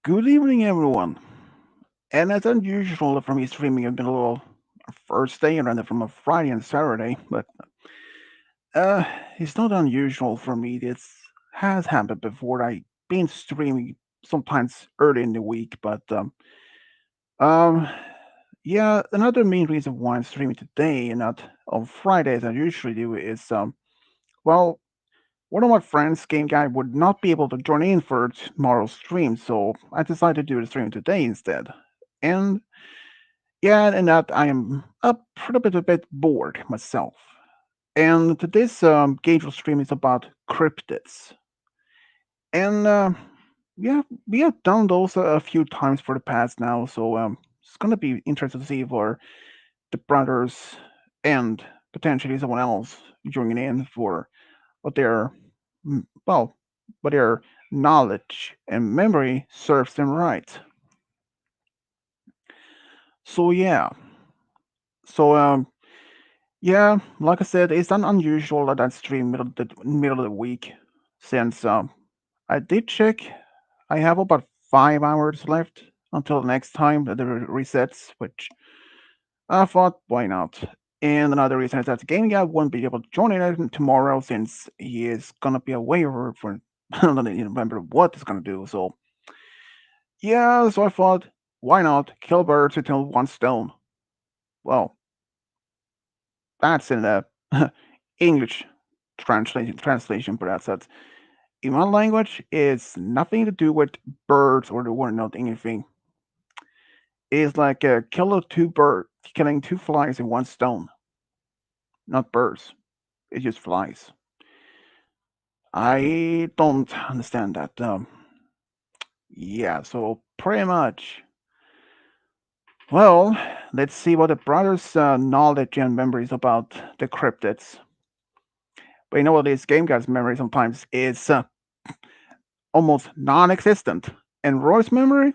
Good evening, everyone. And as unusual for me streaming in the middle of a Thursday and then from a Friday and Saturday, but uh, it's not unusual for me. This has happened before. I've been streaming sometimes early in the week, but um, yeah, another main reason why I'm streaming today and not on Fridays I usually do is well, one of my friends, game guy, would not be able to join in for tomorrow's stream, so I decided to do the stream today instead. And yeah, and that I am a bit bored myself. And today's Gage stream is about cryptids. And yeah, we have done those a few times for the past now, so it's gonna be interesting to see if the brothers and potentially someone else joining in for what their well, what their knowledge and memory serves them right. So yeah, so yeah, like I said, it's not unusual that I stream middle of the week, since I did check. I have about 5 hours left until the next time that it resets, which I thought why not. And another reason is that the gaming guy won't be able to join in tomorrow since he is gonna be away for I don't even remember what he's gonna do. So yeah, so I thought why not kill birds with one stone? Well, that's in the English translation, but that's in my language it's nothing to do with birds or the word not anything. It's like killing two flies in one stone, not birds. It's just flies. I don't understand that. Yeah, so pretty much. Well, let's see what the brothers' knowledge and memories about the cryptids. But you know what? This game guy's memory sometimes is almost non-existent, and Roy's memory,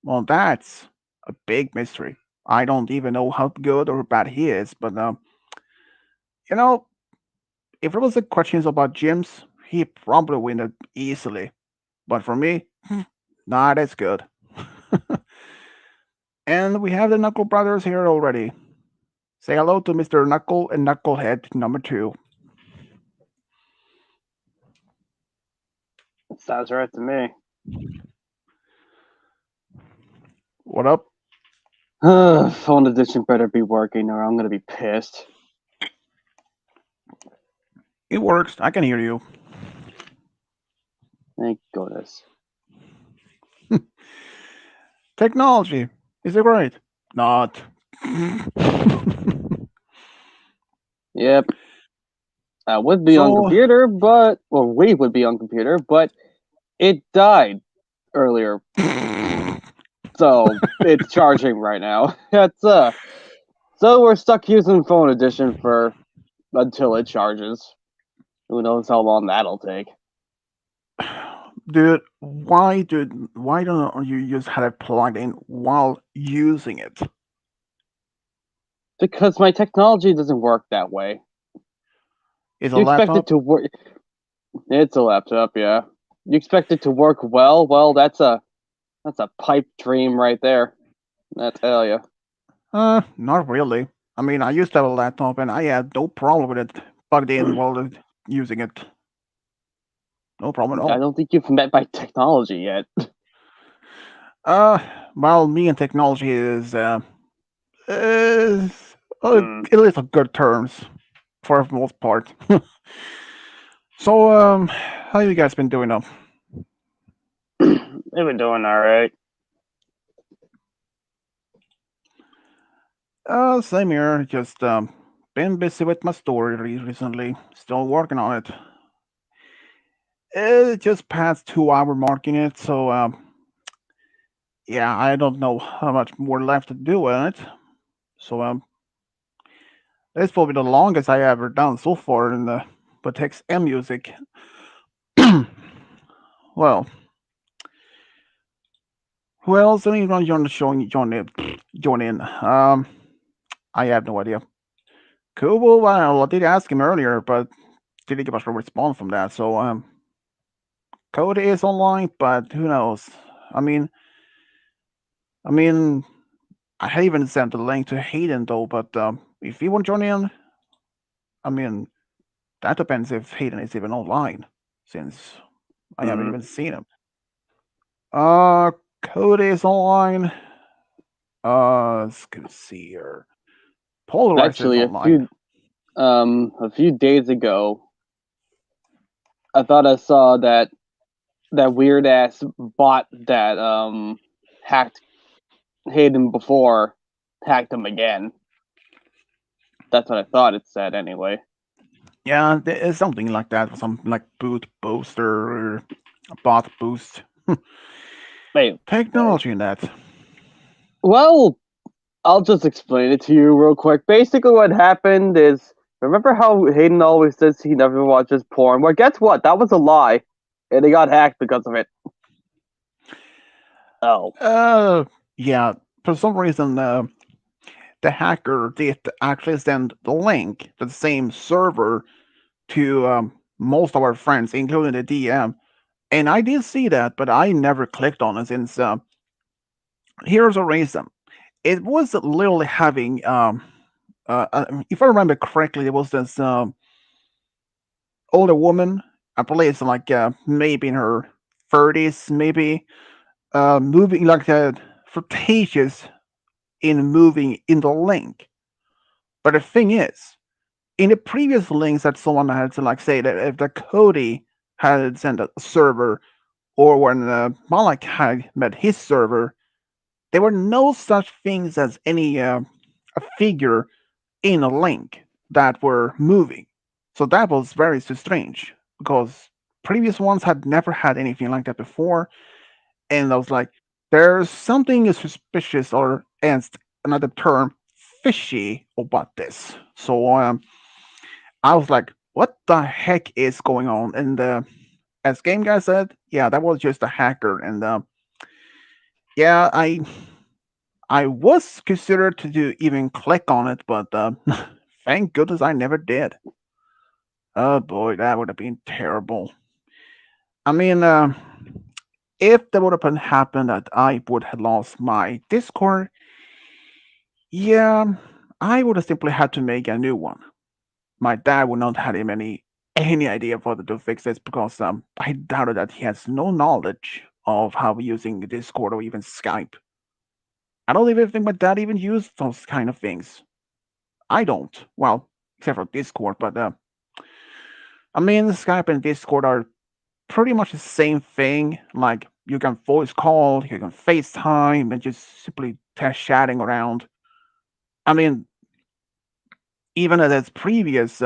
well, that's a big mystery. I don't even know how good or bad he is, but you know, if there was a questions about gyms, he probably win it easily. But for me, not as good. And we have the Knuckle Brothers here already. Say hello to Mr. Knuckle and Knucklehead number two. Sounds right to me. What up? Phone edition better be working or I'm gonna be pissed. It works. I can hear you. Thank goodness. Technology. Is it great? Not. Yep. I would be on So, computer, but or we would be on computer, but it died earlier, so it's charging right now. That's so we're stuck using phone edition for until it charges. Who knows how long that'll take? dude, why don't you just have it plugged in while using it? Because my technology doesn't work that way. Is a You expect it laptop? to work. It's a laptop, yeah. You expect it to work well? Well, that's a pipe dream right there. I tell you. Not really. I mean, I used to have a laptop and I had no problem with it plugged in while using it. No problem at I all. don't think you've met my technology yet. Uh, well, me and technology is Hmm. it is on good terms for the most part. So, how you guys been doing now? They've been doing all right. Same here. Just been busy with my story recently. Still working on it. It just passed 2 hour mark in it, so yeah, I don't know how much more left to do in it. So it's probably the longest I ever done so far in the but text and music. Well, who else? Anyone join the show? Join in. I have no idea. Kubo, well, I did ask him earlier, but didn't get much of a response from that. So Code is online, but who knows? I mean, I mean, I even sent the link to Hayden though, but if you want to join in, I mean, that depends if Hayden is even online, since I haven't Hmm. even seen him. Uh, Cody is online. Let's go see here. Polarizer is Actually, online. a few days ago, I thought I saw that weird ass bot that hacked Hayden before hacked him again. That's what I thought it said anyway. Yeah, there is something like that, some like boot booster or a bot boost. Wait, Technology in that. well, I'll just explain it to you real quick. Basically, what happened is, remember how Hayden always says he never watches porn? Well, guess what? That was a lie, and he got hacked because of it. Oh, Uh, yeah. For some reason, the hacker did actually send the link to the same server to most of our friends, including the DM. And I did see that, but I never clicked on it since here's a reason. It was literally having, if I remember correctly, there was this older woman, I believe it's like maybe in her 30s, maybe, moving like flirtatious in moving in the link. But the thing is, in the previous links that someone had to like say that if the Cody had sent a server or when Malak had met his server, there were no such things as any a figure in a link that were moving. So that was very strange because previous ones had never had anything like that before, and I was like, there's something suspicious or as another term, fishy about this. So I was like, what the heck is going on? And as Game Guy said, yeah, that was just a hacker. And yeah, I was considered to do even click on it, but thank goodness I never did. Oh boy, that would have been terrible. I mean, if that would have been happened that I would have lost my Discord, yeah, I would have simply had to make a new one. My dad would not have any idea of how to fix this because I doubted that he has no knowledge of how using Discord or even Skype. I don't even think my dad even used those kind of things. I don't. Well, except for Discord, but I mean, Skype and Discord are pretty much the same thing. Like you can voice call, you can FaceTime, and just simply test chatting around. I mean, even at its previous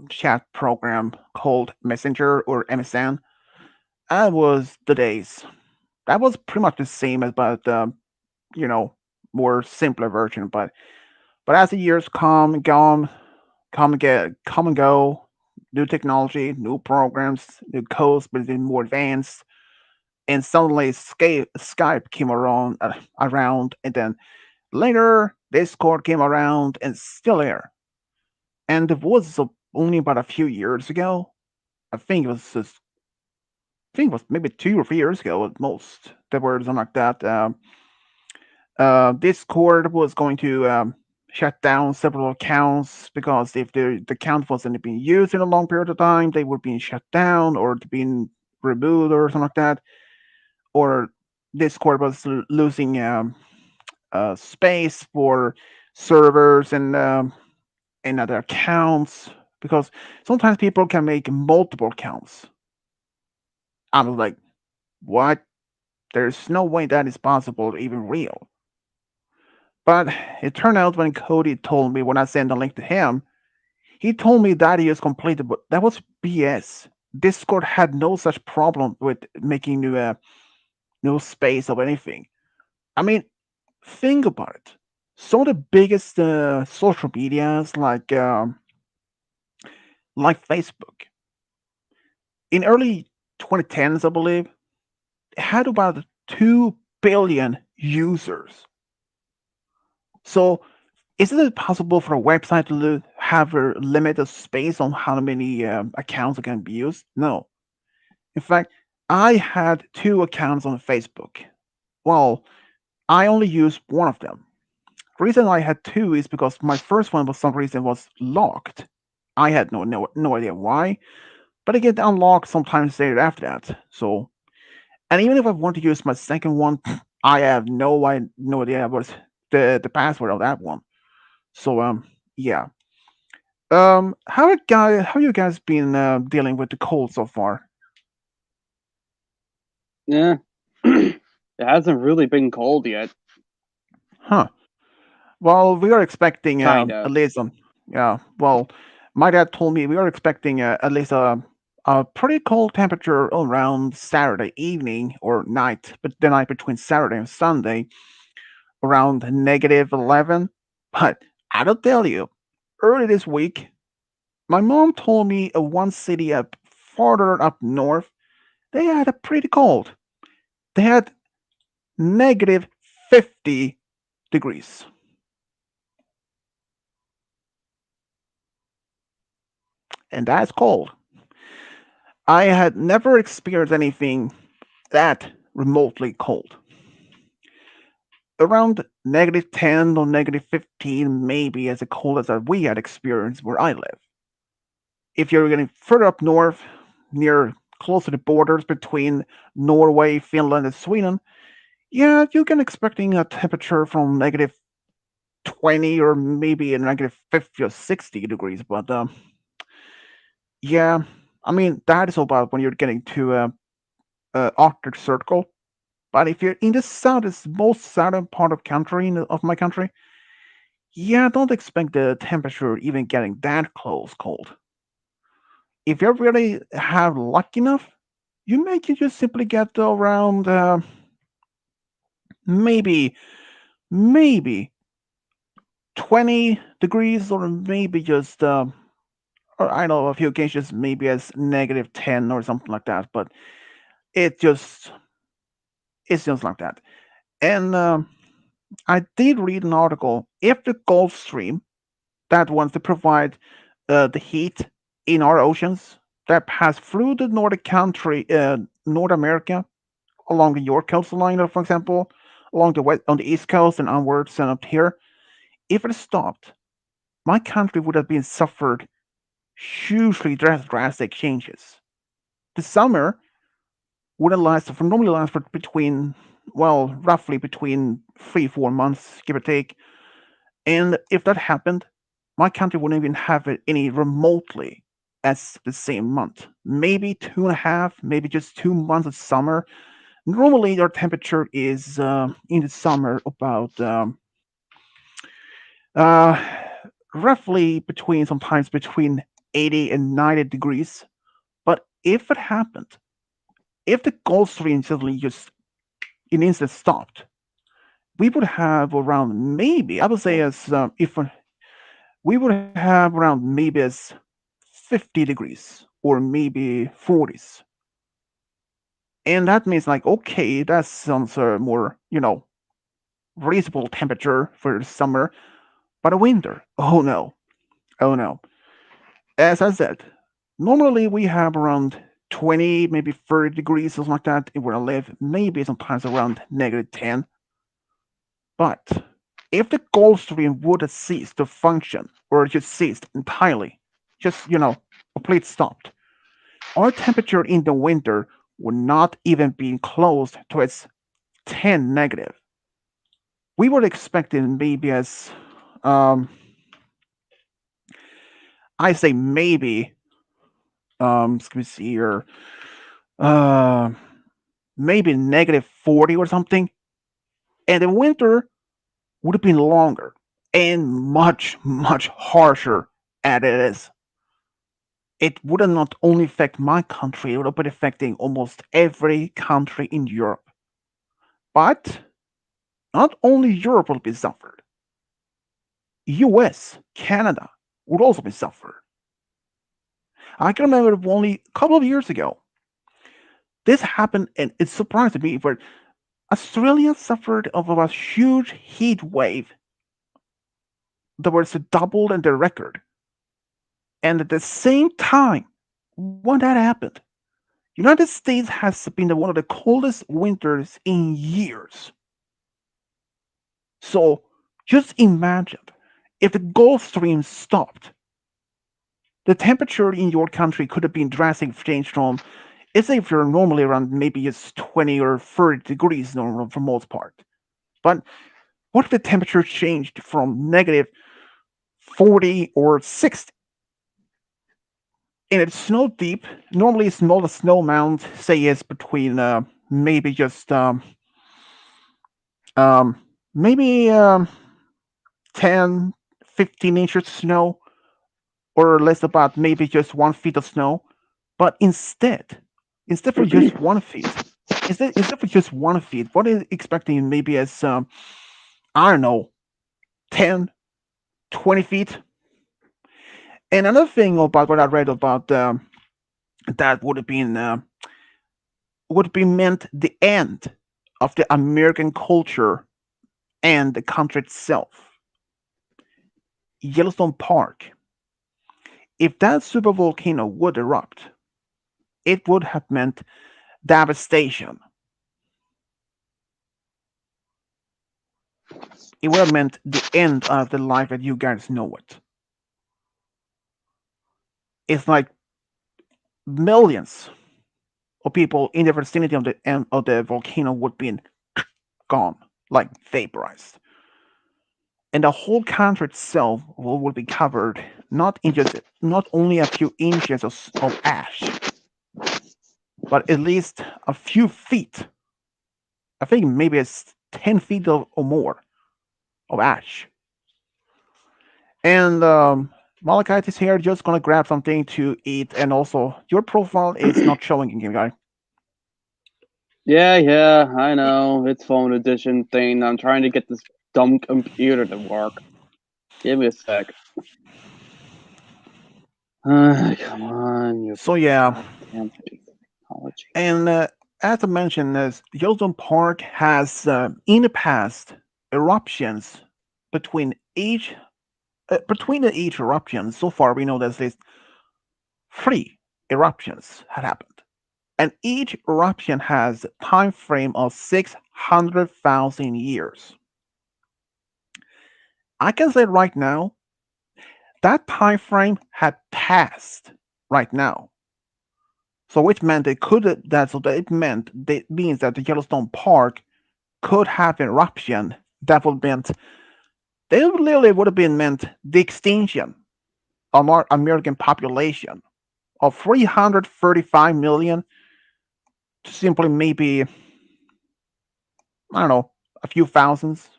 chat program called Messenger or MSN, that was the days. That was pretty much the same as, but you know, more simpler version. But as the years come and gone, come and go, new technology, new programs, new codes became more advanced, and suddenly Skype came around, and then later Discord came around, and still there. And it was only about a few years ago. I think it was just, I think it was maybe 2 or 3 years ago at most. There were something like that. Discord was going to shut down several accounts because if the account wasn't being used in a long period of time, they were being shut down or being removed or something like that. Or Discord was losing space for servers and other accounts because sometimes people can make multiple accounts. I was like, what? There's no way that is possible, or even real. But it turned out when Cody told me when I sent the link to him, he told me that he is completed, but that was BS. Discord had no such problem with making new space of anything. I mean, think about it. Some of the biggest social medias like Facebook in early 2010s, I believe, had about 2 billion users. So, isn't it possible for a website to have a limited space on how many accounts can be used? No. In fact, I had 2 accounts on Facebook. Well, I only used one of them. The reason I had two is because my first one, for some reason, was locked. I had no idea why, but it get unlocked sometimes later after that. So, and even if I want to use my second one, I have no idea what the password of that one. So yeah. How you guys been dealing with the cold so far? Yeah. It hasn't really been cold yet. Huh. Well, we are expecting Kinda. at least yeah. Well, my dad told me we are expecting at least a pretty cold temperature around Saturday evening or night, but the night between Saturday and Sunday, around -11. But I don't tell you, early this week, my mom told me one city up farther up north, they had a pretty cold. They had -50 degrees, and that's cold. I had never experienced anything that remotely cold. Around -10 or -15, maybe as cold as that we had experienced where I live. If you're getting further up north, near close to the borders between Norway, Finland, and Sweden, yeah, you can expecting a temperature from -20 or maybe a -50 or 60 degrees. But yeah, I mean that is about when you're getting to Arctic Circle. But if you're in the south, most southern part of country of my country, yeah, don't expect the temperature even getting that close cold. If you really have luck enough, you may just simply get around maybe maybe 20 degrees, or maybe just or I know a few occasions maybe as -10 or something like that. But it just it's just like that. And I did read an article. If the Gulf Stream that wants to provide the heat in our oceans that pass through the Nordic country, North America, along the York coastline, for example, along the west, on the east coast and onwards and up here. If it stopped, my country would have been suffered hugely drastic changes. The summer would have lasted from normally last for between roughly between 3 4 months, give or take. And if that happened, my country wouldn't even have it any remotely as the same month. Maybe two and a half, maybe just 2 months of summer. Normally, our temperature is in the summer about uh, roughly between sometimes between 80 and 90 degrees. But if it happened, if the Gulf Stream suddenly just in instant stopped, we would have around maybe I would say as if we would have around maybe as 50 degrees or maybe 40s. And that means like, okay, that sounds more, reasonable temperature for the summer, but a winter, oh no, oh no. As I said, normally we have around 20, maybe 30 degrees, something like that, where I live, maybe sometimes around -10. But if the Gulf Stream would have ceased to function, or just ceased entirely, just, complete stopped, our temperature in the winter would not even be close to its 10 negative. We were expecting maybe as, um, I say maybe, let me see here, uh, maybe -40 or something. And the winter would have been longer and much, much harsher as it is. It would not only affect my country, it would have been affecting almost every country in Europe. But not only Europe will be suffered, US, Canada would also be suffered. I can remember only a couple of years ago, this happened and it surprised me where Australia suffered of a huge heat wave that was doubled in their record. And at the same time, when that happened, United States has been one of the coldest winters in years. So just imagine if the Gulf Stream stopped, the temperature in your country could have been drastically changed from, let's say, if you're normally around maybe it's 20 or 30 degrees normal for most part. But what if the temperature changed from negative 40 or 60? And it snowed deep. Normally, small snow amount, say, is between maybe just um, maybe 10, 15 inches of snow, or less about maybe just 1 feet of snow. But instead for just 1 feet, instead for just 1 feet, what is expecting maybe as I don't know, 10, 20 feet. And another thing about what I read about that would be meant the end of the American culture and the country itself. Yellowstone Park. If that supervolcano would erupt, it would have meant devastation. It would have meant the end of the life that you guys know it. It's like millions of people in the vicinity of the volcano would be gone, like vaporized, and the whole country itself will be covered not only a few inches of ash, but at least a few feet. I think maybe it's 10 feet or more of ash. And Malachite is here, just gonna grab something to eat, and also your profile is not showing again, guy. Yeah, yeah, I know. It's phone edition thing. I'm trying to get this dumb computer to work. Give me a sec. Come on, you So yeah, goddamn technology. and as I mentioned, Yellowstone Park has in the past eruptions between each eruption. So far, we know that at least three eruptions had happened, and each eruption has a time frame of 600,000 years. I can say right now that time frame had passed right now. So which meant it could that so that it meant that means that the Yellowstone Park could have an eruption that would meant they literally would have been meant the extinction of our American population of 335 million to simply maybe I don't know a few thousands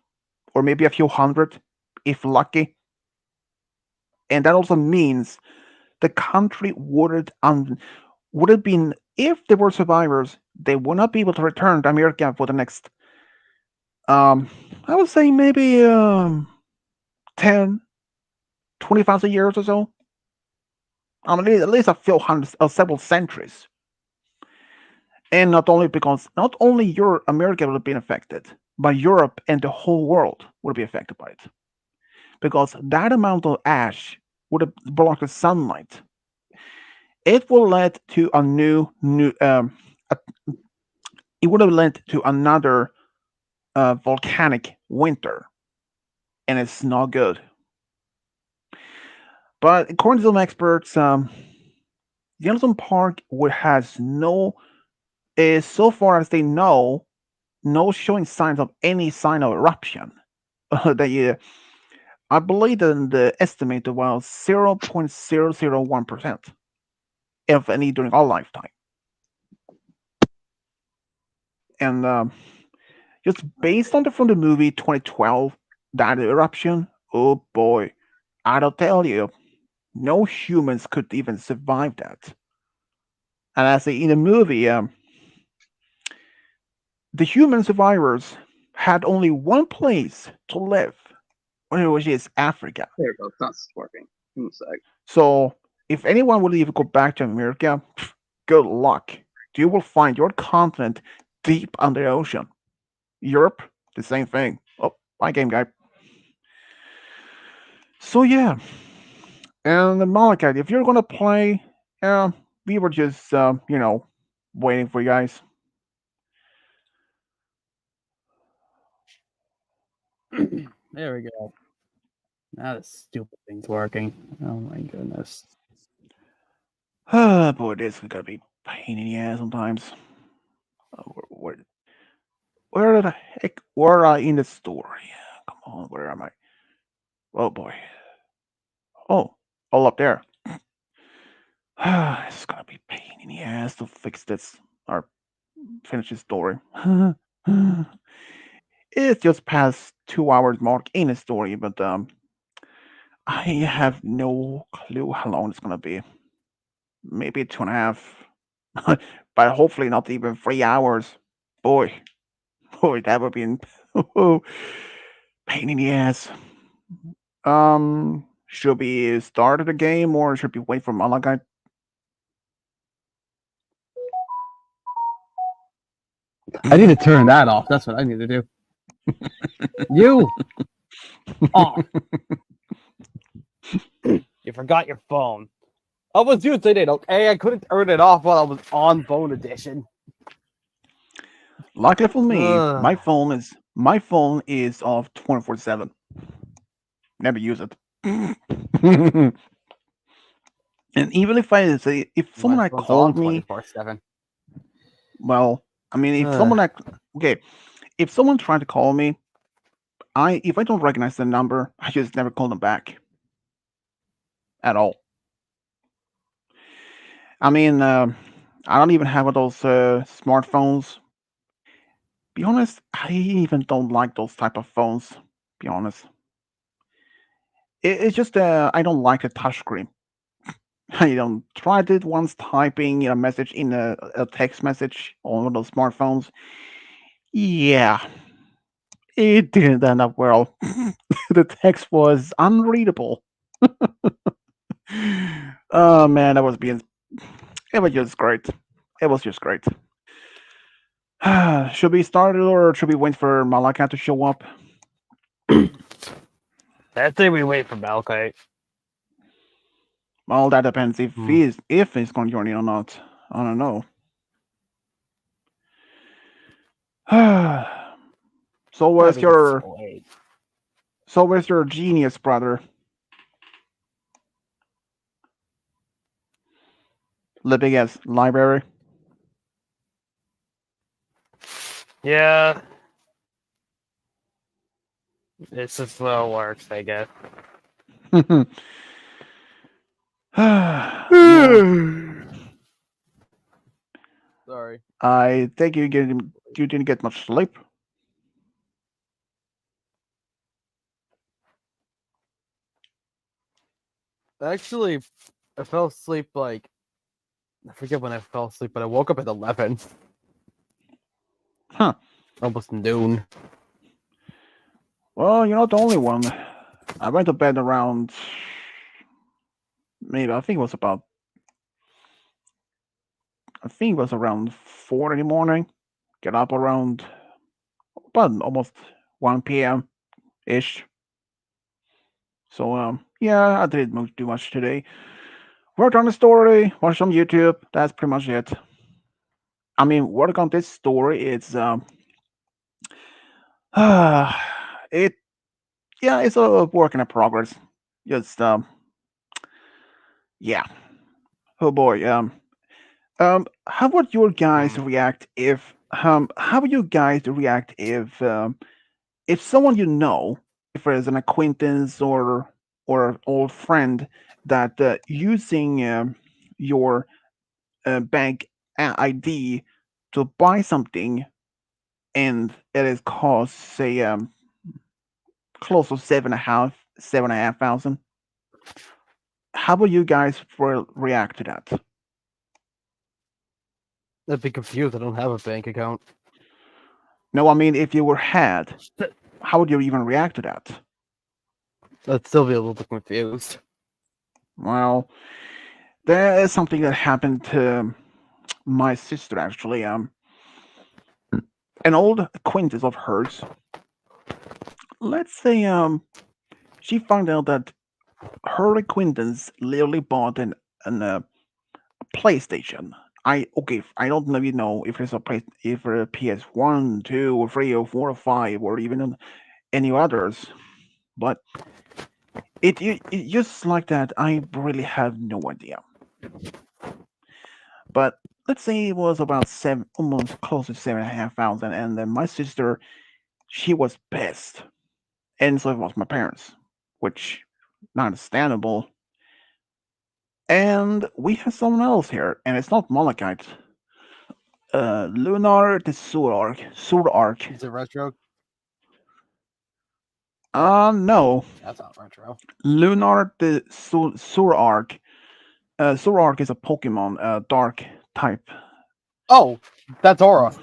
or maybe a few hundred if lucky. And that also means the country would have been if there were survivors, they would not be able to return to America for the next I would say maybe 10, 20,000 years or so. I mean, at least a few hundred or several centuries. And not only Europe, America would have been affected, but Europe and the whole world would be affected by it. Because that amount of ash would have blocked the sunlight. It will lead to a a, it would have led to another volcanic winter, and it's not good. But according to some experts, Yellowstone Park has no, so far as they know, no showing signs of any sign of eruption. They, I believe that the estimate was 0.001%, if any, during our lifetime. And just based on from the movie 2012, that eruption, oh boy, I don't tell you, no humans could even survive that. And as in the movie, the human survivors had only one place to live, which is Africa. There you go. It's not working. Give me a sec. So if anyone would even go back to America, good luck. You will find your continent deep under the ocean. Europe, the same thing. Oh, my game guy. So yeah, and Malachite, if you're gonna play, we were just waiting for you guys. There we go. Now this stupid thing's working. Oh my goodness. Ah, boy, this is gonna be pain in the ass sometimes. Where, where the heck were I in the story? Come on, where am I? Oh boy. Oh, all up there. It's gonna be pain in the ass to fix this or finish this story. It's just past 2 hours mark in the story, but I have no clue how long it's gonna be. Maybe 2.5, but hopefully not even 3 hours. Boy, boy, that would be pain in the ass. Should we start the game or should we wait for Malachi? I need to turn that off. That's what I need to do. You off. You forgot your phone. I was using it, okay? I couldn't turn it off while I was on phone edition. Luckily for me, Ugh. my phone is off 24/7. Never use it. And even if I say if My someone had phone's on called me, 24/7. well, I mean if Ugh. someone had okay, if someone tried to call me, I if I don't recognize the number, I just never call them back at all. I mean, I don't even have those smartphones. Be honest, I even don't like those type of phones. Be honest, it's just I don't like the touchscreen. I tried it once typing a message in a text message on one of those smartphones. Yeah, it didn't end up well. The text was unreadable. Oh man, that was being. It was just great. It was just great. Should we start it or should we wait for Malaka to show up? I think we wait for Malkite. Well, that depends Hmm. if he's going to join in or not. I don't know. so That'd where's be just your so late. so where's your genius brother? Living as library. Yeah, it's just how it works, I guess. Yeah, Sorry. I think you didn't get much sleep. Actually, I fell asleep like I forget when I fell asleep, but I woke up at 11, Huh. almost noon. Well, you're not the only one. I went to bed around maybe I think it was around 4 in the morning. Get up around about almost 1 p.m. ish. So yeah, I didn't do much today. Worked on the story, watched some YouTube. That's pretty much it. I mean, work on this story. It's it yeah, it's a work in progress. Just yeah. Oh boy. How would your guys Hmm. react how would you guys react if someone you know, if there's an acquaintance or an old friend that using your bank ID to buy something and it is cost say close to 7,500. How would you guys react to that? I'd be confused. I don't have a bank account. No, I mean if you were had, how would you even react to that? I'd still be a little bit confused. Well, there is something that happened to my sister actually. An old acquaintance of hers. Let's say she found out that her acquaintance literally bought an PlayStation. I don't maybe know if it's a play if a PS1, 2, or 3, or 4, or 5, or even any others. but it just like that. I really have no idea. But let's say it was about seven, almost close to 7,500, and then my sister, she was pissed, and so was my parents, which not understandable. And we have someone else here, and it's not Malachite. Lunar the Surark. Is it retro? No, That's not retro. Lunar the Surark. Surark is a Pokemon, dark type. Oh, that's Aura.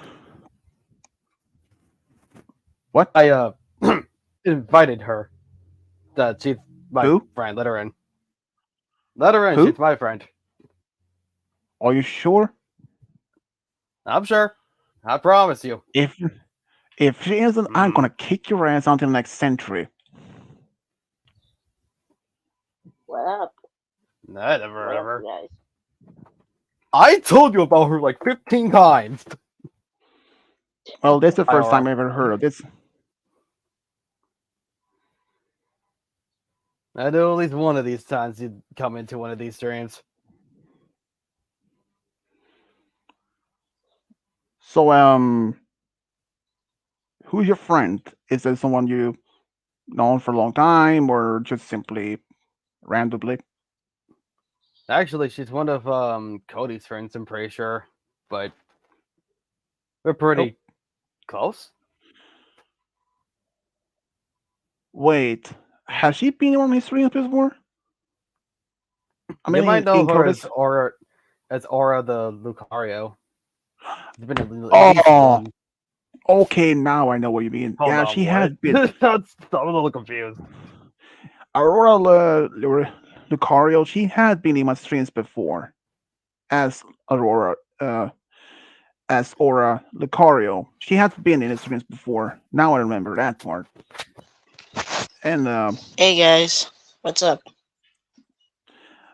What? I invited her. That she's my Who? friend. Let her in. Let her in. Who? She's my friend. Are you sure? I'm sure. I promise you. If she isn't, I'm Mm. gonna kick your ass until next century. What up? Never, What up, ever. guys? I told you about her like 15 times. Well, this is the Hi, first Aura. time I ever heard of this. I know at least one of these times you'd come into one of these streams. So, who's your friend? Is it someone you known for a long time, or just simply randomly? Actually, she's one of Cody's friends, I'm pretty sure. But we're Oh, pretty close. wait. Has she been on my streams before? I You mean, might know in her Codex? as Aura the Lucario. It's been at least Oh, one. okay. Now I know what you mean. Hold Yeah, on, she what? has been. I'm a little confused. Aurora Lucario, she had been in my streams before as Aurora, as Aura Lucario. She had been in the streams before. Now I remember that part. And Hey guys, what's up?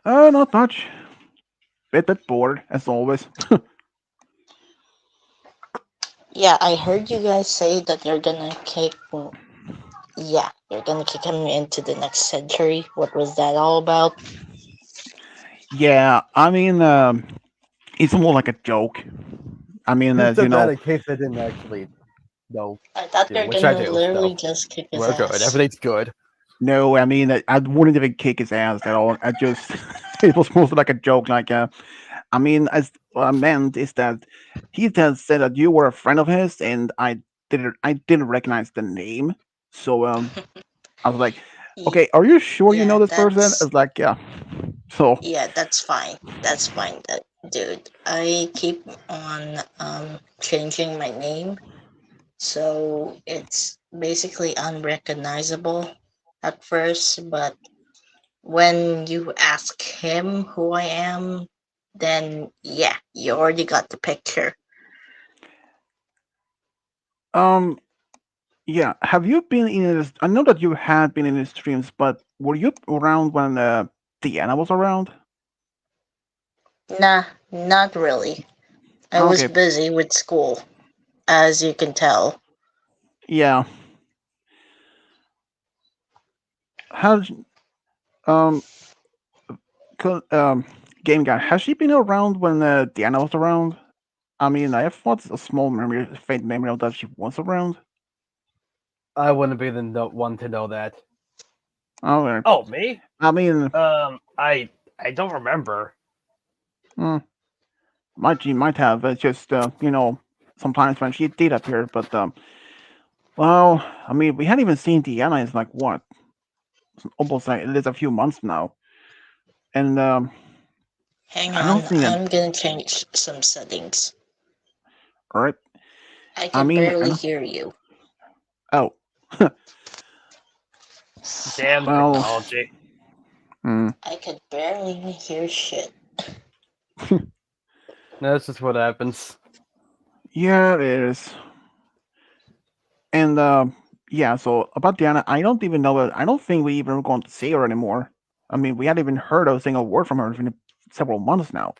not much. Bit bored as always. Yeah, I heard you guys say that you're gonna kick. Yeah, you're gonna kick him into the next century. What was that all about? Yeah, I mean, it's more like a joke. I mean, He as you said that know, in case I didn't actually know, I thought you're which I gonna do. So literally just kick his we're good. ass. Everything's good. no, I mean, I wouldn't even kick his ass at all. I just, it was mostly like a joke. Like, I mean, as what I meant is that he had said that you were a friend of his, and I didn't recognize the name. So, I was like, Y- okay, are you sure you know yeah, this person? I was like, yeah. So, yeah, that's fine. That's fine, that dude. I keep on changing my name, so it's basically unrecognizable at first, but when you ask him who I am, then yeah, you already got the picture. um, yeah. Have you been in this? I know that you had been in the streams, but were you around when Deanna was around? Nah, not really. I was Okay, busy with school, as you can tell. yeah. Has um, game guy, has she been around when Deanna was around? I mean, I have what's a small memory, a faint memory of that she was around. I wouldn't be the one to know that. Oh, Oh, me? I mean, I don't remember. mm, she might have. It's just sometimes when she did appear, but well, I mean, we hadn't even seen Deanna in like what, almost like it's a few months now, and Hang I don't on, think that. I'm gonna change some settings. All right, I I can mean, I barely don't. hear you. Oh, Damn well, technology. mm, I could barely hear shit. That's just what happens. yeah, it is. And yeah, so about Diana, I don't even know. I don't think we even going to see her anymore. I mean, we hadn't even heard a single word from her in several months now.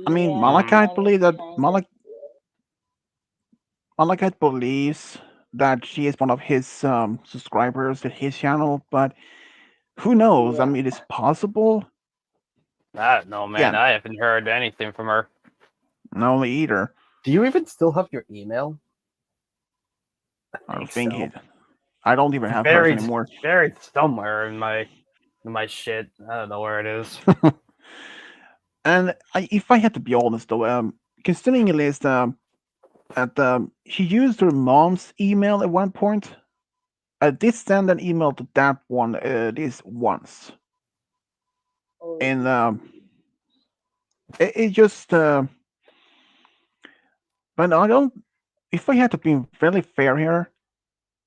I mean, Yeah, Mm. Malachite I was believes that kind of. Malachite believes. that she is one of his subscribers to his channel, but who knows? I Yeah. mean, it's possible. I don't know, man. Yeah, I haven't heard anything from her. no me either. Do you even still have your email? I Think don't think so. it. I don't even have hers Buried, anymore. buried somewhere in my shit. I don't know where it is. And if I had to be honest, though, considering it is at she used her mom's email at one point. I did send an email to that one at least once, and it just. But I don't. If I had to be fairly fair here,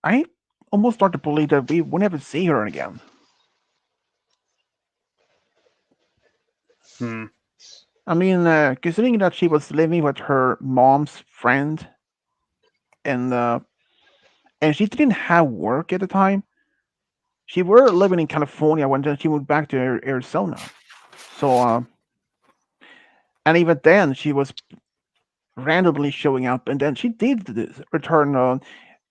I almost start to believe that we will never see her again. Hmm. I mean, considering that she was living with her mom's friend, and uh, and she didn't have work at the time. She were living in California when she moved back to Arizona. So, and even then, she was randomly showing up, and then she did return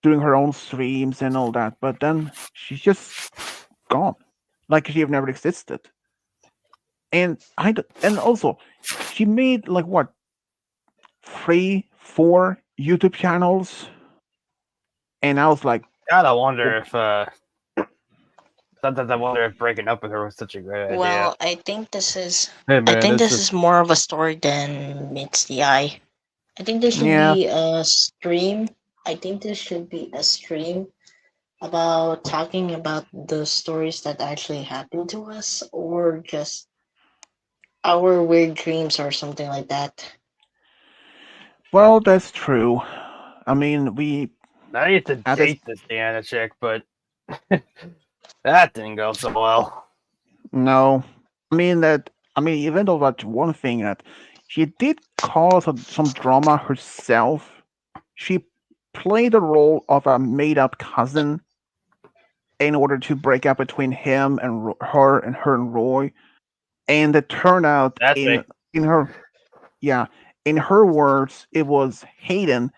doing her own streams and all that. But then she's just gone, like she have never existed. And and also she made like what 3, 4 YouTube channels, and I was like, God, I well, wonder if sometimes I wonder if breaking up with her was such a great idea. Well, I think this is. Hey I man, think it's this just is more of a story than meets the eye. I think there should yeah. be a stream. I think there should be a stream about talking about the stories that actually happened to us, or just our weird dreams or something like that. Well, that's true. I mean, we I used to at this date this Diana chick, but that didn't go so well. no. I mean that. I mean, even though that's one thing that she did cause some drama herself. She played the role of a made-up cousin in order to break up between him and her and Roy. And it turned out That's me. in her yeah in her words, it was Hayden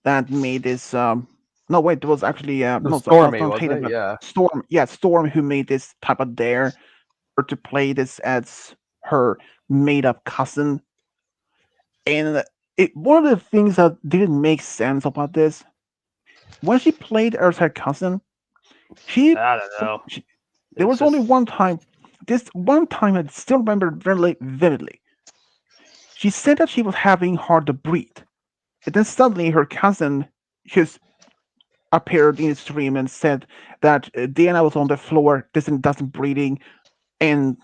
that made this. No, wait, it was actually it was no, stormy, not was Hayden, it? but Yeah. Storm. Yeah, Storm who made this type of dare or to play this as her made-up cousin. And one of the things that didn't make sense about this when she played as her cousin, she, I don't know. she there It's was only just one time. This one time I still remember very vividly. She said that she was having hard to breathe, and then suddenly her cousin just appeared in the stream and said that Diana was on the floor, doesn't breathing, and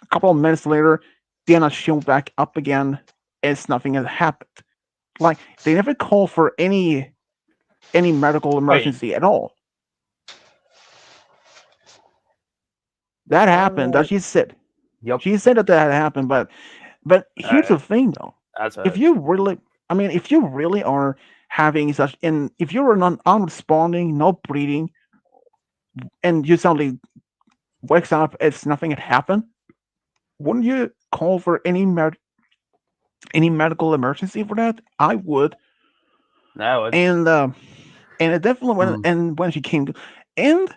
a couple of minutes later, Diana showed back up again as nothing had happened. Like they never called for any medical wait. emergency at all. That happened. That Oh, she said. Yep. She said that that happened, but All here's right. the thing though. That's If it. you really, I mean, if you really are having such, and if you're not unresponding, not breathing, and you suddenly wakes up as nothing had happened, wouldn't you call for any medical emergency for that? I would, That would. and it definitely Hmm. when she came to, and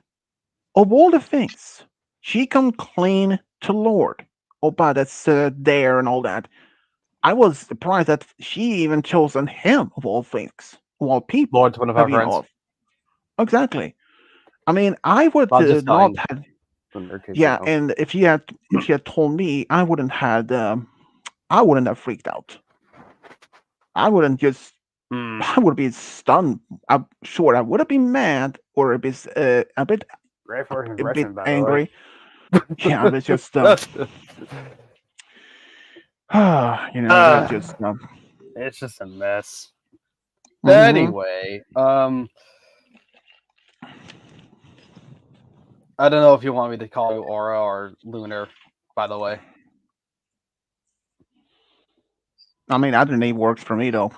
of all the things, she come clean to Lord. Oh, but that's there and all that. I was surprised that she even chosen him of all things, of all people Lord's one of that our we know friends. of. Exactly. I mean, I would Not just not kind. have. In her case, you Yeah, know. and if she had told me, I wouldn't have freaked out. I wouldn't just. Hmm. I would be stunned. I'm sure I would have been mad or Great first a bit impression, by the way. angry. Yeah, but just that's Uh, just it's just a mess. hmm Anyway, I don't know if you want me to call you Aura or Lunar. By the way, I mean, either name works for me though.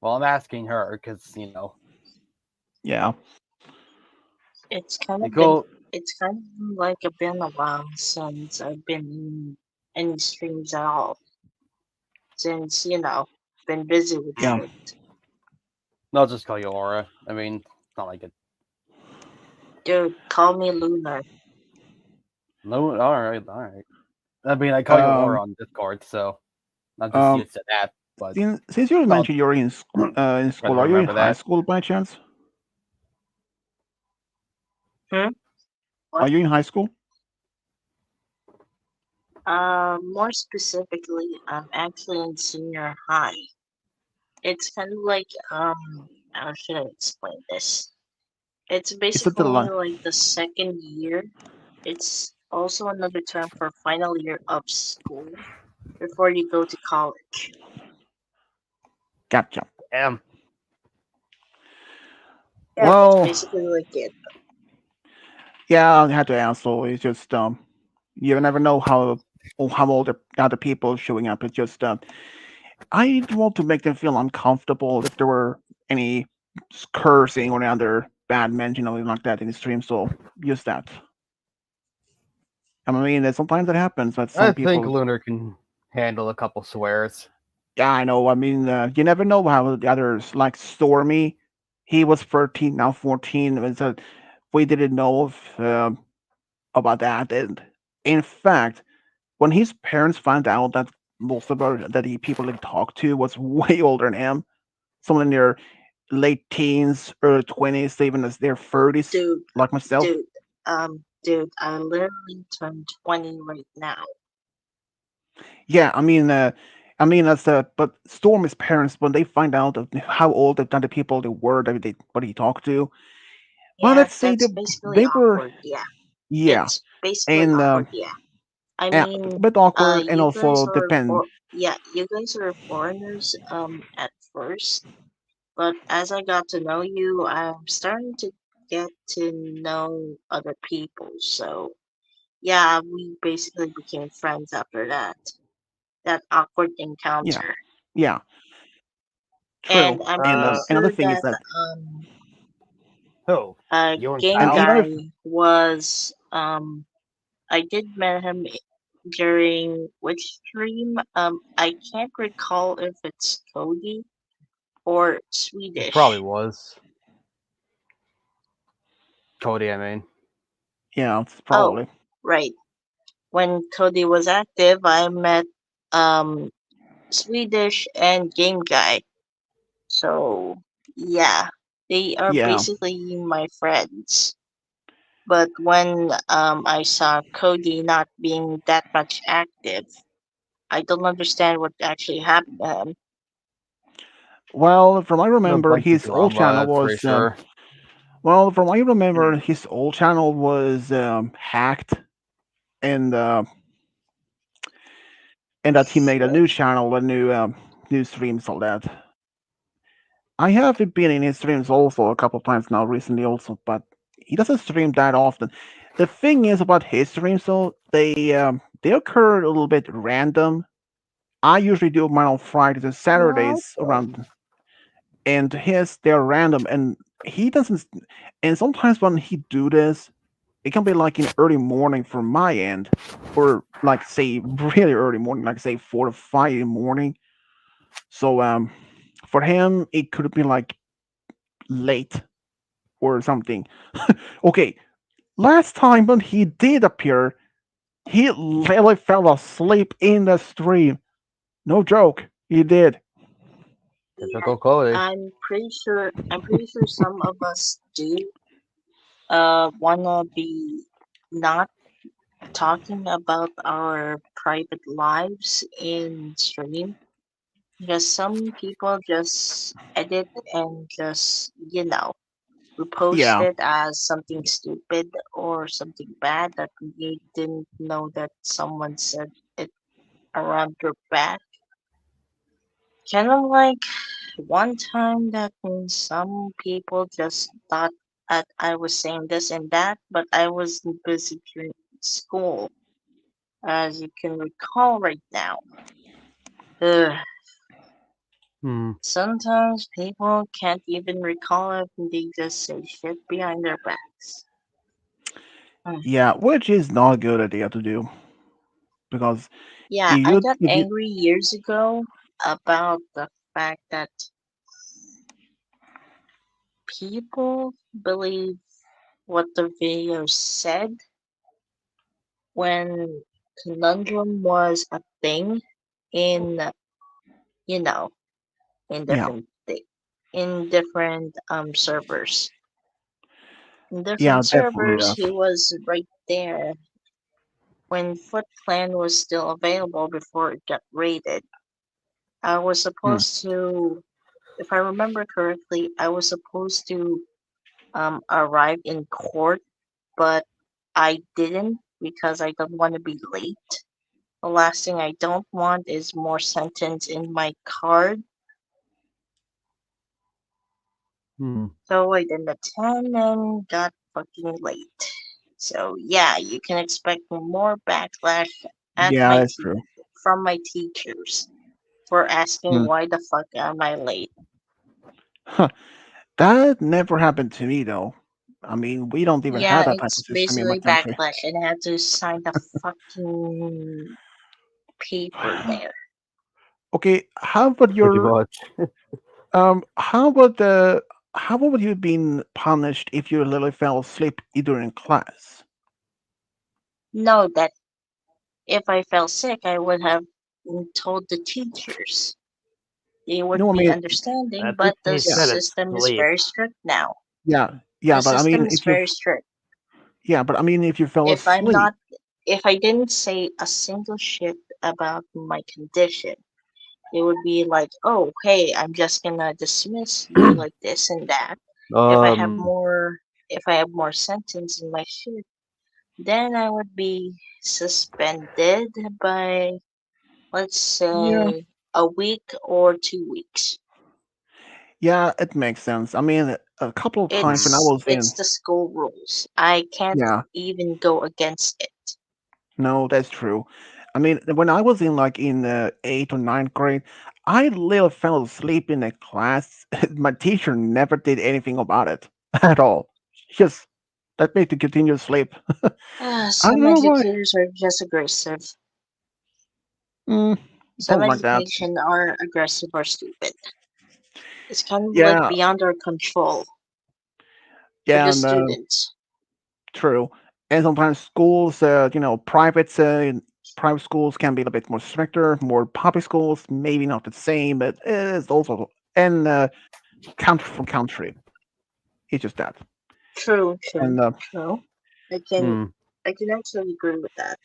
well, I'm asking her because you know, Yeah. it's kind of been. Nicole. It's kind of like a been a while since I've been in any streams at all. Since been busy with Yeah. shit. I'll just call you Aura. I mean, it's not like it. Dude, call me Lunar. No, all right. I mean, I call you Aura Um, on Discord, so not just um, used to that, but since you I'll mentioned you're in try school, to are you in remember high that. school by chance? Hmm? Are What? you in high school? More specifically, I'm actually in senior high. It's kind of like, how should I explain this? It's Is it the basically like the second year. It's also another term for final year of school before you go to college. Gotcha. Damn. Yeah, that's Well, basically like it. yeah, I had to ask. So it's just you never know how old the other people are showing up. It's just I want to make them feel uncomfortable if there were any cursing or any other bad mention or anything like that in the stream. So use that. I mean, sometimes it happens that I some think people. Lunar can handle a couple swears. Yeah, I know. I mean, you never know how the others like Stormy. He was 13, now 14. And so we didn't know about that. And in fact, when his parents found out that most of that the people he talked to was way older than him, someone in their late teens, early 20s, even as their 30s, Dude, like myself. dude, dude, I literally turned 20 right now. Yeah, I mean, that's but Storm's parents, when they find out of how old the other people they were that what he talked to, well, Yeah, let's say that's basically they were, awkward. Yeah, yeah, it's basically and awkward. Yeah, I yeah, mean, a bit awkward, and you guys also are depend. yeah, you guys are foreigners. At first, but as I got to know you, I'm starting to get to know other people. So yeah, we basically became friends after that awkward Yeah, encounter. yeah, true. And I'm And pretty another sure thing is that that, Who? You and game and Kyle? another, guy was I did met him during which stream? I can't recall if it's Cody or It probably Swedish. was. Cody, I mean. yeah, it's Oh, probably, right. When Cody was active, I met um Swedish and game guy. So yeah, they are yeah. basically my friends. But when I saw Cody not being that much active, I don't understand what actually happened to him. Well, from what I A remember, bunch of his old drama, channel that's for was sure. well, from what I remember, his old channel was hacked, and that he made a Right. new channel, a new streams, all that. I have been in his streams also a couple of times now recently also, but he doesn't stream that often. The thing is about his streams though, they occur a little bit random. I usually do mine on Fridays and Saturdays Okay. around, and his they're random, and he doesn't. And sometimes when he do this, it can be like in early morning for my end, or like say really early morning, like say 4 to 5 in the morning. So for him it could be like late or something. Okay, last time when he did appear, he literally fell asleep in the stream. No joke, he did. Yeah, Typical Cody. I'm pretty sure some of us do wanna be not talking about our private lives in stream because some people just edit and just repost Yeah, it as something stupid or something bad that we didn't know that someone said it around your back. Kind of like one time that some people just thought that I was saying this and that, but I was busy during school, as you can recall right now. Ugh. Hmm. Sometimes people can't even recall it and they just say shit behind their backs. Mm. yeah, which is not a good idea to do because Yeah, I if got you angry years ago about the fact that people believe what the video said when conundrum was a thing in you know in Yeah, different servers. In yeah, different definitely servers, does. he was right there when Foot Clan was still available before it got raided. I was Hmm. supposed to, if I remember correctly, I was supposed to arrive in court, but I didn't because I don't want to be late. The last thing I don't want is more sentence in my card, Hmm. so I didn't attend and got fucking late. So yeah, you can expect more backlash at Yeah, my that's true. from my teachers for asking Hmm. why the fuck am I late. Huh. That never happened to me though. I mean, we don't even have Yeah, that type of it's system in my basically country. backlash, and I had to sign the fucking paper there. Okay, how about Pretty your much. how about the how would you been punished if you literally fell asleep during class? Know that if I fell sick, I would have told the teachers. They would No, I be mean, understanding, I think but the he yeah, said system is asleep. very strict now. yeah, The yeah, but I system mean, is very strict. but I mean, if you fell If I'm asleep, not, if I didn't say a single shit about my condition, it would be like, oh, hey, I'm just gonna dismiss you like this and that. If I have Um. more, if I have more sentence in my shit, then I would be suspended by, let's yeah, say, a week or 2 weeks. yeah, it makes sense. I mean, a couple of times when I Hmm. was It's in, the school rules. I can't yeah, even go against it. no, that's true. I mean, when I was in like in eighth or ninth grade, I literally fell asleep in a class. My teacher never did anything about it at all. Just let me to continue to sleep. I don't Some know why. educators are just aggressive. Mm, Some don't like that. education are aggressive or stupid. It's kind of like Yeah, beyond our control for yeah, the no, students. true. And sometimes schools, private schools can be a bit more stricter. More public schools, maybe not the same, but it's also and country from country. It's just that. True, true, And true. I can Hmm. I can actually agree with that.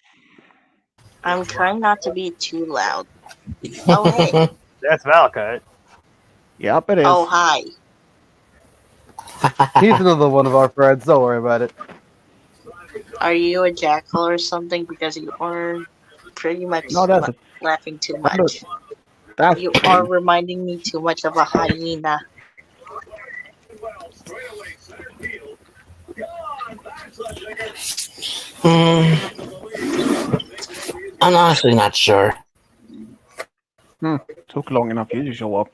I'm trying not to be too loud. Oh hey. That's Valakut. yep, it Oh is. hi. He's another one of our friends. Don't worry about it. Are you a jackal or something? Because you are pretty No, much laughing too that, much. that's You are Bane. reminding me too much of a hyena. Hmm, I'm honestly not sure. Hmm, took long enough you to show up.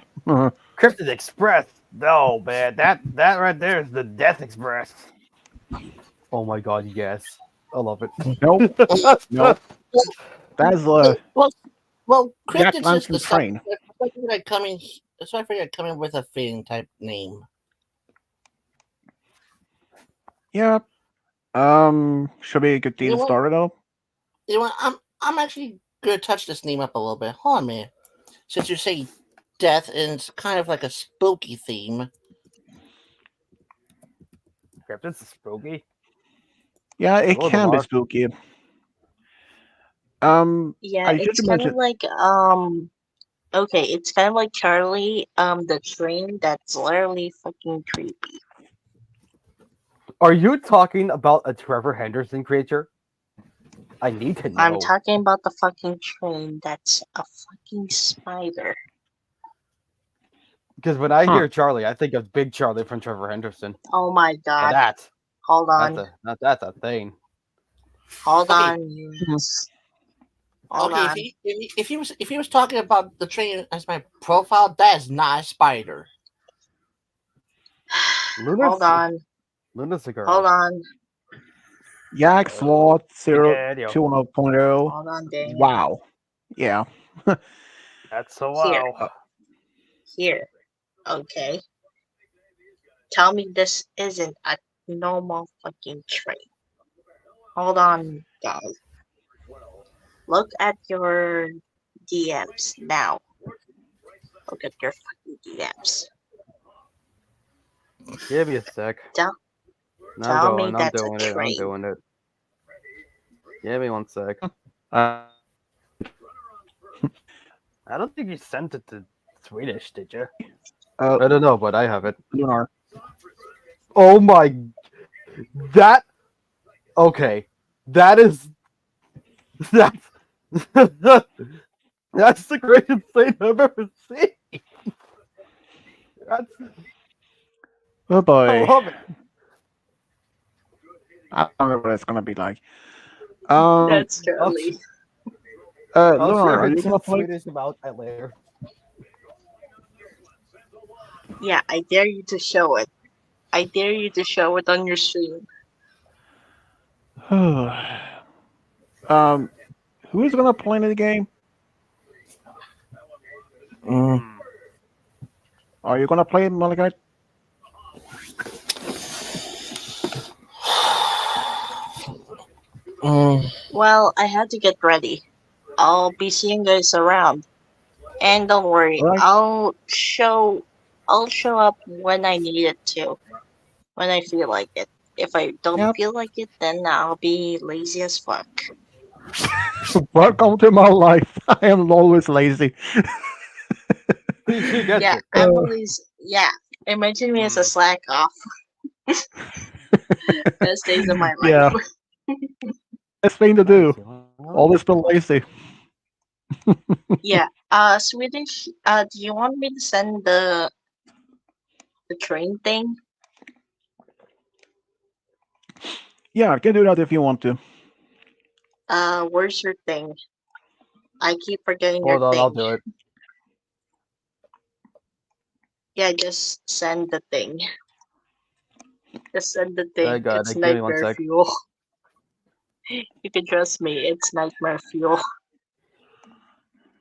Cryptid Express. No, man, that right there is the Death Express. Oh my god, yes. I love it. Nope, nope. That's Well, well, Jack cryptids is the Lantern stuff. train. I figured coming. So I figured coming with a fitting type name. Yeah. Should we You know continue what? started up? You know what? I'm actually gonna touch this name up a little bit. Hold on a minute. Since you say death and it's kind of like a spooky theme. Cryptid's spooky. Yeah, A it little bit can be more. spooky. Yeah, I should it's kind of mention. like okay, it's kind of like Charlie, the train that's literally fucking creepy. Are you talking about a Trevor Henderson creature? I need to I'm know. talking about the fucking train that's a fucking spider. Because when I Huh. hear Charlie, I think of Big Charlie from Trevor Henderson. Oh my Now god. that Hold on. that's a thing. Hold Okay, on. Hmm. Yes. Hold okay. on. If he was talking about the train as my profile, that is not a spider. Hold Luna's on. Luna's a Hold girl. on. Yak Slot Again, 020.0. Hold on, dang it. Wow. Yeah. that's so Here. wow. Here. Okay. Tell me this isn't a normal fucking train. Hold on, guys. Look at your DMs now. Look at your fucking DMs. Give me a sec. Tell, I'm tell me going. I'm that's a doing it. I'm train. doing it. Give me 1 sec. Uh, I don't think you sent it to Swedish, did you? uh, I don't know, but I have it. Lunar. Oh my. That. Okay. That is. That's. That's the greatest thing I've ever seen. That's. Oh I boy. love it. I don't know what it's gonna be like. That's I'll, Charlie. I'll Lunar, share are it you in gonna play? Swedish about that later. Yeah, I dare you to show it. I dare you to show it on your stream. um, who's gonna play the game? Mm. Hmm. Are you gonna play Malachite? Mm. Well, I had to get ready. I'll be seeing you guys around. And don't worry, All right. I'll show up when I need it to, when I feel like it. If I don't Yep. feel like it, then I'll be lazy as fuck. Welcome to my life. I am always lazy. She gets Yeah, it. I'm always yeah. Imagine me as a Hmm. slack off best days of my Yeah, life. best thing to do. Nice. You know? Always been lazy. Yeah. Swedish. Do you want me to send the train thing? Yeah, I can do that if you want to. Where's your thing? I keep forgetting your Hold on, I'll thing. do it. Yeah, just send the thing. Just send the I thing. got It's it. Give me one nightmare sec. fuel. You can trust me. It's nightmare fuel.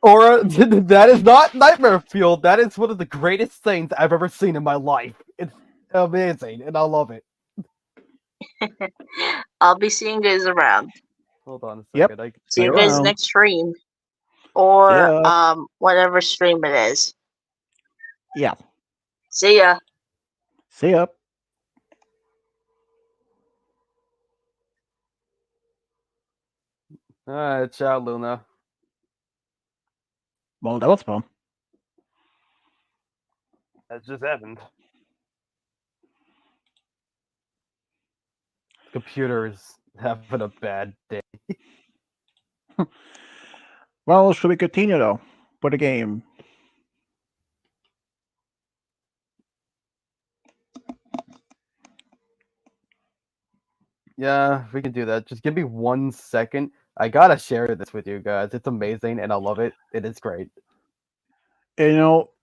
Or that is not nightmare fuel. That is one of the greatest things I've ever seen in my life. It's amazing, and I love it. I'll be seeing you guys around. Hold on a Yep. second. See See you you guys around. next stream. See Or ya. whatever stream it is. Yeah. See ya. See ya. Alright, ciao, Luna. Well, that was fun. That just happened. Computer is having a bad day. Well, should we continue though for the game? Yeah, we can do that. Just give me 1 second. I gotta share this with you guys. It's amazing, and I love it. It is great.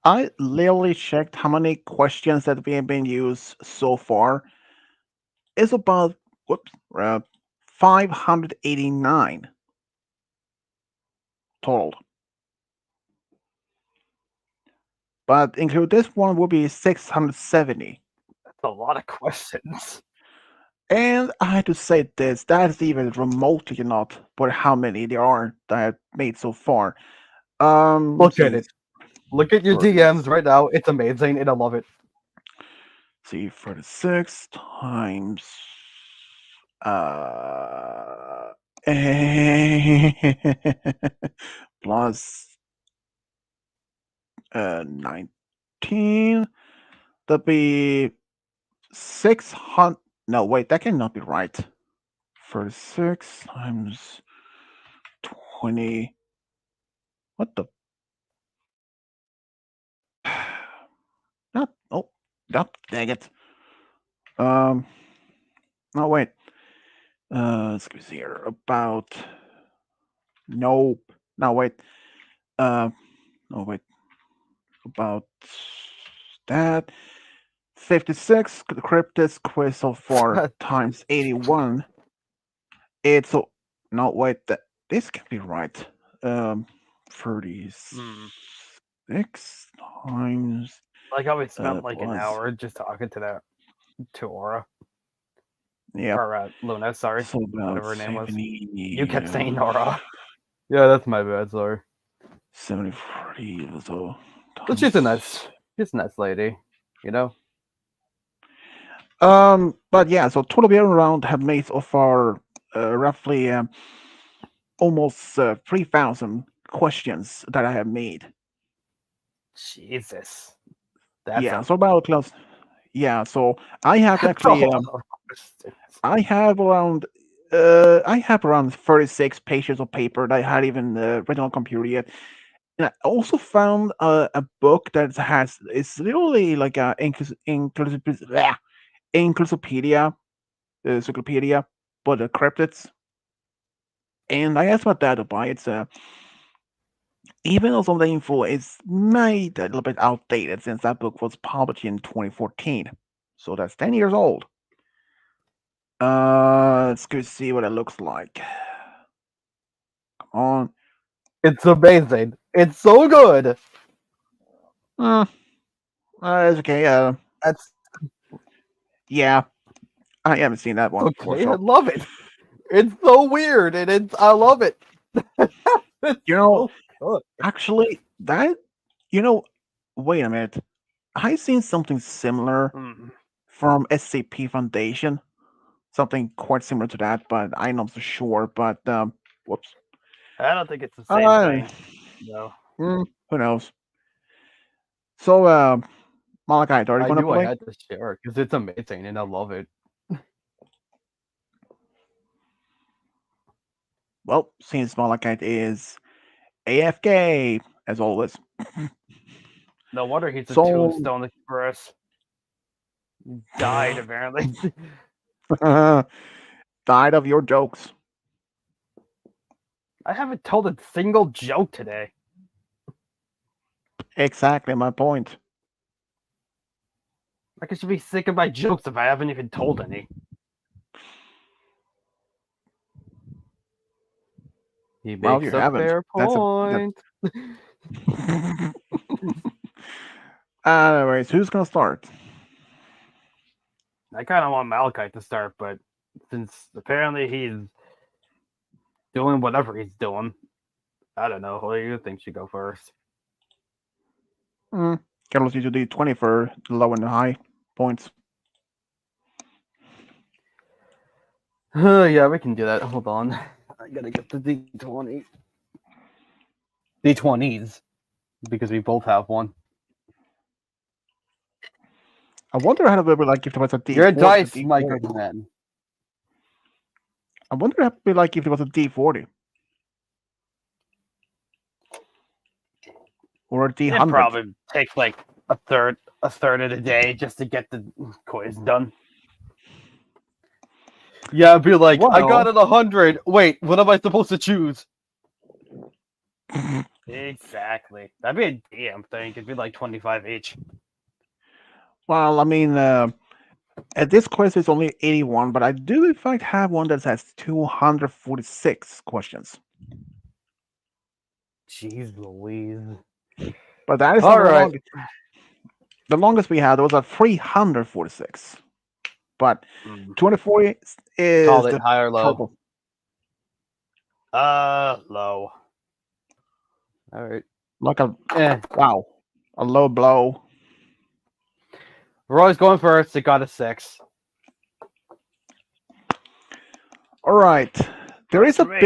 I literally checked how many questions that we have been used so far. It's about whoops, 589 total. But include this one will be 670. That's a lot of questions. And I had to say this, that is even remotely not for how many there are that I've made so far. Look at See, it. Look at your 30, DMs right now. It's amazing, and I love it. see, 36 times uh plus 19, that'd be 600. No, wait, that cannot be right. 36 times 20. What the? Not. Oh, that. Dang it. Um. No, wait. Let's see here. About. Nope. No, wait. Uh. No, wait. About that. 56 cryptids quiz so far times 81. It's so. No, wait. This can be right. 36 Hmm. times Like how we spent like an plus. hour just talking to that. to Aura. Yeah. Or Luna, sorry. So about Whatever her name was. 70. You kept saying Nora. Yeah, that's my bad, sorry. 70 so. But she's a nice lady, you know? But yeah, so total beer round have made so far roughly almost 3,000 questions that I have made. Jesus. That's Yeah, a so about close. Yeah, so I have that's a actually lot of questions. I have around 36 pages of paper that I had even written on computer yet. And I also found a book that has it's literally like a encyclopedia, encyclopedia, but cryptids. And I asked my dad to buy it. So even though some of the info is made a little bit outdated since that book was published in 2014, so that's 10 years old. Let's go see what it looks like. Come on. It's amazing. It's so good. Uh, it's okay. That's Yeah, I haven't seen that one before. okay. I So love it. It's so weird, and I love it. It's you know, so good. actually, that you know, wait a minute. I seen something similar Mm. from SCP Foundation, something quite similar to that, but I'm not so sure. But whoops. I don't think it's the same Uh, thing. No. who knows? So, Malachi, are you I gonna knew I play? had to share it because it's amazing, and I love it. Well, since Malachi is AFK as always, No wonder he's a so Tombstone Express. Died apparently. died of your jokes. I haven't told a single joke today. Exactly my point. Like I should be sick of my jokes if I haven't even told any. He Well, you makes a haven't. fair That's a point. Anyways, who's gonna start? I kind of want Malachite to start, but since apparently he's doing whatever he's doing, I don't know. Who do you think should go first? Carlos, you do the 20 for the low and the high points. Yeah, we can do that. Hold on. I gotta get the D20. D20s. Because we both have one. I wonder how it would be like if there was a D4. You're a dice D40. microman. I wonder how it would be like if there was a D40 or a It D100. probably takes like a third of the day just to get the quiz done. Yeah, I'd be like, I got it 100. Wait, what am I supposed to choose? Exactly. That'd be a damn thing. It'd be like 25 each. Well, I mean, at this quiz it's only 81, but I do in fact have one that has 246 questions. Jeez Louise. But that is All not right. longest. The longest we had was a 346. But 240 is Call it the high or low. total. Low. All right. Like a low blow. Roy's going first. It got a 6. All right. There is a me.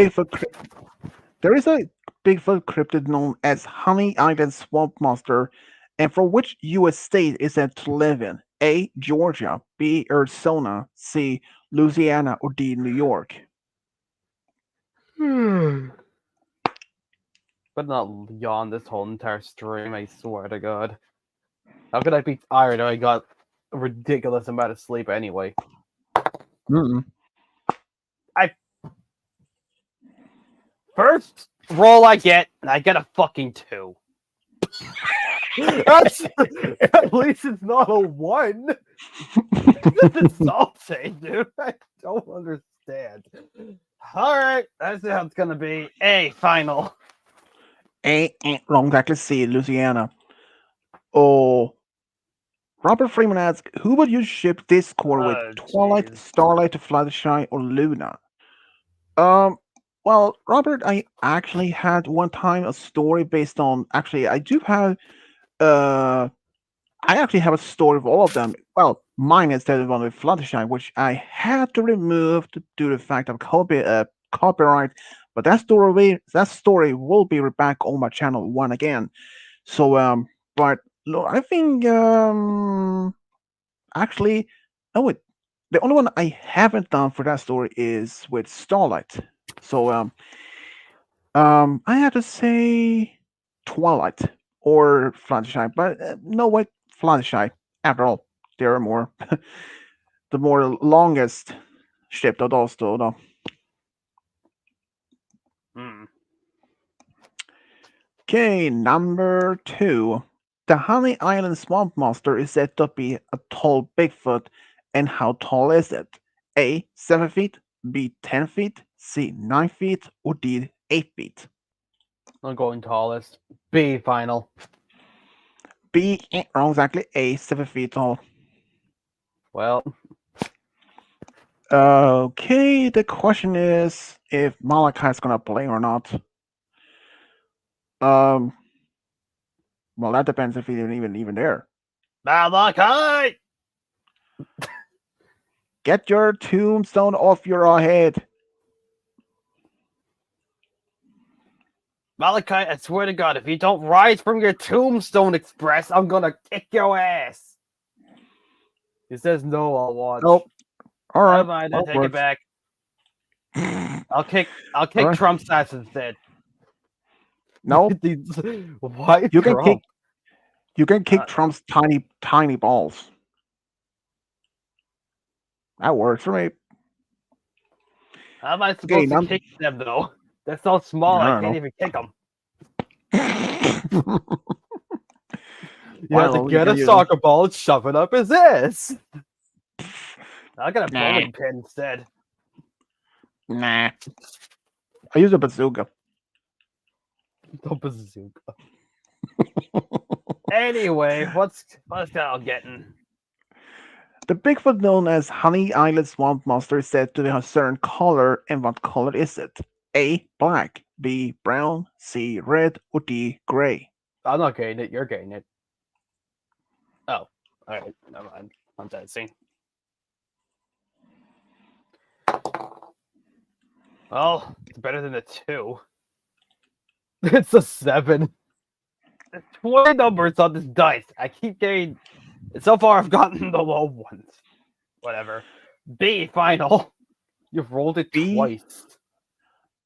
Bigfoot cryptid known as Honey Island Swamp Monster, and from which U.S. state is it to live in? A. Georgia, B. Arizona, C. Louisiana, or D. New York? But not yawn this whole entire stream, I swear to God. How could I be tired? I got a ridiculous amount of sleep anyway. First roll I get a fucking 2. That's, at least it's not a 1. That's insulting, dude. I don't understand. Alright, that's how it's gonna be. A final. Wrong, exactly. C. Louisiana. Oh, Robert Freeman asks, who would you ship Discord with? Oh, Twilight, jeez. Starlight, Fluttershy, or Luna? Um, well, Robert, I actually had one time a story based on. Actually, I do have. Uh, I actually have a story of all of them. Well, mine instead of one with Fluttershy, which I had to remove due to the fact of copyright. But that story will be back on my channel one again. So but look, I think actually, no wait, the only one I haven't done for that story is with Starlight. So I have to say Twilight or Fluttershy, but no wait, Fluttershy. After all, they're more the more longest ship of those two, though. Hmm. Okay, number 2. The Honey Island Swamp Monster is said to be a tall Bigfoot, and how tall is it? A. 7 feet, B. 10 feet, C. 9 feet, or D. 8 feet? I'm going tallest. B final. B. Wrong exactly. A. 7 feet tall. Well, Okay, the question is if Malachi's gonna play or not. Um, well, that depends if he's even there. Malachi! Get your tombstone off your head. Malachi, I swear to God, if you don't rise from your tombstone express, I'm gonna kick your ass. He says no, I'll watch. Nope. All right. Never mind, I take it back. I'll kick Alright. Trump's ass instead. No, Why you can Trump? kick Trump's tiny balls. That works for me. How am I supposed to Okay, kick them though? They're so small, I I can't don't even kick them. know. You have to get a soccer ball and shove it up his ass. I got a Nah. bowling pin instead. Nah. I use a bazooka. The bazooka. Anyway, what's y'all getting? The Bigfoot known as Honey Island Swamp Monster is said to have a certain color, and what color is it? A. Black, B. Brown, C. Red, or D. Gray? I'm not getting it. You're getting it. Oh, all right. Never mind. I'm dancing. Well, it's better than a 2. It's a 7. There's 20 numbers on this dice. I keep getting. So far, I've gotten the low ones. Whatever. B final. You've rolled it B? twice.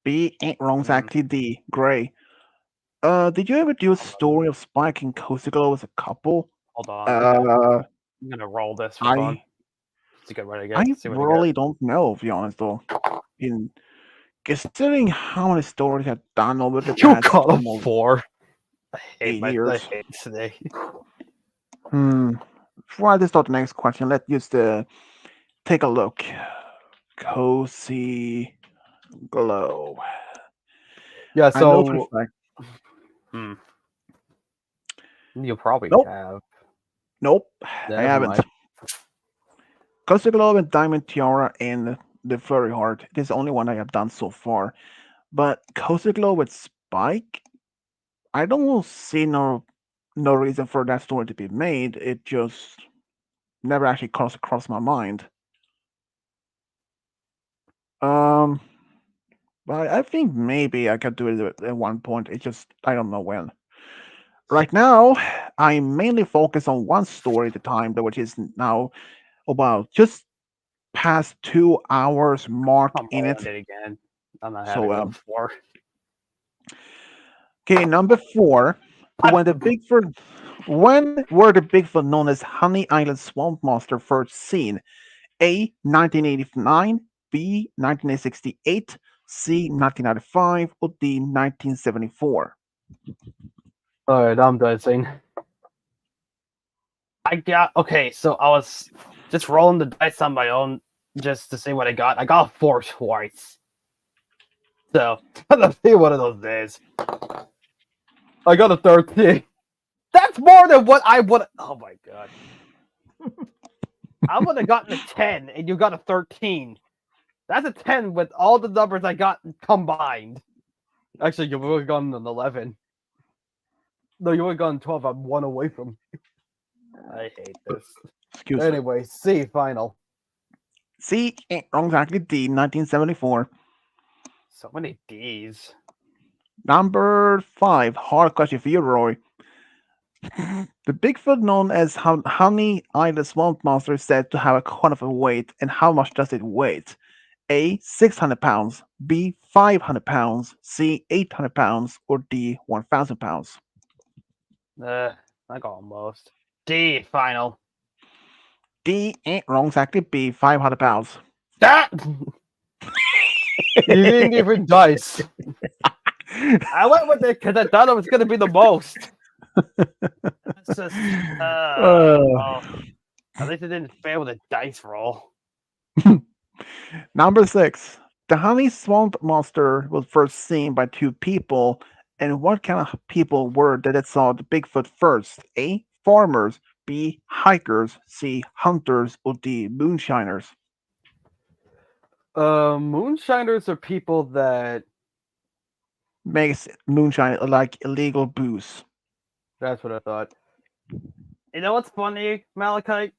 B ain't wrong, exactly. D. Gray. Did you ever do a story of Spike and Cozy Glow as a couple? Hold on. I'm Uh, gonna roll this for fun. I See what I I get. See what I really get. don't know, to be honest, though. In considering how many stories I've done over the You past got a almost 4. I 8 I years. hate today. Before I start the next question, let's just take a look. Cozy Glow. Yeah, I know for a so fact. you probably Nope. have. Nope. I Never haven't. mind. Cozy Glow and Diamond Tiara and the Furry Heart. This is the only one I have done so far. But Cozy Glow with Spike, I don't see no reason for that story to be made. It just never actually crossed across my mind. Um, but I think maybe I could do it at one point. It's just I don't know when. Right now, I mainly focus on one story at a time, which is now about just past 2 hours mark I'm in it. rolling it again. I'm not So, having a 4. okay, number 4. When were the Bigfoot known as Honey Island Swamp Monster first seen? A. 1989, B. 1968, C. 1995, or D. 1974? Alright, I'm dancing. I got okay, so I was just rolling the dice on my own just to see what I got. I got a 4 twice. So let's see one of those days. I got a 13. That's more than what I would. Oh my god. I would have gotten a 10 and you got a 13. That's a 10 with all the numbers I got combined. Actually, you would have gotten an 11. No, you would have gotten 12. I'm one away from. I hate this. Excuse me. Anyway, C final. C, wrong exactly. D, 1974. So many D's. Number 5, hard question for you, Roy. The Bigfoot known as Honey Island Swamp Monster is said to have a kind of a weight, and how much does it weigh? A, 600 pounds, B, 500 pounds, C, 800 pounds, or D, 1,000 pounds? I got almost. D final. D, wrong exactly. B, 500 pounds. That you didn't even dice. I went with it because I thought it was going to be the most. It's just, well, at least it didn't fail the dice roll. Number 6. The Honey Swamp Monster was first seen by 2 people, and what kind of people were that saw the Bigfoot first? A, farmers, B, hikers, C, hunters, or D, moonshiners? Moonshiners are people that. Makes moonshine like illegal booze. That's what I thought. You know what's funny, Malachi?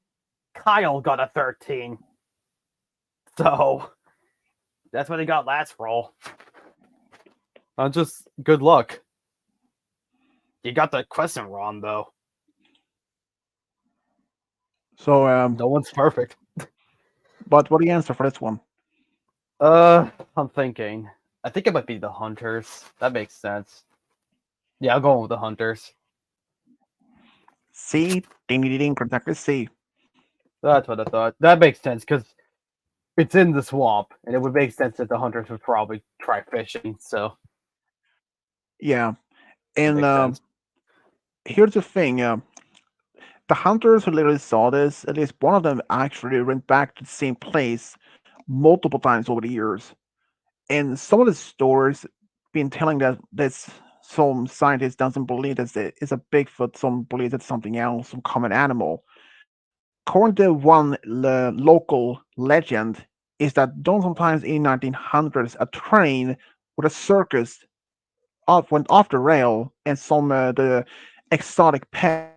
Kyle got a 13. So, that's what he got last roll. Just good luck. You got the question wrong, though. So, No one's perfect. but what do you answer for this one? I'm thinking. I think it might be the hunters. That makes sense. Yeah, I'll go with the hunters. C, ding ding ding, exactly C. That's what I thought. That makes sense because it's in the swamp, and it would make sense that the hunters would probably try fishing. So Yeah, makes and sense. here's the thing. The hunters who literally saw this, at least one of them actually went back to the same place multiple times over the years. And some of the stories been telling that this some scientists doesn't believe that it's a Bigfoot, some believe it's something else, some common animal. According to one local legend, is that done sometimes in 1900s, a train with a circus went off the rail, and some the exotic pets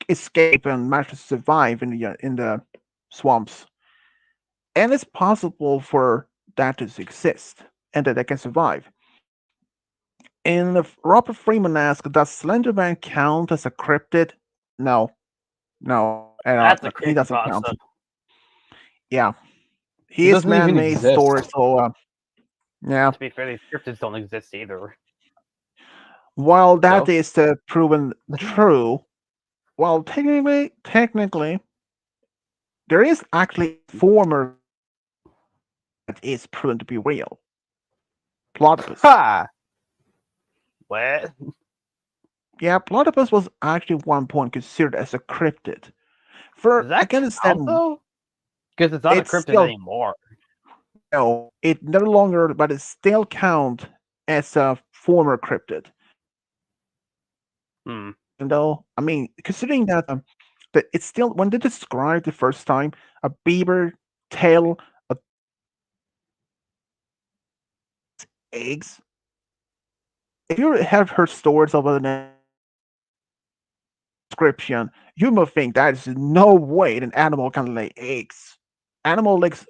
escape and manage to survive in the swamps. And it's possible for that to exist and that they can survive. And if Robert Freeman asks, does Slenderman count as a cryptid? No, no, That's a he doesn't count. creepypasta. Yeah, It he is doesn't even man-made exist. story, so yeah. To be fair, these cryptids don't exist either. While that No? is proven true, well, technically, there is actually a former that is proven to be real. Platypus. Ha! What? Yeah, platypus was actually one point considered as a cryptid. Does I that can count understand though? Because it's not a it's cryptid still anymore. no, it no longer, but it still count as a former cryptid. Hmm. You know, I mean, considering that it's still when they described the first time a beaver tail, a eggs. If you have heard stories of an description, you may think that is no way an animal can lay eggs. Animal legs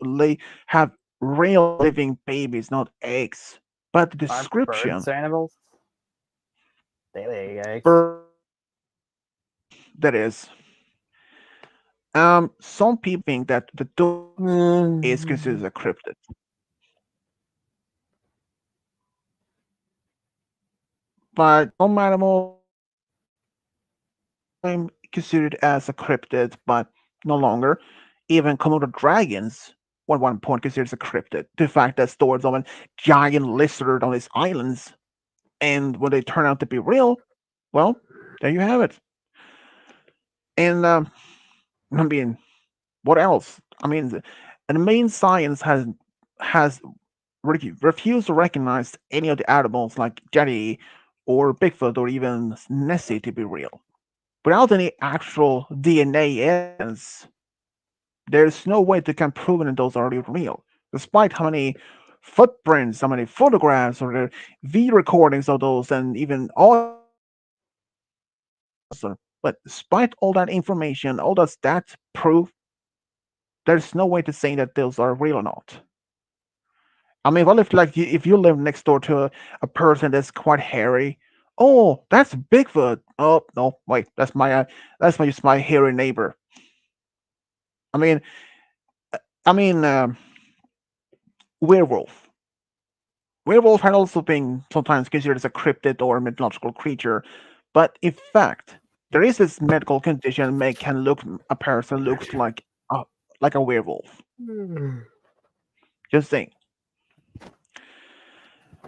have real living babies, not eggs. But the Aren't description, birds animals? They lay eggs. that is, some people think that the dog is considered a cryptid. But some animals are considered as a cryptid, but no longer. Even Komodo dragons, at one point considered a cryptid. The fact that stories of a giant lizard on these islands, and when they turn out to be real, well, there you have it. And I mean, what else? I mean, the main science has refused to recognize any of the animals like Jetty or Bigfoot or even Nessie to be real. without any actual DNA evidence, there's no way to can prove that those are real, despite how many footprints, how many photographs, or the video recordings of those, and even audio. But despite all that information, all that proof, there's no way to say that those are real or not. I mean, what if if you live next door to a person that's quite hairy? Oh, that's Bigfoot. Oh no, wait, that's my just my hairy neighbor. I mean, I mean, werewolf. Werewolf had also been sometimes considered as a cryptid or mythological creature, but in fact, there is this medical condition make can look a person looks like a werewolf. Just saying.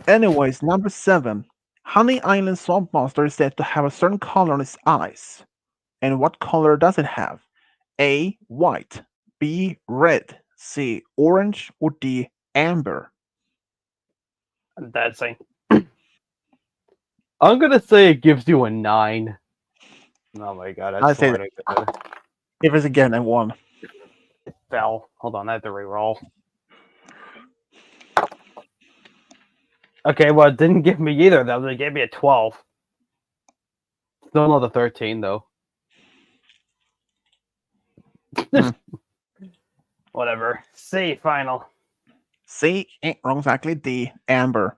Anyways, number 7. Honey Island Swamp Monster is said to have a certain color on its eyes. And what color does it have? A. White. B. Red. C. Orange. Or D. Amber. That's saying. I'm gonna say it gives you a 9. Oh my god, I that's say swear to God. if it's again a 1. It fell. Hold on, I have to reroll. Okay, well, it didn't give me either of those. It gave me a 12. Still not a 13, though. Hmm. Whatever. C, final. C. Wrong exactly. D. Amber.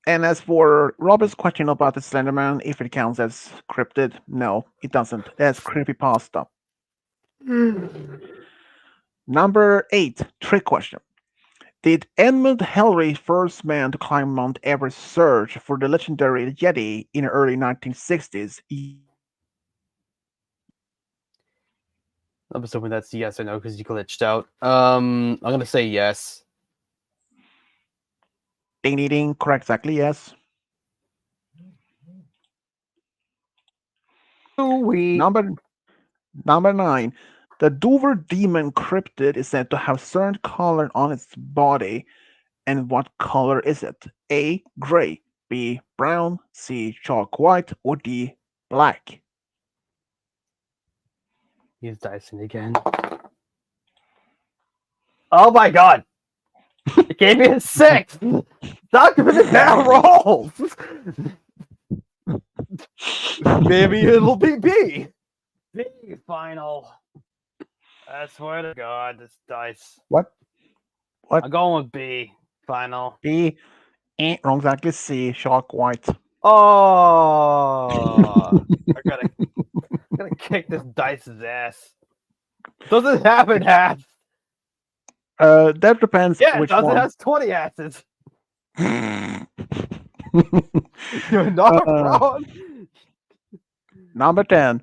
And as for Robert's question about the Slenderman, if it counts as cryptid, no, it doesn't. That's creepypasta. Number 8. Trick question. Did Edmund Hillary, first man to climb Mount Everest, search for the legendary Yeti in the early 1960s? I'm assuming that's yes or no because you glitched out. I'm gonna say yes. Ding ding ding. Correct, exactly, yes. We Number 9. The Dover Demon cryptid is said to have certain color on its body. And what color is it? A. Gray. B. Brown. C. Chalk white. Or D. Black. He's dicing again. Oh my god! It gave me a 6! Stop giving the bad rolls! Maybe it'll be B! B, final. I swear to god, this dice. What? I'm going with B, final. B. Wrong, exactly. C. Chalk white. Oh! I gotta kick this dice's ass. Doesn't have an ass! That depends Yeah, it which does. It one. has 20 asses. You're not wrong. Number 10.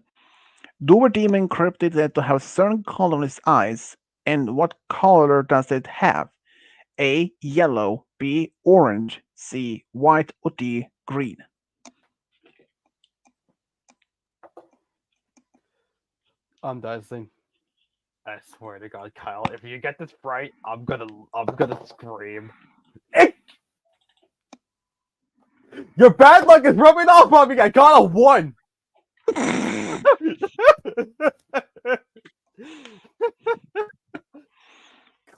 Dover Demon cryptid said to have a certain color on its eyes. And what color does it have? A. Yellow. B. Orange. C. White. Or D. Green. I'm dicing. I swear to God, Kyle, if you get this right, I'm gonna scream. Your bad luck is rubbing off on me. I got a 1.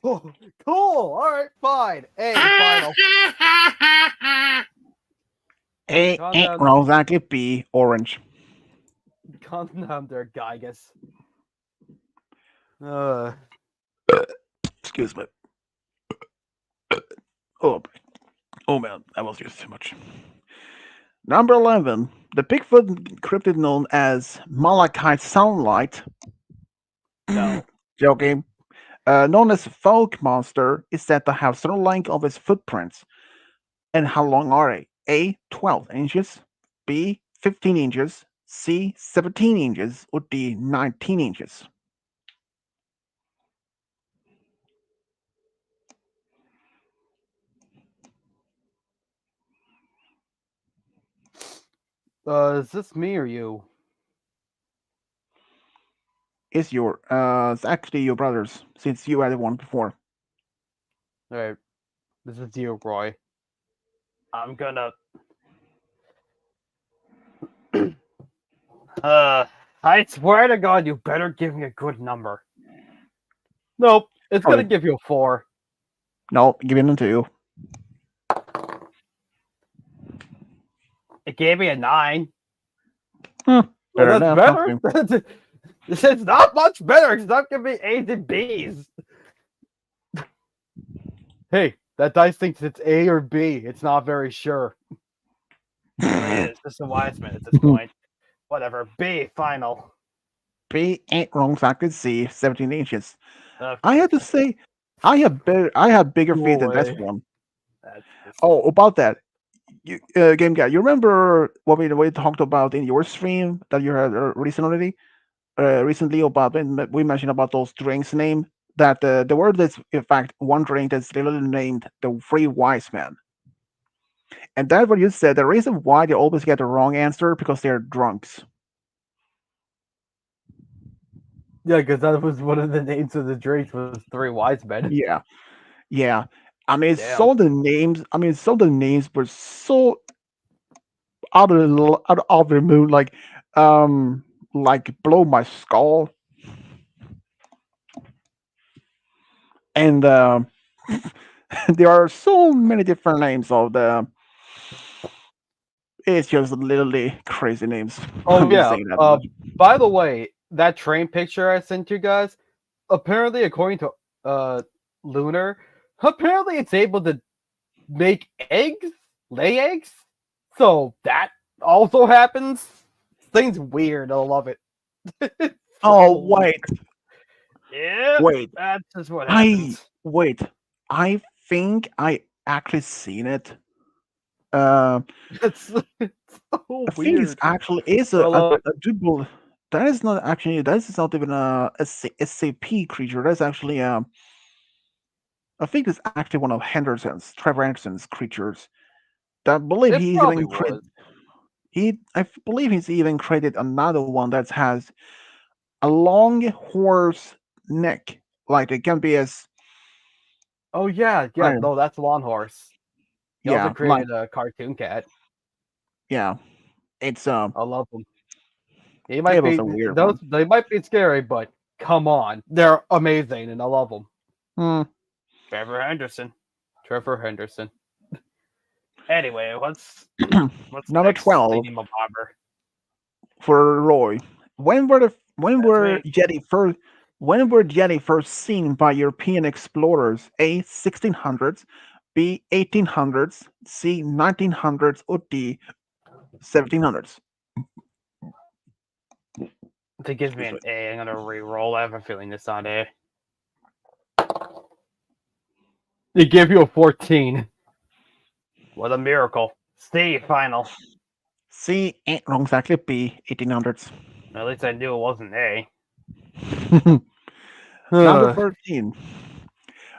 Cool. All right, fine. A, final. A. Calm down. Wrong, exactly. B. Orange. Calm down there, Gygus. Excuse me. Oh, oh man, that was just too much. Number 11. The Bigfoot cryptid known as Malachite Sunlight. No. Joking. Known as Folk Monster, is said to have certain length of its footprints. And how long are they? A. 12 inches. B. 15 inches. C. 17 inches. Or D. 19 inches. Is this me or you? It's actually your brother's, since you had one before. Alright. This is you, Roy. I'm gonna. I swear to God, you better give me a good number. Nope, it's gonna Sorry. give you a 4. No, give him a 2. It gave me a 9. Huh, Well, better that's than better. something. It's not much better. It's not giving me A's and B's. Hey, that dice thinks it's A or B. It's not very sure. Really, it's just a wise man at this point. Whatever. B, final. B ain't wrong, so I could see 17 inches. Of I have to course, say, I have bigger no feet than this way. one. That's just... Oh, about that, Game Guy, you remember what we talked about in your stream that you had recently about when we mentioned about those drinks name that the word is in fact one drink that's literally named the Three Wise Men, and that's what you said. The reason why they always get the wrong answer because they're drunks. Yeah, because that was one of the names of the drinks was Three Wise Men. Yeah, yeah. I mean, Damn. some of the names. I mean, some of the names were so out of the moon, like blow my skull, and there are so many different names of the. It's just literally crazy names. Oh I'm just yeah. saying that much. By the way, that train picture I sent you guys, apparently according to Lunar, apparently it's able to make eggs, lay eggs. So that also happens. Thing's weird. I love it. Oh So wait, yeah, wait, that's just what I happens. wait. I think I actually seen it. Uh, It's so I think it's weird. actually is But I love it. a double. That is not actually. That is not even a SCP creature. That's actually I think it's actually one of Trevor Henderson's creatures. I believe It he's probably even was. I believe he's even created another one that has a long horse neck. Like it can be as Oh yeah, I yeah. don't know, No, that's Lawn Horse. He also yeah, like created a cartoon cat. yeah. It's I love them. He might it was be a weird those. one. They might be scary, but come on, they're amazing, and I love them. Hmm. Trevor Henderson. Trevor Henderson. Anyway, what's Number next, 12 Lady Mabobber? for Roy. When That's were me. Yeti first seen by European explorers? A 1600s, B 1800s, C 1900s, or D 1700s. If it gives me an A, I'm gonna re-roll. I have a feeling it's not A. They give you a 14. What a miracle. C, final. C ain't wrong exactly. B 1800s. At least I knew it wasn't A. Number Ugh. 13.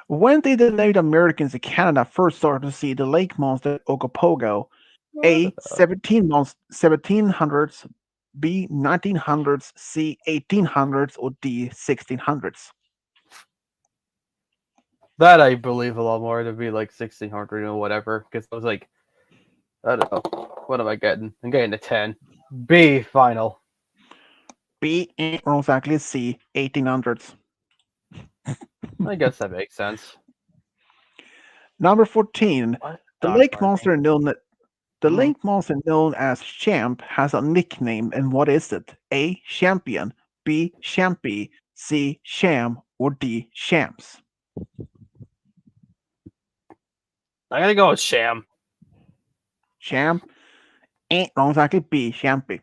When did the Native Americans in Canada first start to see the lake monster Ogopogo? A 1700s, B 1900s, C 1800s, or D 1600s. That I believe a lot more to be like 1600 or whatever. Because I was like, I don't know. What am I getting? I'm getting a 10. B, final. B ain't wrong exactly. C 1800s. I guess that makes sense. Number 14. What? The Dog lake barking. monster known the Mhm. lake monster known as Champ has a nickname, and what is it? A. Champion, B. Champy, C. Sham, or D. Shams. I'm gonna go with Sham. Sham ain't wrong exactly. B. Champy.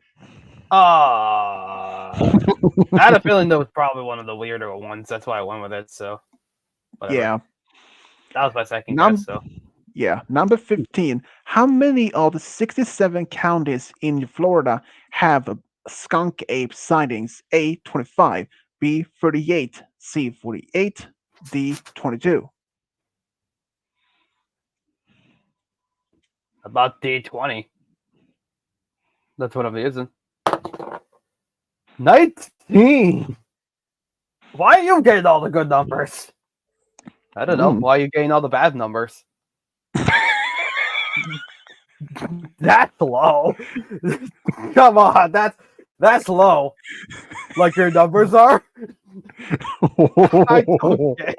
I had a feeling that was probably one of the weirder ones. That's why I went with it. So, whatever. Yeah. That was my second Num- guess. So, yeah. Number 15. How many of the 67 counties in Florida have skunk ape sightings? A. 25, B. 38, C. 48, D. 22. about D20. That's what I'm using. 19. Why are you getting all the good numbers? I don't know. Why are you getting all the bad numbers? That's low. Come on, That's low. Like your numbers are. Okay.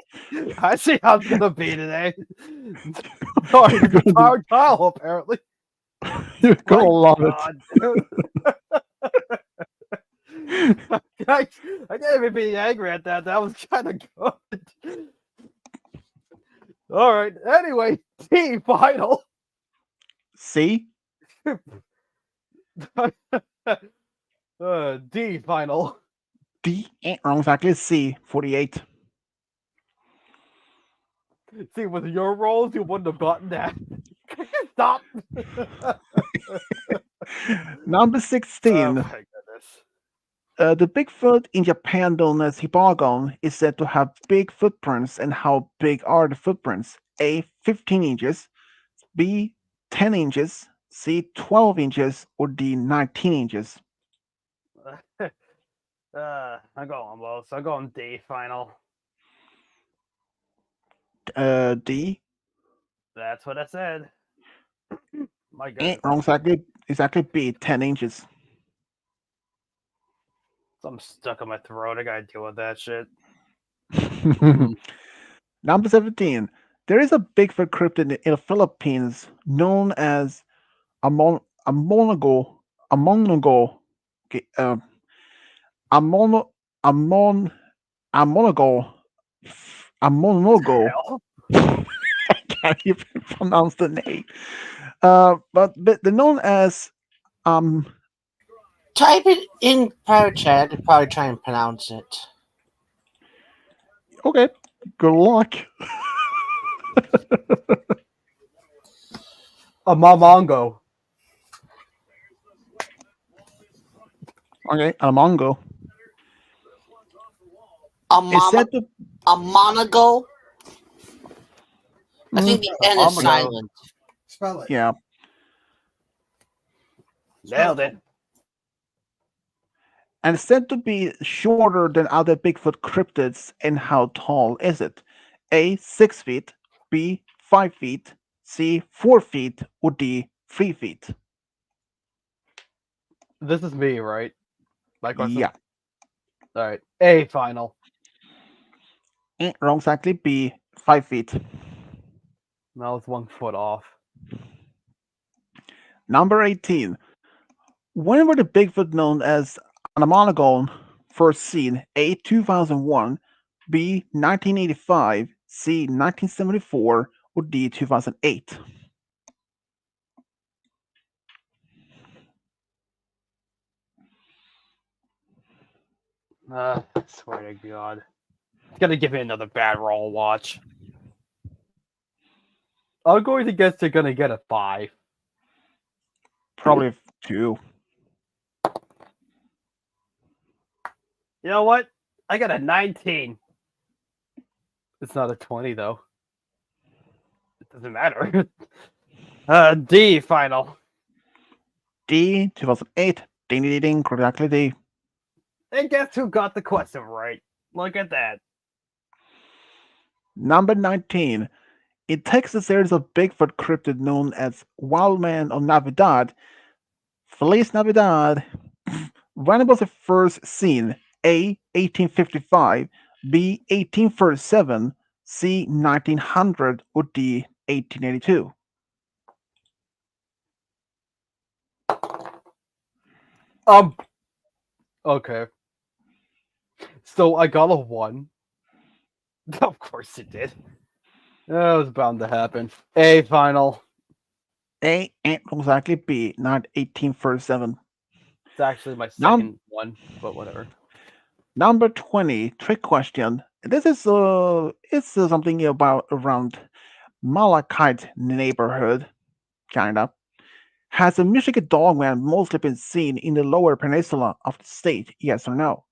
I see how it's gonna be today. Sorry, the guitar tile apparently. You're gonna My love God, dude. I can't even be angry at that. That was kind of good. All right. Anyway, D final. C. D final. D. Wrong exactly. C. 48. See, with your rolls, you wouldn't have gotten that. Stop. Number Oh 16. my goodness. The Bigfoot in Japan known as Hibagon is said to have big footprints, and how big are the footprints? A. 15 inches, B. 10 inches, C. 12 inches, or D. 19 inches? I'm going low, so I'm going D final. D. That's what I said. My goodness. Wrong exactly B. 10 inches. I'm stuck in my throat. I gotta deal with that shit. Number 17. There is a Bigfoot cryptid in the Philippines known as Amonago. Amonago. Okay, Amono, Amon, Amonago. Amonago. Hell. I can't even pronounce the name. But they're known as um. Type it in private chat. I could probably try and pronounce it. Okay, good luck. A Mamongo. Okay, Amongo. It's said to. A monago. I think the N is Amonago. silent. Spell it. Yeah. Nailed it. And it's said to be shorter than other Bigfoot cryptids. And how tall is it? A. 6 feet, B. 5 feet, C. 4 feet, or D. 3 feet? This is me, right? My question? Yeah. All right. A final. Wrong exactly. B. 5 feet. Now it's 1 foot off. Number 18. When were the Bigfoot known as Anamonagon first seen? A. 2001, B. 1985, C. 1974, or D. 2008? I swear to God. It's gonna give me another bad roll. Watch. I'm going to guess they're gonna get a 5. Probably 2. You know what? I got a 19. It's not a 20 though. It doesn't matter. D final. D. 2008. Ding ding ding. Correctly D. And guess who got the question right? Look at that. Number 19. In Texas, there is a Bigfoot cryptid known as Wildman of Navidad. Feliz Navidad. When was it first seen? A. 1855, B. 1837, C. 1900, or D. 1882? Okay. So I got a 1. Of course it did. That was bound to happen. A final. A. Exactly B. Not 1837. It's actually my second one, but whatever. Number 20. Trick question. This is it's something about around Malachite neighborhood, kinda. Has a Michigan dogman mostly been seen in the lower peninsula of the state? Yes or no?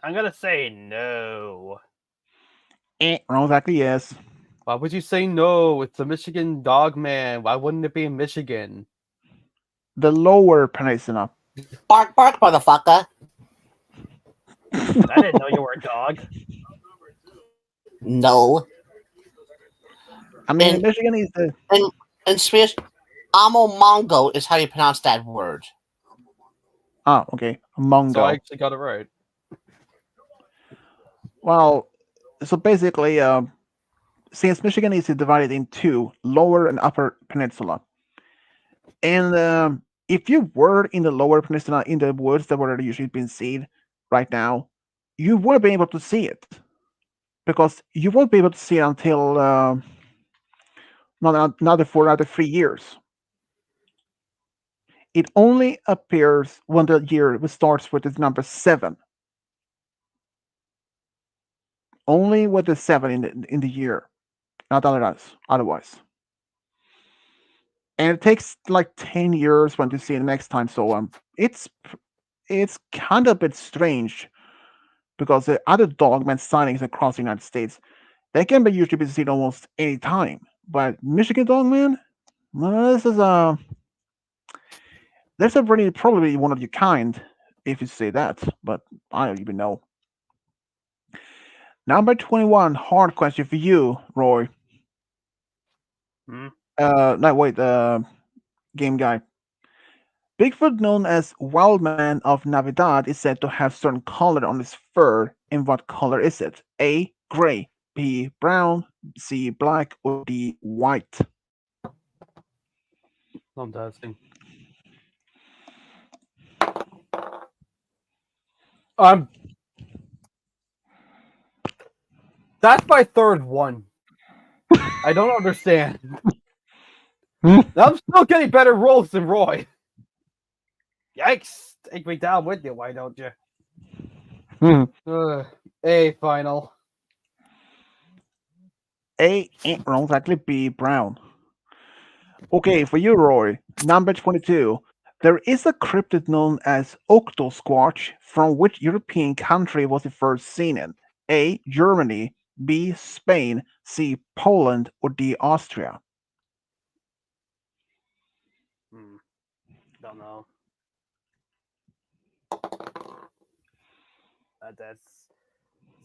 I'm gonna say no. Wrong exactly yes. Why would you say no? It's a Michigan dog man. Why wouldn't it be in Michigan? The lower peninsula. Bark, bark, motherfucker. I didn't know you were a dog. No. I mean, And- Michigan is the. And Spears, Amomongo is how you pronounce that word. Ah, okay. So I Mongo. actually got it right. Well, so basically, since Michigan is divided in two, lower and upper peninsula, and if you were in the lower peninsula in the woods that were usually being seen right now, you wouldn't be able to see it because you won't be able to see it until not another 3 years. It only appears when the year starts with the number 7. Only with the 7 in the year, not otherwise. And it takes like 10 years when to see it next time. So it's it's kind of a bit strange because the other dogman sightings across the United States they can be usually be seen almost any time. But Michigan dogman, well, this is a there's a really probably one of your kind if you say that, but I don't even know. Number 21, hard question for you, Roy. Hmm? No, wait, game guy. Bigfoot, known as Wildman of Navidad, is said to have certain color on his fur. And what color is it? A. Gray. B. Brown. C. Black. Or D. White. I'm testing. Um, that's my third one. I don't understand. I'm still getting better rolls than Roy. Yikes! Take me down with you, why don't you? A final. A. Ain't wrong. Exactly. B. Brown. Okay, for you, Roy. Number 22. There is a cryptid known as Octosquatch. From which European country was it first seen in? A. Germany. B. Spain. C. Poland. Or D. Austria. Don't know. That's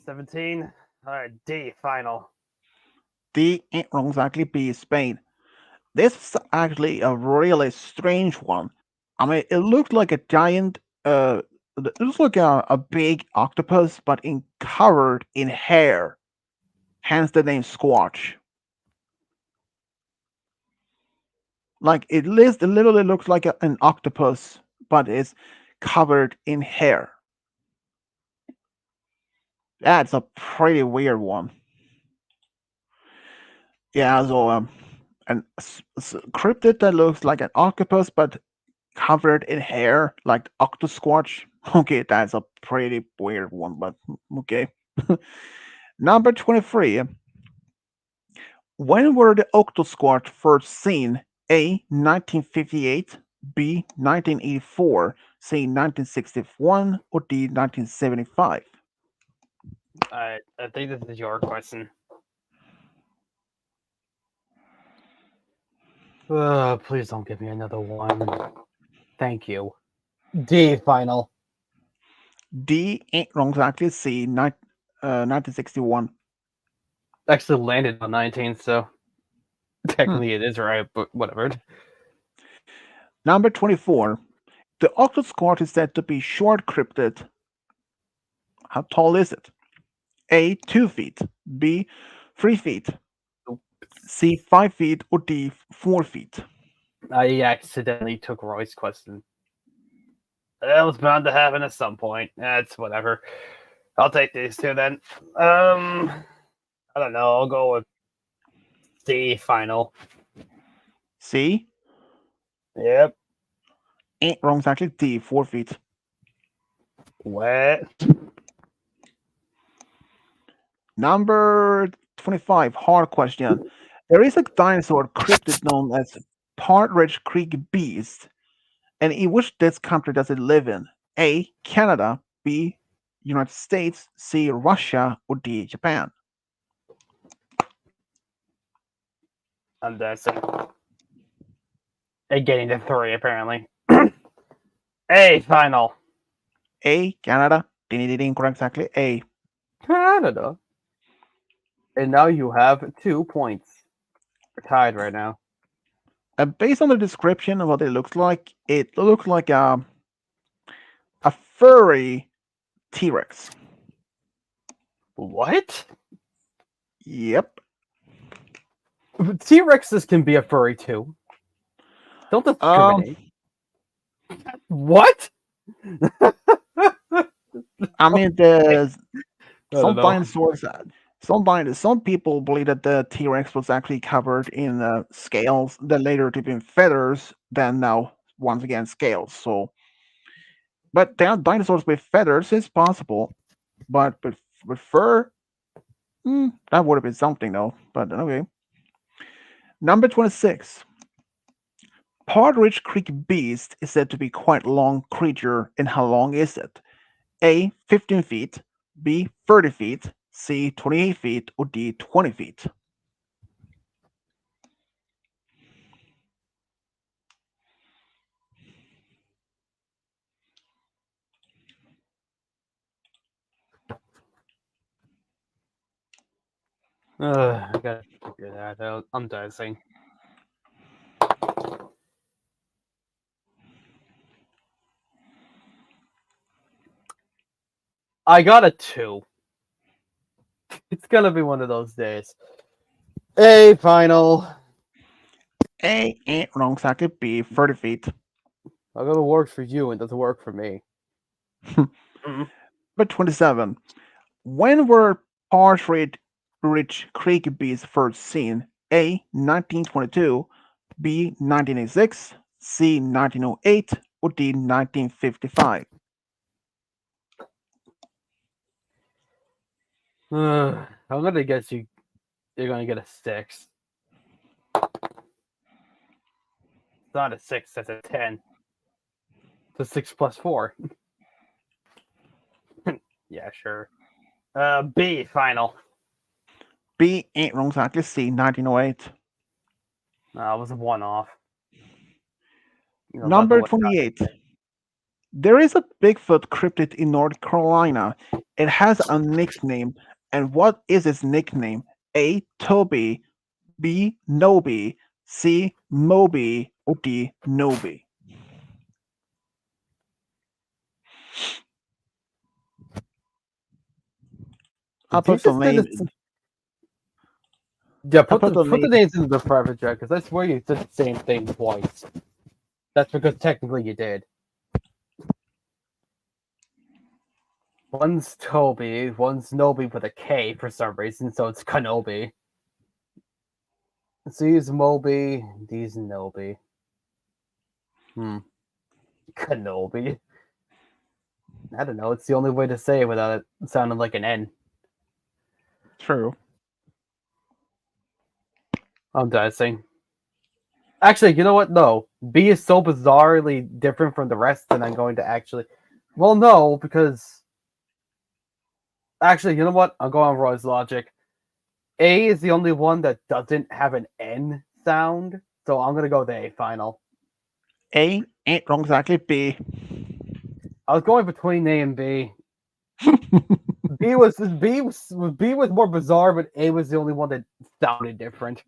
17. All right, D final. D. Ain't wrong. Exactly. B. Spain. This is actually a really strange one. I mean, it looked like a giant, it looks like a big octopus, but covered in hair. Hence the name Squatch. Like it literally looks like an octopus, but it's covered in hair. That's a pretty weird one. Yeah, so an cryptid that looks like an octopus, but covered in hair, like Octosquatch. Okay, that's a pretty weird one, but okay. Number 23. When were the Octosquatch first seen? A. 1958, B. 1984, C. 1961, or D. 1975? I think this is your question. Please don't give me another one. Thank you. D final. D. Ain't wrong exactly. C. 1961. Actually landed on 19, so technically it is right, but whatever. Number 24. The Octosquatch is said to be short cryptid. How tall is it? A. 2 feet. B. 3 feet. C. 5 feet. Or D. 4 feet. I accidentally took Roy's question. That was bound to happen at some point. That's whatever. I'll take these two then. I don't know. I'll go with D final. C. Yep. Ain't wrong exactly. D. 4 feet. What? Number 25. Hard question. There is a dinosaur cryptid known as Partridge Creek Beast. And in which this country does it live in? A. Canada. B. United States. C. Russia. Or D. Japan. I'm dancing. And getting to 3, apparently. A final. A. Canada. Incorrect exactly. A. Canada. And now you have 2 points. We're tied right now. Based on the description of what it looks like a furry T-Rex. What? Yep. T Rexes can be a furry too. Don't Um, discriminate. What? I mean, the I don't some know. dinosaurs, some people believe that the T-Rex was actually covered in scales, then later to be in feathers, then now once again scales. So, but there are dinosaurs with feathers is possible, but with fur, that would have been something though. But okay. Number 26. Partridge Creek beast is said to be quite a long creature, and how long is it? A. 15 feet, B. 30 feet, C. 28 feet, or D. 20 feet. I gotta figure that out. I'm dicing. I got a 2. It's gonna be one of those days. A final. A. Wrong socket. B. 30 feet. I'm gonna work for you and doesn't work for me. Number 27. When were Partridge Creek beasts first seen? A. 1922, B. 1986, C. 1908, or D. 1955. I'm gonna guess you're gonna get a 6. It's not a 6, that's a 10. It's a 6 plus 4. Yeah, sure. B final. B. Wrong socket. C. 1908. I was a 1 off. Number 28. There is a Bigfoot cryptid in North Carolina. It has a nickname. And what is its nickname? A. Toby, B. Noby, C. Moby, or D. Noby. I'll put the name. Yeah, I'll put put the the name. names into the private chat because I swear you said the same thing twice. That's because technically you did. One's Toby, one's Noby with a K for some reason, so it's Kenobi. C's Moby, D's Noby. Kenobi. I don't know. It's the only way to say it without it sounding like an N. True. I'm dicing. Actually, you know what? No. B is so bizarrely different from the rest that I'm going to actually. Well, no, because. Actually, you know what? I'm going on Roy's logic. A is the only one that doesn't have an N sound, so I'm going to go with A final. A. Wrong socket. B. I was going between A and B. B was more bizarre, but A was the only one that sounded different.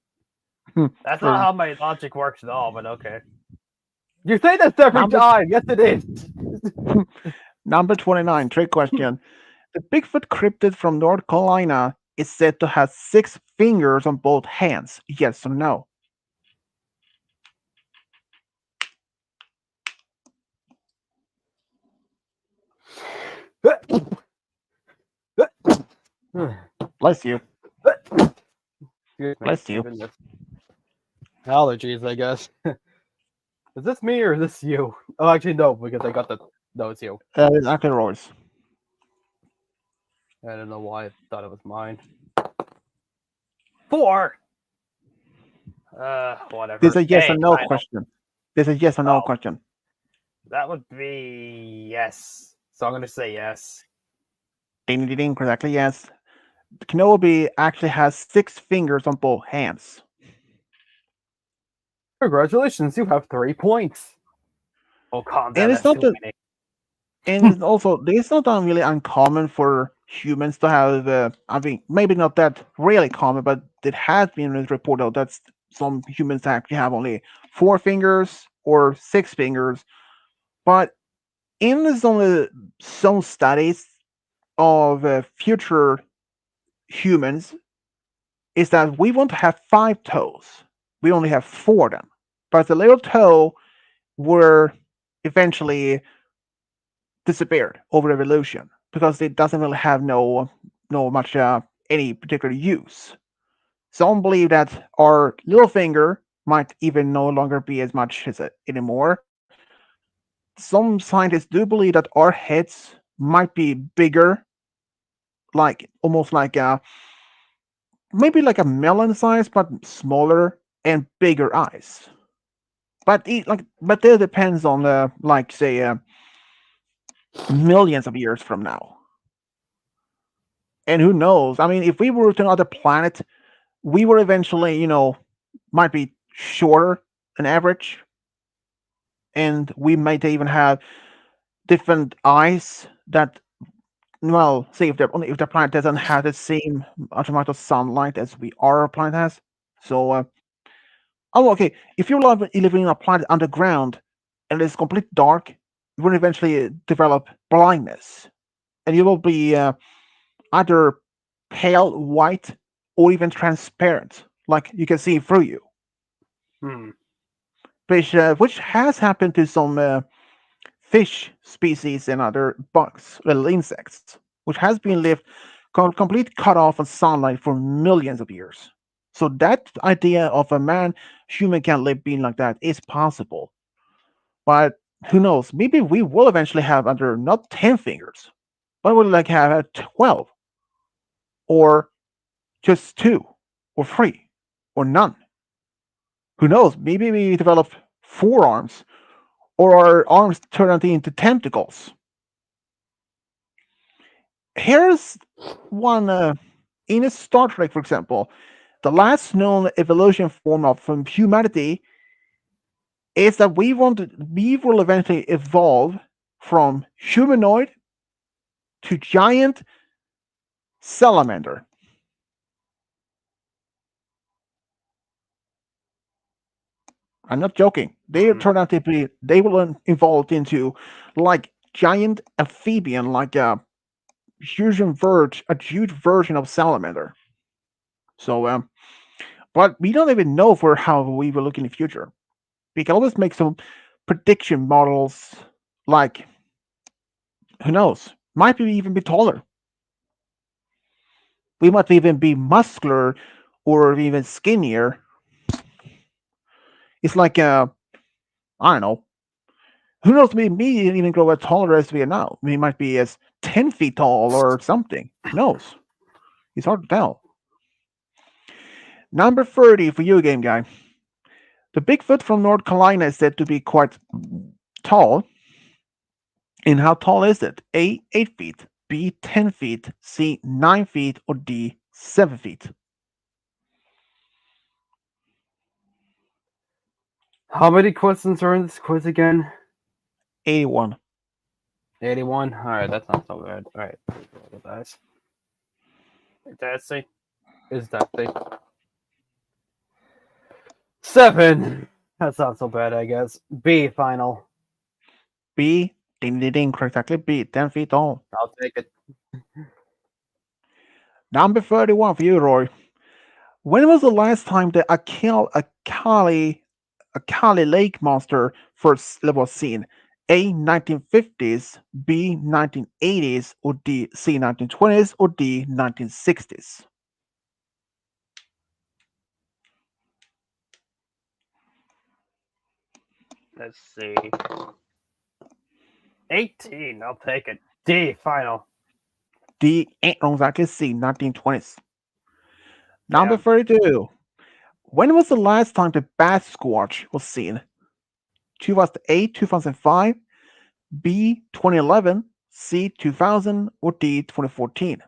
That's True. not how my logic works at all, but okay. You say this every time. Yes, it is. Number 29. Trick question. The Bigfoot cryptid from North Carolina is said to have 6 fingers on both hands. Yes or no? Bless you. Bless you. Allergies, I guess. Is this me or is this you? Oh, actually, no, because I got the. No, it's you. It's actually Roy's. I don't know why I thought it was mine. 4. Whatever. There's a yes or no final. question. There's a yes or no question. That would be yes. So I'm gonna say yes. Ding ding ding. Correctly, yes. Kenobi actually has 6 fingers on both hands. Congratulations, you have 3 points. Oh, calm down. And it's That's not too the, many. and it's also it's not really uncommon for humans to have. I mean, maybe not that really common, but it has been reported that some humans actually have only 4 fingers or 6 fingers. But in some studies of future humans, is that we won't have 5 toes. We only have 4 of them. But the little toe were eventually disappeared over evolution because it doesn't really have no much any particular use. Some believe that our little finger might even no longer be as much as it anymore. Some scientists do believe that our heads might be bigger, like almost like maybe like a melon size, but smaller and bigger eyes. But that depends on like say millions of years from now. And who knows? I mean, if we were to another planet, we were eventually, might be shorter than average, and we might even have different eyes that, well, say if the planet doesn't have the same amount of sunlight as our planet has. So, oh, okay, if you're living in a planet underground and it's completely dark, you will eventually develop blindness, and you will be either pale white or even transparent, like you can see through you, Hmm. which has happened to some fish species and other bugs, well, insects, which has been left complete cut off of sunlight for millions of years. So that idea of a human can live being like that is possible. But who knows? Maybe we will eventually have under not 10 fingers, but we'll like have 12 or just 2 or 3 or none. Who knows? Maybe we develop 4 arms or our arms turn into tentacles. Here's one in Star Trek, for example. The last known evolution form of from humanity is that we will eventually evolve from humanoid to giant salamander. I'm not joking. They will evolve into like giant amphibian, like a huge version of salamander. So, but we don't even know for how we will look in the future. We can always make some prediction models, like who knows, might be even be taller. We might even be muscular or even skinnier. It's like I don't know. Who knows? Maybe me didn't even grow as taller as we are now. We might be as 10 feet tall or something. Who knows? It's hard to tell. Number 30 for you, game guy. The Bigfoot from North Carolina is said to be quite tall. And how tall is it? A, 8 feet, B, 10 feet, C, 9 feet, or D, 7 feet? How many questions are in this quiz again? 81. 81. All right, that's not so bad. All right, roll the dice. Dancing is dancing. 7. That's not so bad, I guess. B final. B, ding ding ding, correctly B, 10 feet tall. I'll take it. Number 31 for you, Roy. When was the last time the Akali Lake monster first was seen? A, 1950s, B, 1980s, or D, C, 1920s, or D, 1960s? Let's see. 18. I'll take it. D final. D, ain't wrong, exactly C, 1920s. Number Yeah. 32. When was the last time the Bat Squatch was seen? 2008, 2005, B, 2011, C, 2000, or D, 2014?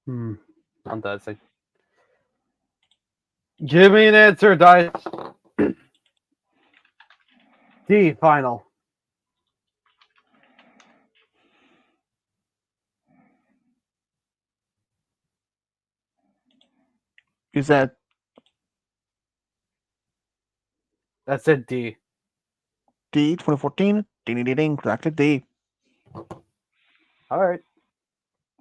I'm dancing. Give me an answer, dice. D final. You said That's it, D. D 2014. Ding ding ding ding. Exactly D. All right.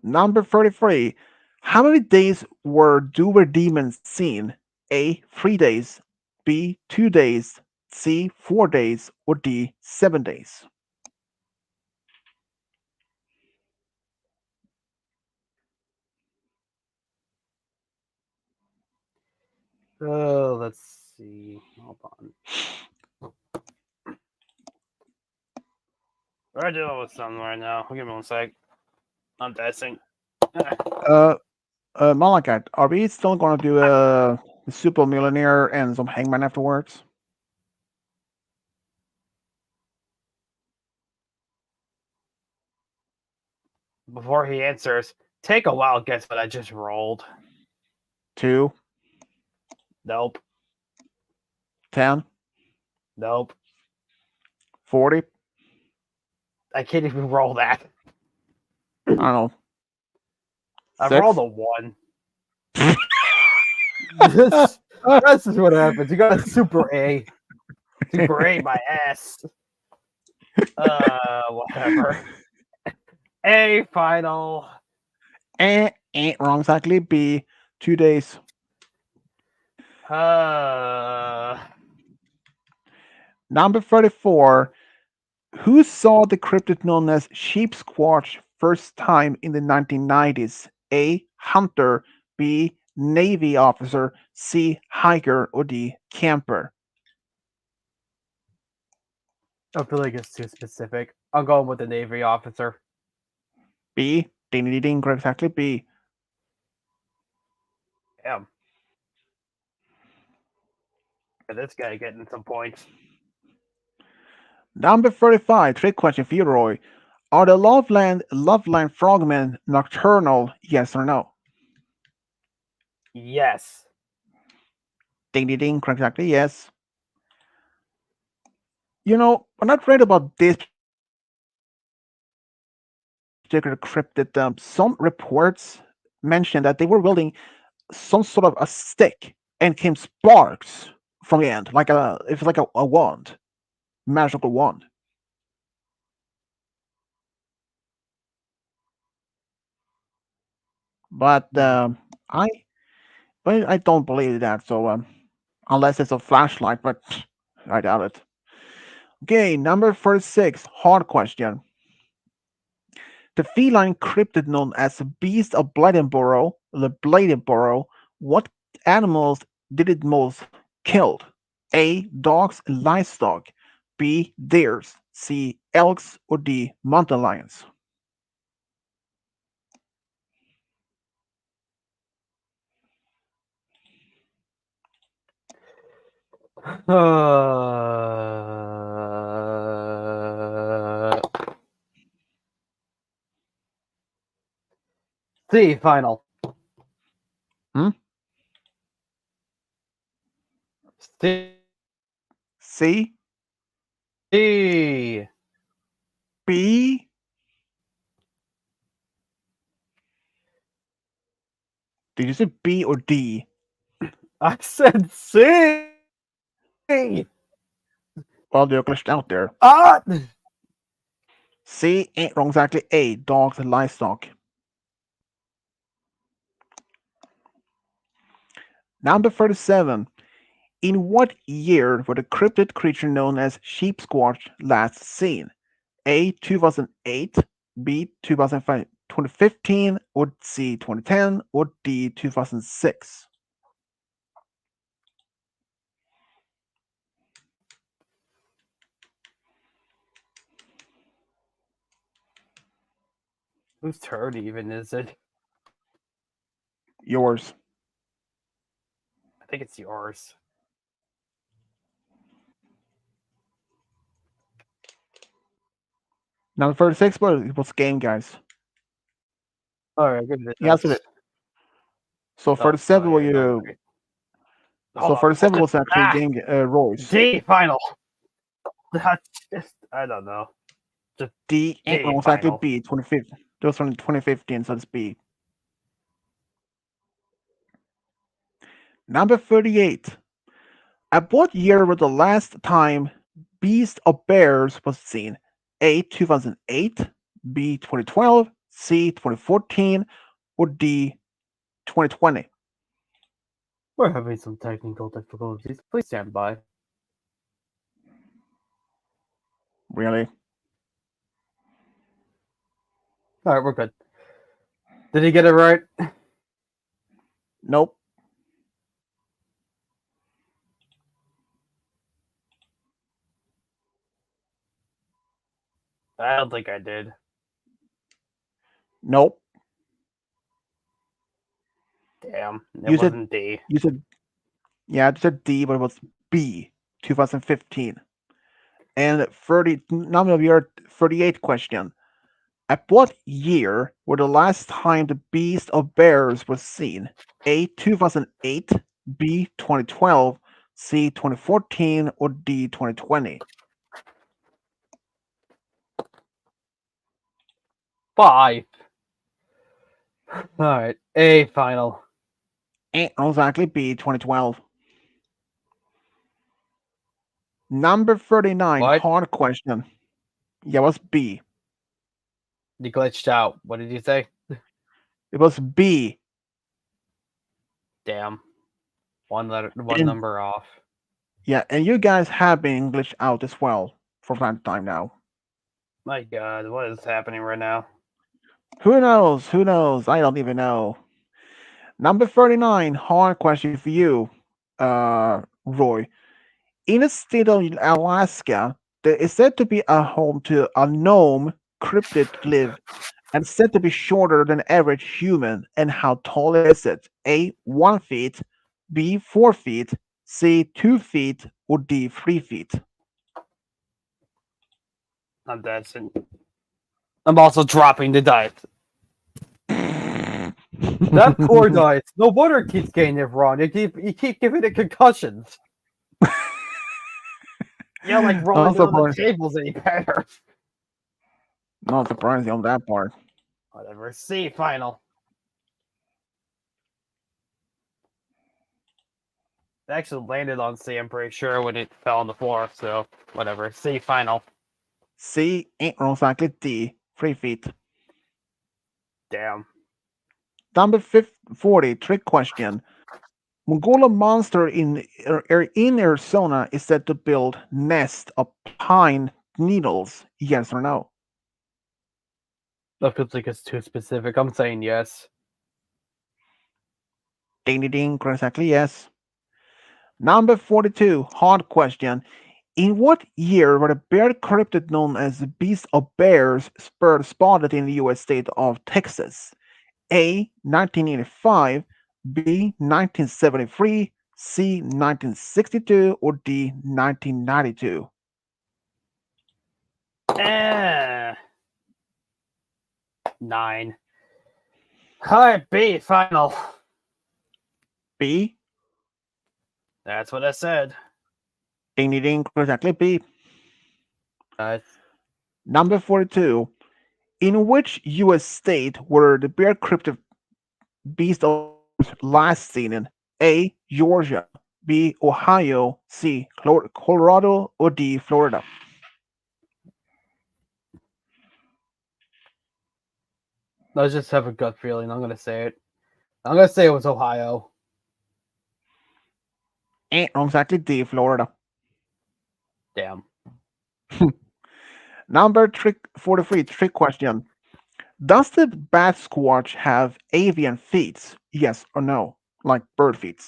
Number 33. How many days were Doer demons seen? A. 3 days. B. 2 days. C. 4 days. Or D. 7 days. Oh, let's see. Hold on. I do with something right now. Give me one sec. I'm testing. Uh, Malakat, are we still going to do the Super Millionaire and some Hangman afterwards? Before he answers, take a wild guess what I just rolled. 2, Nope. 10, Nope. 40? I can't even roll that. I don't know. I 6? rolled a 1. this, this is what happens. You got a super A. Super A my ass. Whatever. A final. Wrong exactly. B. 2 days. Uh, Number 34. Who saw the cryptid known as sheep squatch first time in the 1990s? A. Hunter. B. Navy officer. C. Hiker. Or D. Camper. I feel like it's too specific. I'm going with the Navy officer. B. Ding ding ding. Correct exactly. B. Damn. This guy getting some points. Number 35. Trick question for you, Roy. Are the Loveland frogmen nocturnal? Yes or no? Yes. Ding ding ding. Correct exactly. Yes. When I read about this particular cryptid, some reports mentioned that they were wielding some sort of a stick and came sparks from the end, it's like a wand, magical wand. But Mhm. I, but I don't believe that. So unless it's a flashlight, but I doubt it. Okay, number 46, hard question. The feline cryptid known as the beast of Bladensboro, what animals did it most killed? A. Dogs and livestock. B. Deers. C. Elks. Or D. Mountain lions. C final. Hmm? C. C. B. Did you say B or D? I said C. Well, they're glitched out there. Ah! C ain't wrong exactly. A. Dogs and livestock. Number 37. In what year were the cryptid creature known as sheep squatch last seen? A. 2008, B. 2015, or C. 2010, or D. 2006. Whose turn even is it? Yours. I think it's yours. Number 36, but it was game, guys. All right, give me You answered this. it. So Oh, 37 yeah, no, okay. so Hold on. 37 was actually Ah, game Royce. D final. That's just, I don't know. Just D D was actually final. B. 2015. That was from 2015, so it's B. Number 38. At what year was the last time Beast of Bears was seen? A. 2008, B. 2012, C. 2014, or D. 2020? We're having some technical difficulties. Please stand by. Really? All right, we're good. Did he get it right? Nope. I don't think I did. Nope. Damn, it You said wasn't D. you said yeah, you said D, but it was B, 2015. And 30 number of your 38 question. At what year were the last time the Beast of Bears was seen? A. 2008, B. 2012, C. 2014, or D. 2020? 5. All right, A final. Exactly, B. 2012. Number 39, What? hard question. Yeah, it was B. You glitched out. What did you say? It was B. Damn. One letter, one And number off. yeah, and you guys have been English out as well for time to time now. My God, what is happening right now? Who knows? Who knows? I don't even know. Number 39, hard question for you, Roy. In the state of Alaska, there is said to be a home to a gnome cryptid live and said to be shorter than average human. And how tall is it? A. 1 feet, B. 4 feet, C. 2 feet, or D. 3 feet? I'm dancing. I'm also dropping the dice. That poor dice. No wonder it keeps getting it wrong. You keep giving it concussions. Yeah, like rolling Also, down the tables any better. not surprising on that part. Whatever. C final. It actually landed on C, I'm pretty sure, when it fell on the floor, so whatever. C final. C. Exactly D. 3 feet. Damn. Number 40, trick question. Mongolia monster in Arizona is said to build nest of pine needles. Yes or no? That feels like it's too specific. I'm saying yes. Ding ding ding. Exactly yes. Number 42, hard question. In what year were the bear cryptid known as the Beast of Bears spotted in the U.S. state of Texas? A. 1985, B. 1973, C. 1962, or D. 1992? Eh. 9. Alright, B final. B. That's what I said. Ding ding ding. Exactly B. Uh, Number 42. In which U.S. state were the bear cryptid Beast of Bears last seen in? A. Georgia, B. Ohio, C. Colorado, or D. Florida? I just have a gut feeling. I'm gonna say it. I'm gonna say it was Ohio. Exactly D. Florida. Damn. Number 43, trick question. Does the bat squatch have avian feet? Yes or no? Like bird feet?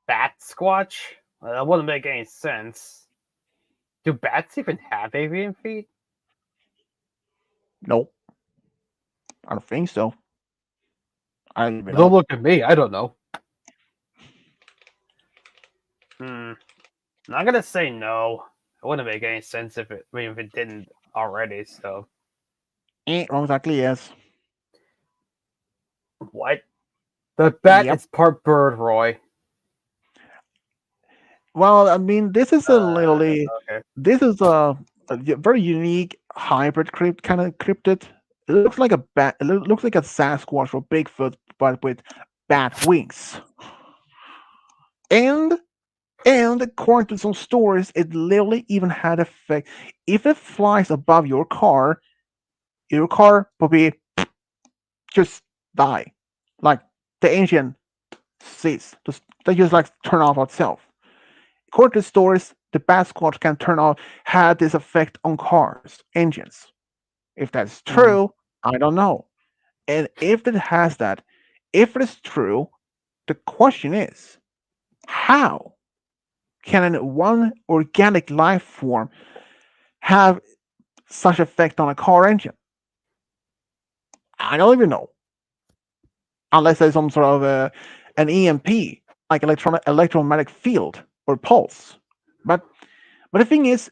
Bat squatch? That wouldn't make any sense. Do bats even have avian feet? Nope. I don't think so. I don't even Don't know. look at me. I don't know. I'm gonna say no. It wouldn't make any sense if it didn't already. So Exactly yes. what? The bat Yep. is part bird, Roy. Well, I mean, this is Okay. this is a very unique hybrid kind of cryptid. It looks like a bat. It looks like a Sasquatch or Bigfoot, but with bat wings. And and according to some stories, it literally even had effect. If it flies above your car will be just die. Like the engine cease. Just they just like turn off itself. According to stories, the bat squatch can turn off had this effect on cars, engines. If that's Mm. true, I don't know. And if it has that, if it is true, the question is, how can one organic life form have such effect on a car engine? I don't even know, unless there's some sort of an EMP, like electromagnetic field or pulse. But but the thing is,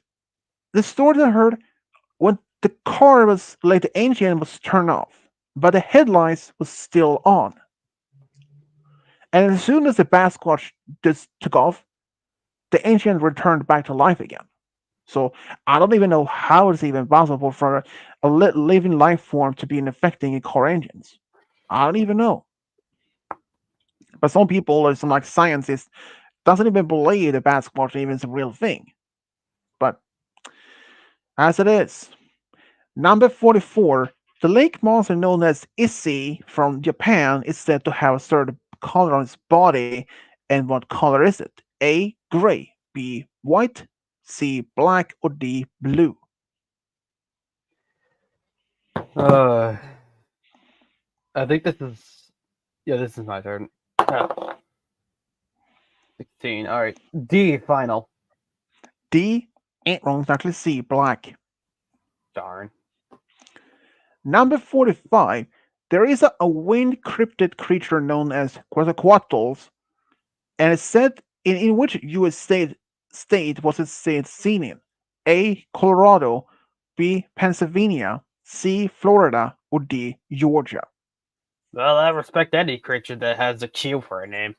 the story I heard when the car was like the engine was turned off, but the headlights was still on. And as soon as the Basquatch just took off, the engine returned back to life again. So I don't even know how it's even possible for a living life form to be affecting car engines. I don't even know. But some people, or some like scientists, doesn't even believe the Basquatch even is a real thing. But as it is, number 44, the lake monster known as Issei from Japan is said to have a certain color on its body. And what color is it? A. Gray. B. White. C. Black. Or D. Blue. Uh, I think this is. Yeah, this is my turn. 16. All right. D, final. D. Ain't wrong, exactly C. Black. Darn. Number 45. There is a winged cryptid creature known as Quetzalcoatlus, and it's said in which U.S. state was it said seen in? A. Colorado. B. Pennsylvania. C. Florida. Or D. Georgia. Well, I respect any creature that has a Q for a name.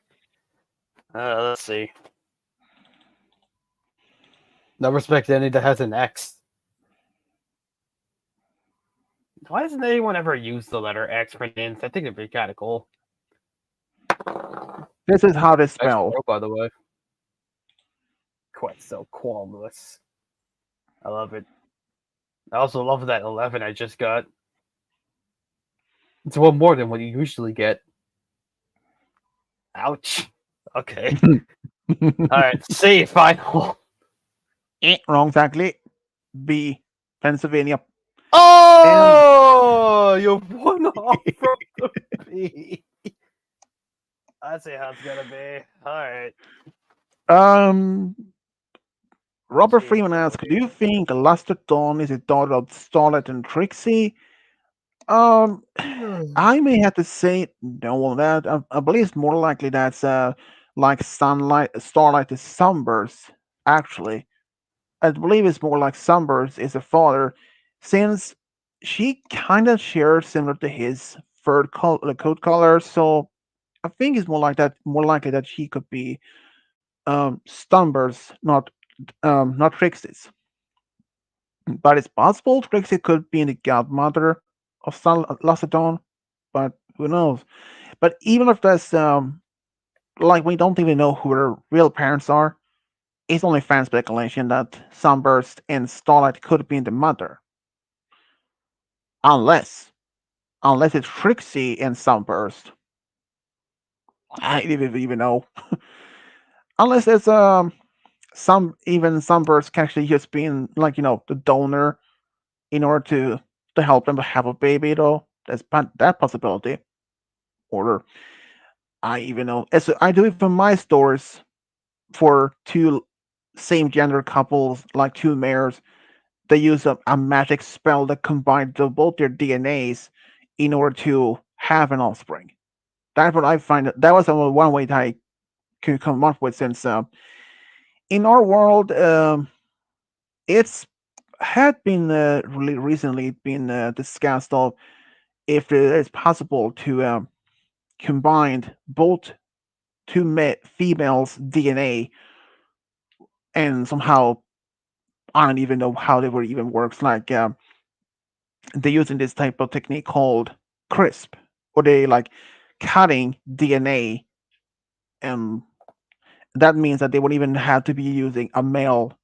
Let's see. I respect any that has an X. Why doesn't anyone ever use the letter X for names? I think it'd be kind of cool. This is how they Nice spell. throw, by the way. Quite so qualmless. I love it. I also love that 11 I just got. It's one more than what you usually get. Ouch. Okay. Alright, C, final. Wrong, exactly. B. Pennsylvania. And Oh! You won off from the B. I see how it's gonna be. Alright. um, Robert Jeez Freeman asks, "Do you Louise. think Luster Dawn is a daughter of Starlight and Trixie?" Um, I may have to say no on that. I believe it's more likely that's like Starlight is Sunburst. Actually, I believe it's more like Sunburst is a father, since she kind of shares similar to his coat color. So I think it's more like that. More likely that she could be Sunburst, not Trixie's. But it's possible Trixie could be the godmother of Lacedon, but who knows? But even if that's like we don't even know who her real parents are, it's only fan speculation that Sunburst and Starlight could be the mother, unless it's Trixie and Sunburst. I don't even know. Unless it's some Sunburst can actually just being like the donor in order to help them have a baby though. There's that possibility. Or I even know as I do it for my stories for two same gender couples, like two mares. They use a magic spell that combines both their DNAs in order to have an offspring. That's what I find. That was one way that I could come up with, since in our world, it's had been really recently been discussed of if it is possible to combine both females' DNA, and somehow I don't even know how it would even works. Like they're using this type of technique called CRISP, or they like cutting DNA, and that means that they won't even have to be using a male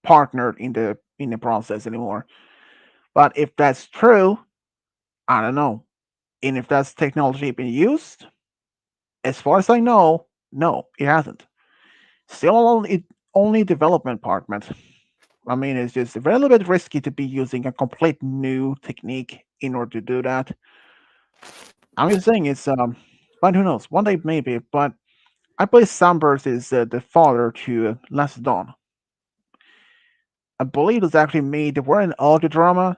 partner in the process anymore. But if that's true, I don't know. And if that's technology being used, as far as I know, no, it hasn't. Still only development department. I mean, it's just a little bit risky to be using a complete new technique in order to do that. I'm just saying but who knows? One day maybe. But I believe Sunburst is the father to Lacedon. I believe it's actually made. There were an audio drama.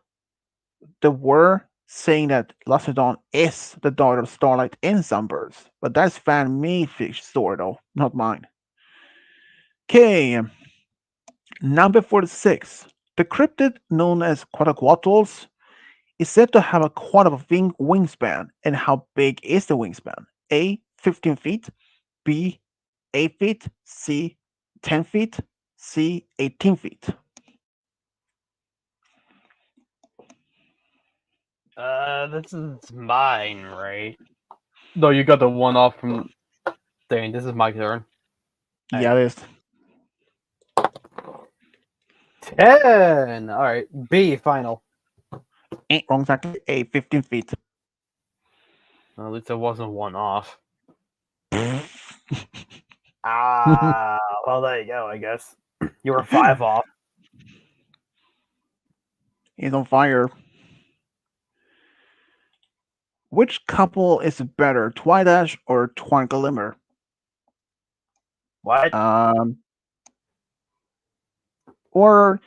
There were saying that Lacedon is the daughter of Starlight and Sunburst, but that's fan made fish story though, not mine. Okay, number 46. The cryptid known as Quetzalcoatlus is said to have a quad of wingspan. And how big is the wingspan? A. 15 feet. B. 8 feet. C. 10 feet. C. 18 feet. This is mine, right? No, you got the one off from Dane. This is my turn. Yeah, it is. 10. All right, B final. Wrong exactly. A. 15 feet. Well, at least it wasn't one off. He's Well, there you go. I guess you were 5 off. on fire. Which couple is better, Twidash or Twinklemmer? What? Or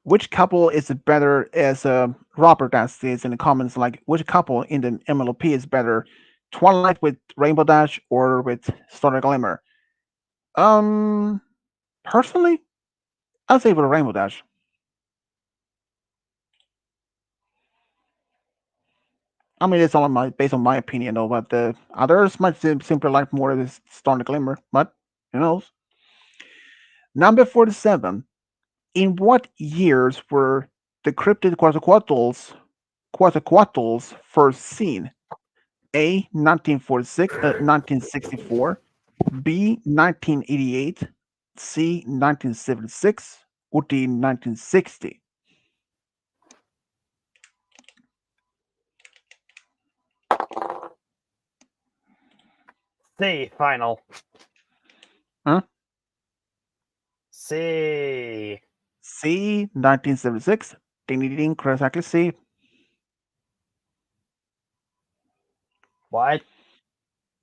which couple is better, as Robert asks this in the comments, like which couple in the MLP is better, Twilight with Rainbow Dash or with Starlight Glimmer? Um, Personally, I'd say with Rainbow Dash. I mean, it's all based on my opinion though, but the others might simply like more of this Starlight Glimmer, but who knows? Number 47. In what years were the cryptid Quetzalcoatlus first seen? A. 1946, 1964. B. 1988. C. 1976. Or D. 1960. C final. Huh? C. C. 1976. Ding ding ding. Correctly C. What?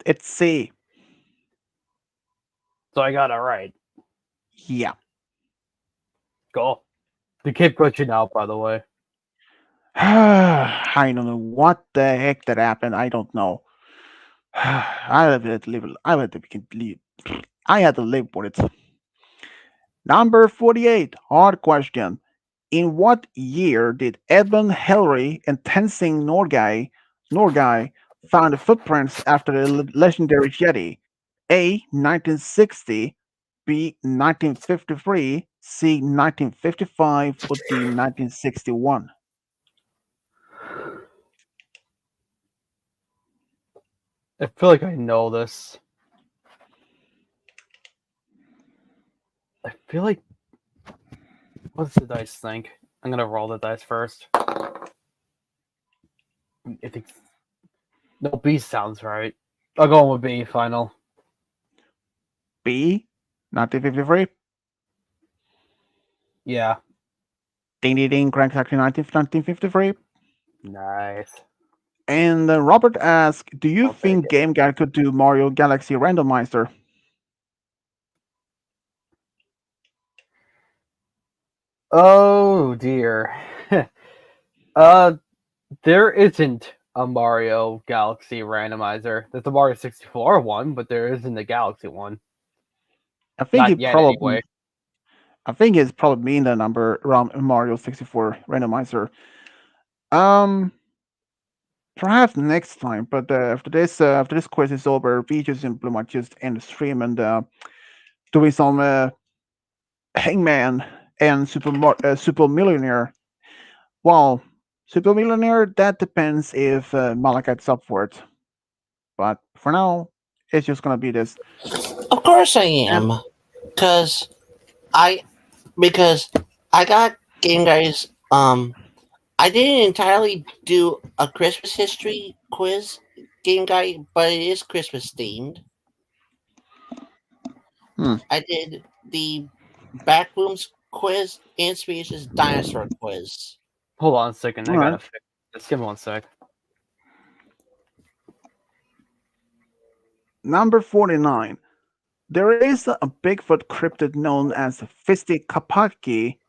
It's C. So I got it right. Yeah. Cool. The kid glitching out, by the way. I don't know what the heck that happened. I don't know. I had to live. I had to live with it. Number 48. Hard question. In what year did Edmund Hillary and Tenzing Norgay found the footprints after the legendary Yeti? A. 1960. B. 1953. C. 1955. Or D. 1961. I feel like I know this. I feel like. What does the dice think? I'm gonna roll the dice first. I think. No, B sounds right. I'll go with B final. B. 1953. Yeah. Ding ding ding. Correct. Actually, 1953. Nice. And Robert asks, do you I'll take think it. Game Guy could do Mario Galaxy Randomizer? Oh dear. There isn't a Mario Galaxy randomizer. There's a Mario 64 one, but there isn't a Galaxy one. I think Not it yet, probably. anyway. I think it's probably mean the number around Mario 64 Randomizer. Um, Perhaps next time. But after this quiz is over, we just pretty much just end the stream and doing some Hangman and Super Millionaire. Well, Super Millionaire, that depends if Malakite's up for it. But for now, it's just gonna be this. Of course I And am, because I because I got Game Guys. I didn't entirely do a Christmas history quiz Game Guy, but it is Christmas themed. hmm, I did the Backrooms quiz and Species Dinosaur quiz. Hold on a second. I all right. gotta fix this. Give me one sec. Number 49. There is a Bigfoot cryptid known as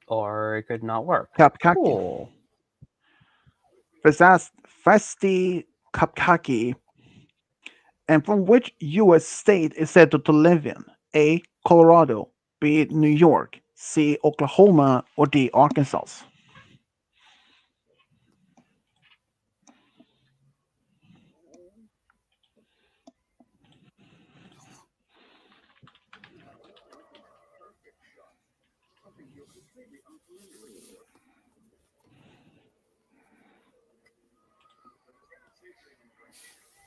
Or it could not work. Kapkaki, Cool. Festi Kapkaki, and from which U.S. state is said to live in? A. Colorado, B. New York, C. Oklahoma, or D. Arkansas?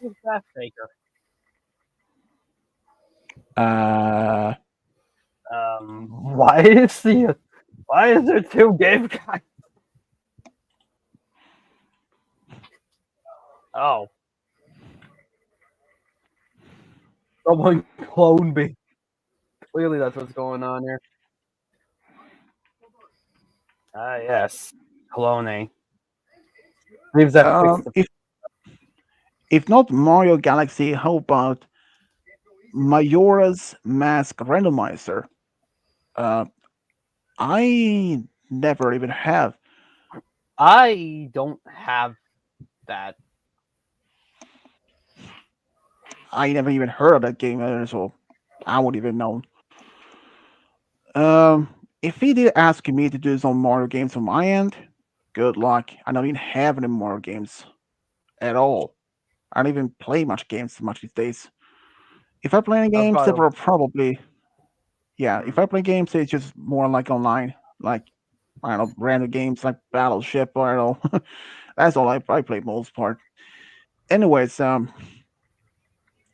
Who's that faker? Uh, Why is why is there two game guys? Oh, someone cloned me. Clearly, that's what's going on here. Ah, yes, cloning. Leaves that fixed. um, if if not Mario Galaxy, how about Majora's Mask Randomizer? Uh, I never even have. I don't have that. I never even heard of that game, so I wouldn't even know. If he did ask me to do some Mario games on my end, good luck. I don't even have any Mario games at all. I don't even play much games much these days. If I play any games, By they the were probably yeah. If I play games, it's just more like online, like I don't know, random games like Battleship or I don't know. That's all I play most part. Anyways,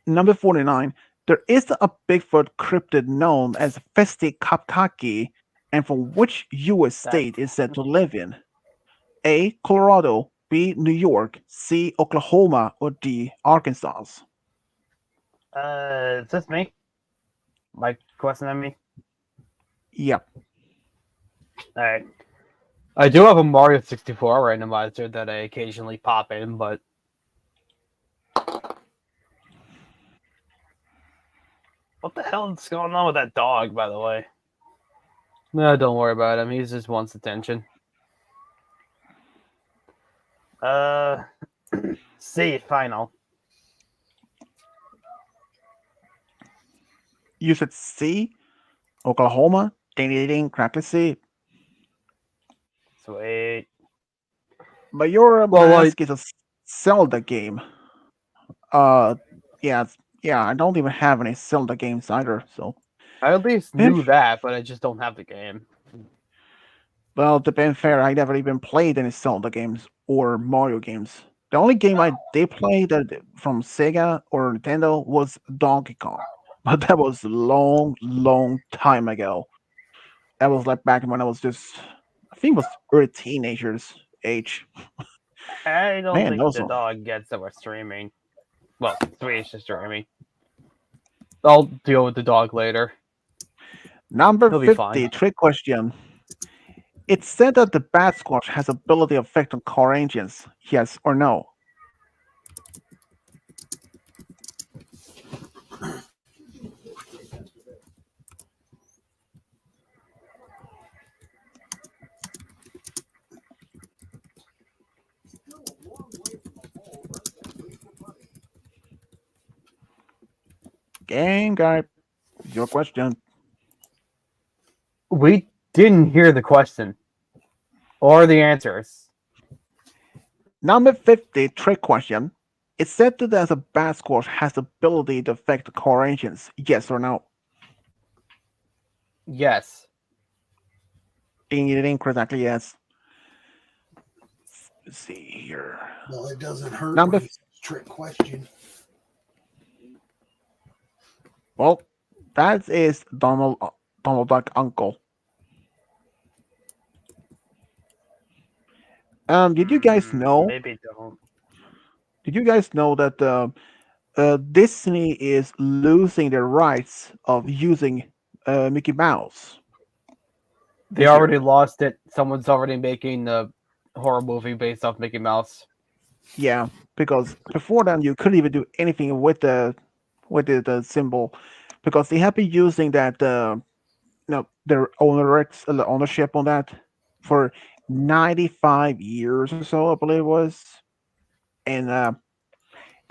number 49. There is a Bigfoot cryptid known as Festi Kapkaki, and from which U.S. that state is said to live in? A. Colorado, B. New York, C. Oklahoma, or D. Arkansas? is this me? My question at me. Yep. All right. I do have a Mario 64 randomizer that I occasionally pop in, but what the hell is going on with that dog, by the way? No, don't worry about him. He just wants attention. Uh, C, final. You said C. Oklahoma. Ding ding ding. Crackly C. Sweet. But your Well, mask is a Zelda game. Uh, yeah, yeah. I don't even have any Zelda games either. So, I at least Ben, knew that, but I just don't have the game. well, to be fair, I never even played any Zelda games or Mario games. The only game I did play that from Sega or Nintendo was Donkey Kong, but that was a long, long time ago. That was like back when I was just, I think it was early teenagers age. I don't Man, think those the are dog gets that we're streaming. Well, Swedish is streaming. I'll deal with the dog later. number He'll be 50. fine. Trick question. It's said that the Bat Squatch has ability effect on car engines. Yes or no? Game guy, your question. We didn't hear the question or the answers. Number 50, trick question. It's said that as a Bat Squatch has the ability to affect car engines. Yes or no? Yes. Ding it in correctly, yes. Let's see here. Well, it doesn't hurt Number when it's a trick question. Well, that is Donald Duck Uncle. Did you guys know? Maybe don't. Did you guys know that Disney is losing the rights of using Mickey Mouse They this year? already lost it. Someone's already making a horror movie based off Mickey Mouse. Yeah, because before then you couldn't even do anything with the symbol, because they have been using that their ownership on that for 95 years or so, I believe it was, and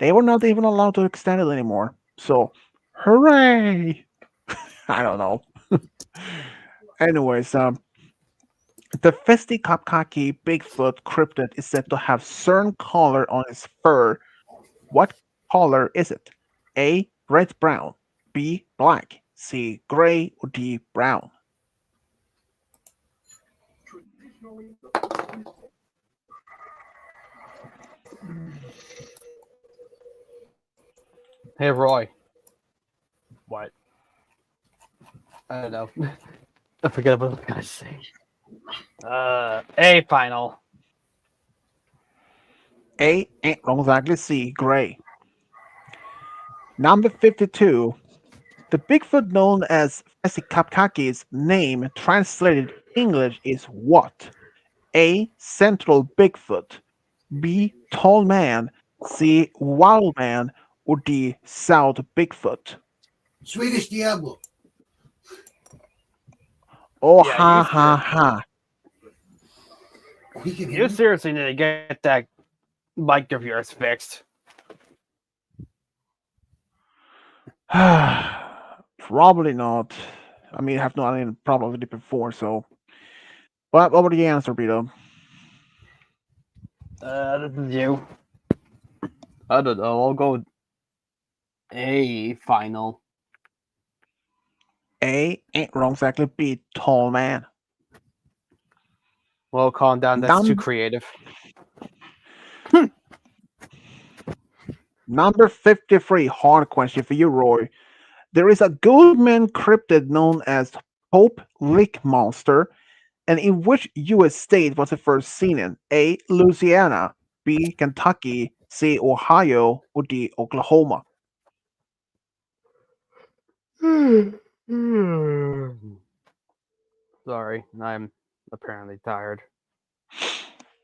they were not even allowed to extend it anymore. So, hooray! I don't know. Anyways, the Festikapkaki Bigfoot cryptid is said to have certain color on its fur. What color is it? A. Red brown. B. Black. C. Gray. Or D. Brown. Hey, Roy. What? I don't know. I forget what I was gonna say. A final. A. Wrong exactly. C. Gray. Number 52. The Bigfoot known as Festikapkaki's name translated English is what? A. Central Bigfoot. B. Tall man. C. Wild man. Or D. South Bigfoot. Swedish Diablo. Oh, Yeah, ha, ha, ha. He can hear You me. seriously need to get that mic of yours fixed. Probably not. I mean, I have not had any problem with it before, so. But what would the answer be, though? This is you. I don't know. I'll go with A final. A. Wrong exactly. B. Tall man. Well, calm down. That's too Num- creative. Number 53. Hard question for you, Roy. There is a Goldman cryptid known as Pope Lick Monster, and in which U.S. state was it first seen in? A. Louisiana. B. Kentucky. C. Ohio. Or D. Oklahoma. Sorry, I'm apparently tired.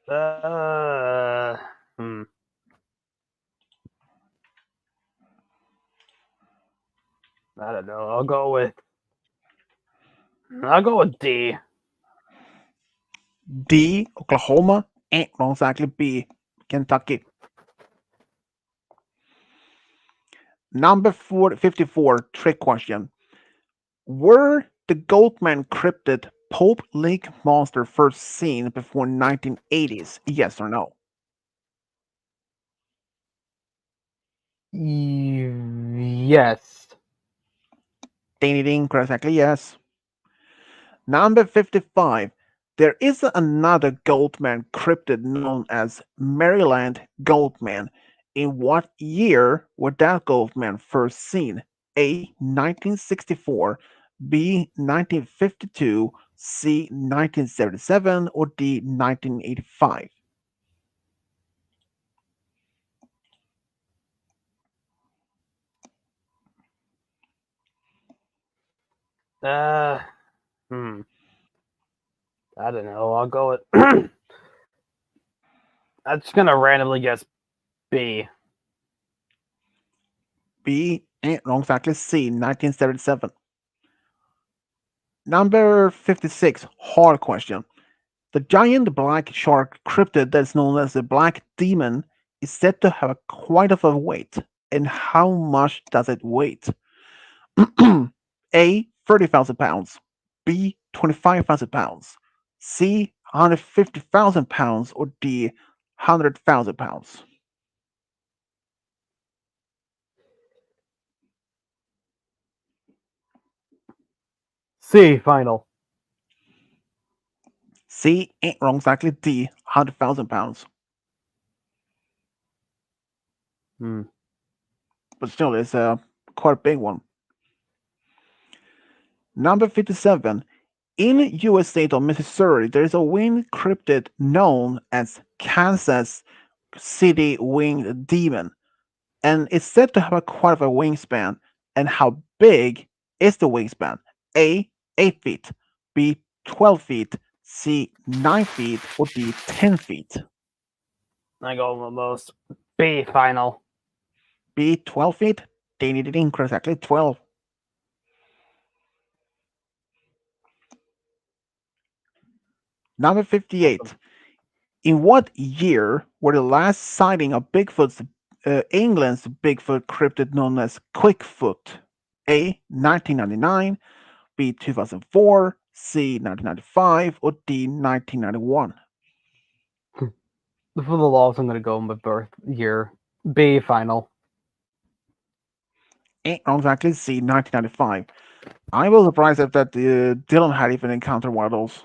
Uh, Hmm. I don't know. I'll go with D. D. Oklahoma. Wrong exactly. B. Kentucky. Number 54, trick question. Were the Goldman cryptid Pope Lake monster first seen before 1980s? Yes or no? Yes. Ding ding ding, correctly yes. Number 55. There is another Goldman cryptid known as Maryland Goldman. In what year was that Goldman first seen? A. 1964, B. 1952, C. 1977, or D. 1985? Uh, hmm. I don't know. I'll go with. I'm just gonna randomly guess B. B. Wrong factor. C. 1977. Number 56. Hard question. The giant black shark cryptid that's known as the black demon is said to have quite of a weight. And how much does it weigh? A. 30,000 pounds. B. 25,000 pounds. C. 150,000 pounds. Or D. 100,000 pounds. C final. C. Ain't wrong exactly. D. 100,000 pounds. Hmm. But still, it's quite a big one. Number 57. In U.S. state of Missouri, there is a winged cryptid known as Kansas City Winged Demon, and it's said to have a quite of a wingspan. And how big is the wingspan? A. 8 feet. B. 12 feet. C. 9 feet. Or D. 10 feet. I go with most. B final. B. 12 feet. Ding ding ding. Exactly 12. Number 58. In what year were the last sighting of England's Bigfoot cryptid known as Quickfoot? A. 1999. B. 2004. C. 1995. Or D. 1991. For the laws, I'm gonna go with my birth year. B final. Exactly C. 1995. I was surprised if that Dylan had even encountered one of those.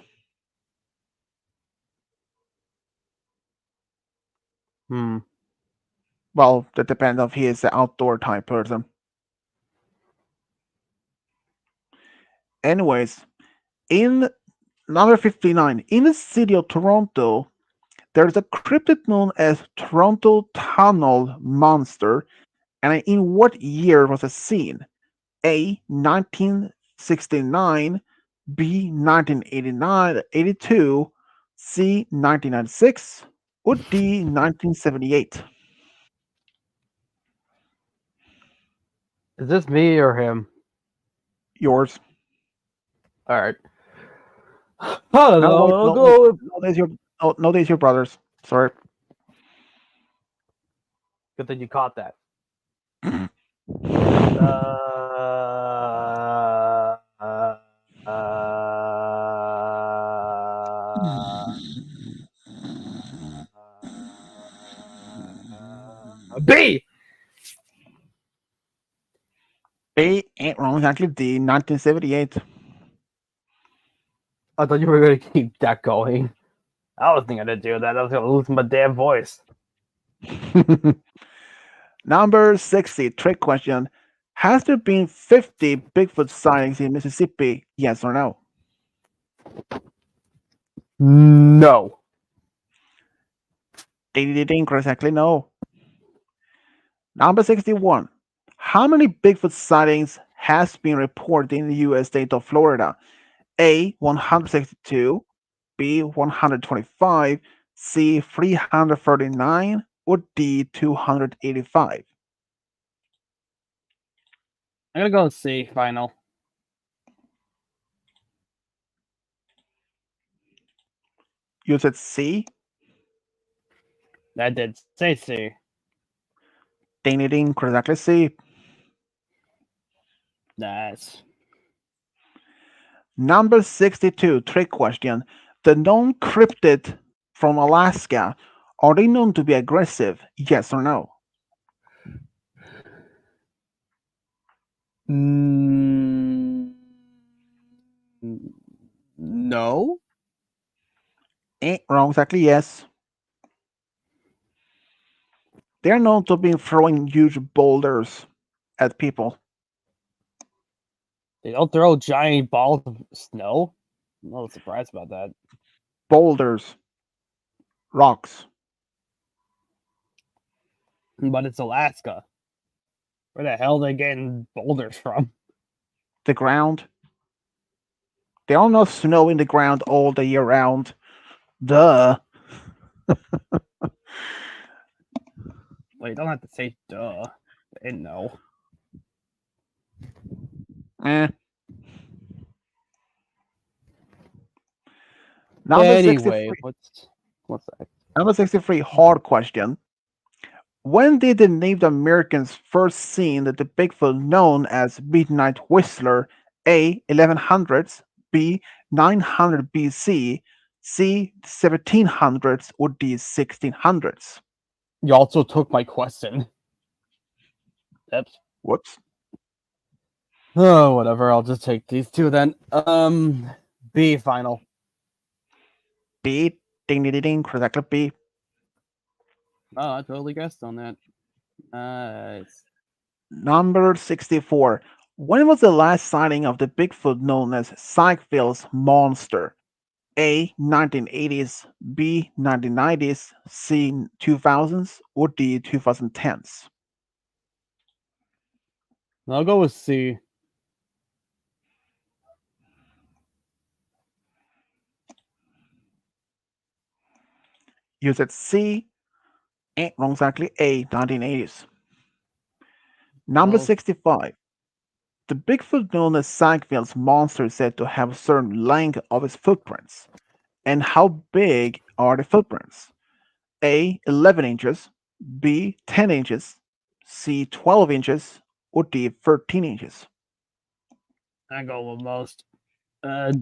Hmm. Well, that depends if he is the outdoor type person. Anyways, in number 59, in the city of Toronto, there's a cryptid known as Toronto Tunnel Monster. And in what year was it seen? A. 1969. B. 1989, 82. C. 1996. Or D. 1978. Is this me or him? Yours. All right. Oh, No, wait, I'll no, wait. go with. No, there's your brothers. Sorry. Good thing you caught that. B. B ain't wrong. Exactly D. 1978. I thought you were gonna keep that going. I was thinking to do that. I was gonna lose my damn voice. Number 60. Trick question. Has there been 50 Bigfoot sightings in Mississippi? Yes or no? No. Ding, ding, ding. Exactly no. Number 61. How many Bigfoot sightings has been reported in the U.S. state of Florida? A. 162. B. 125. C. 339. Or D. 285. I'm gonna go C final. You said C? I did say C. Ding, ding, ding. Exactly C. Nice. Number 62. Trick question. The known cryptid from Alaska, are they known to be aggressive? Yes or no? Mm, no. Wrong. Exactly yes. They are known to be throwing huge boulders at people. They don't throw giant balls of snow. I'm a little surprised about that. Boulders. Rocks. But it's Alaska. Where the hell are they getting boulders from? The ground. There are no snow in the ground all the year round. Duh. Well, you don't have to say duh. I didn't know. Eh. Number Anyway, 63. what's that? Number 63. Hard question. When did the Native Americans first seen the Bigfoot known as Midnight Whistler? A. 1100s. B. 900 BC. C. 1700s. Or D. 1600s. You also took my question. Oops. Whoops. Oh, whatever. I'll just take these two then. B final. B. Ding ding ding ding. Correct. B. Oh, I totally guessed on that. Nice. Number 64. When was the last sighting of the Bigfoot known as Sykesville's monster? A. 1980s, B. 1990s, C. 2000s, or D. 2010s? I'll go with C. You said C. Wrong, exactly. A. 1980s. Number Well, 65. The Bigfoot known as Sykesville's monster is said to have a certain length of its footprints. And how big are the footprints? A. 11 inches, B. 10 inches, C. 12 inches, or D. 13 inches? I go with most.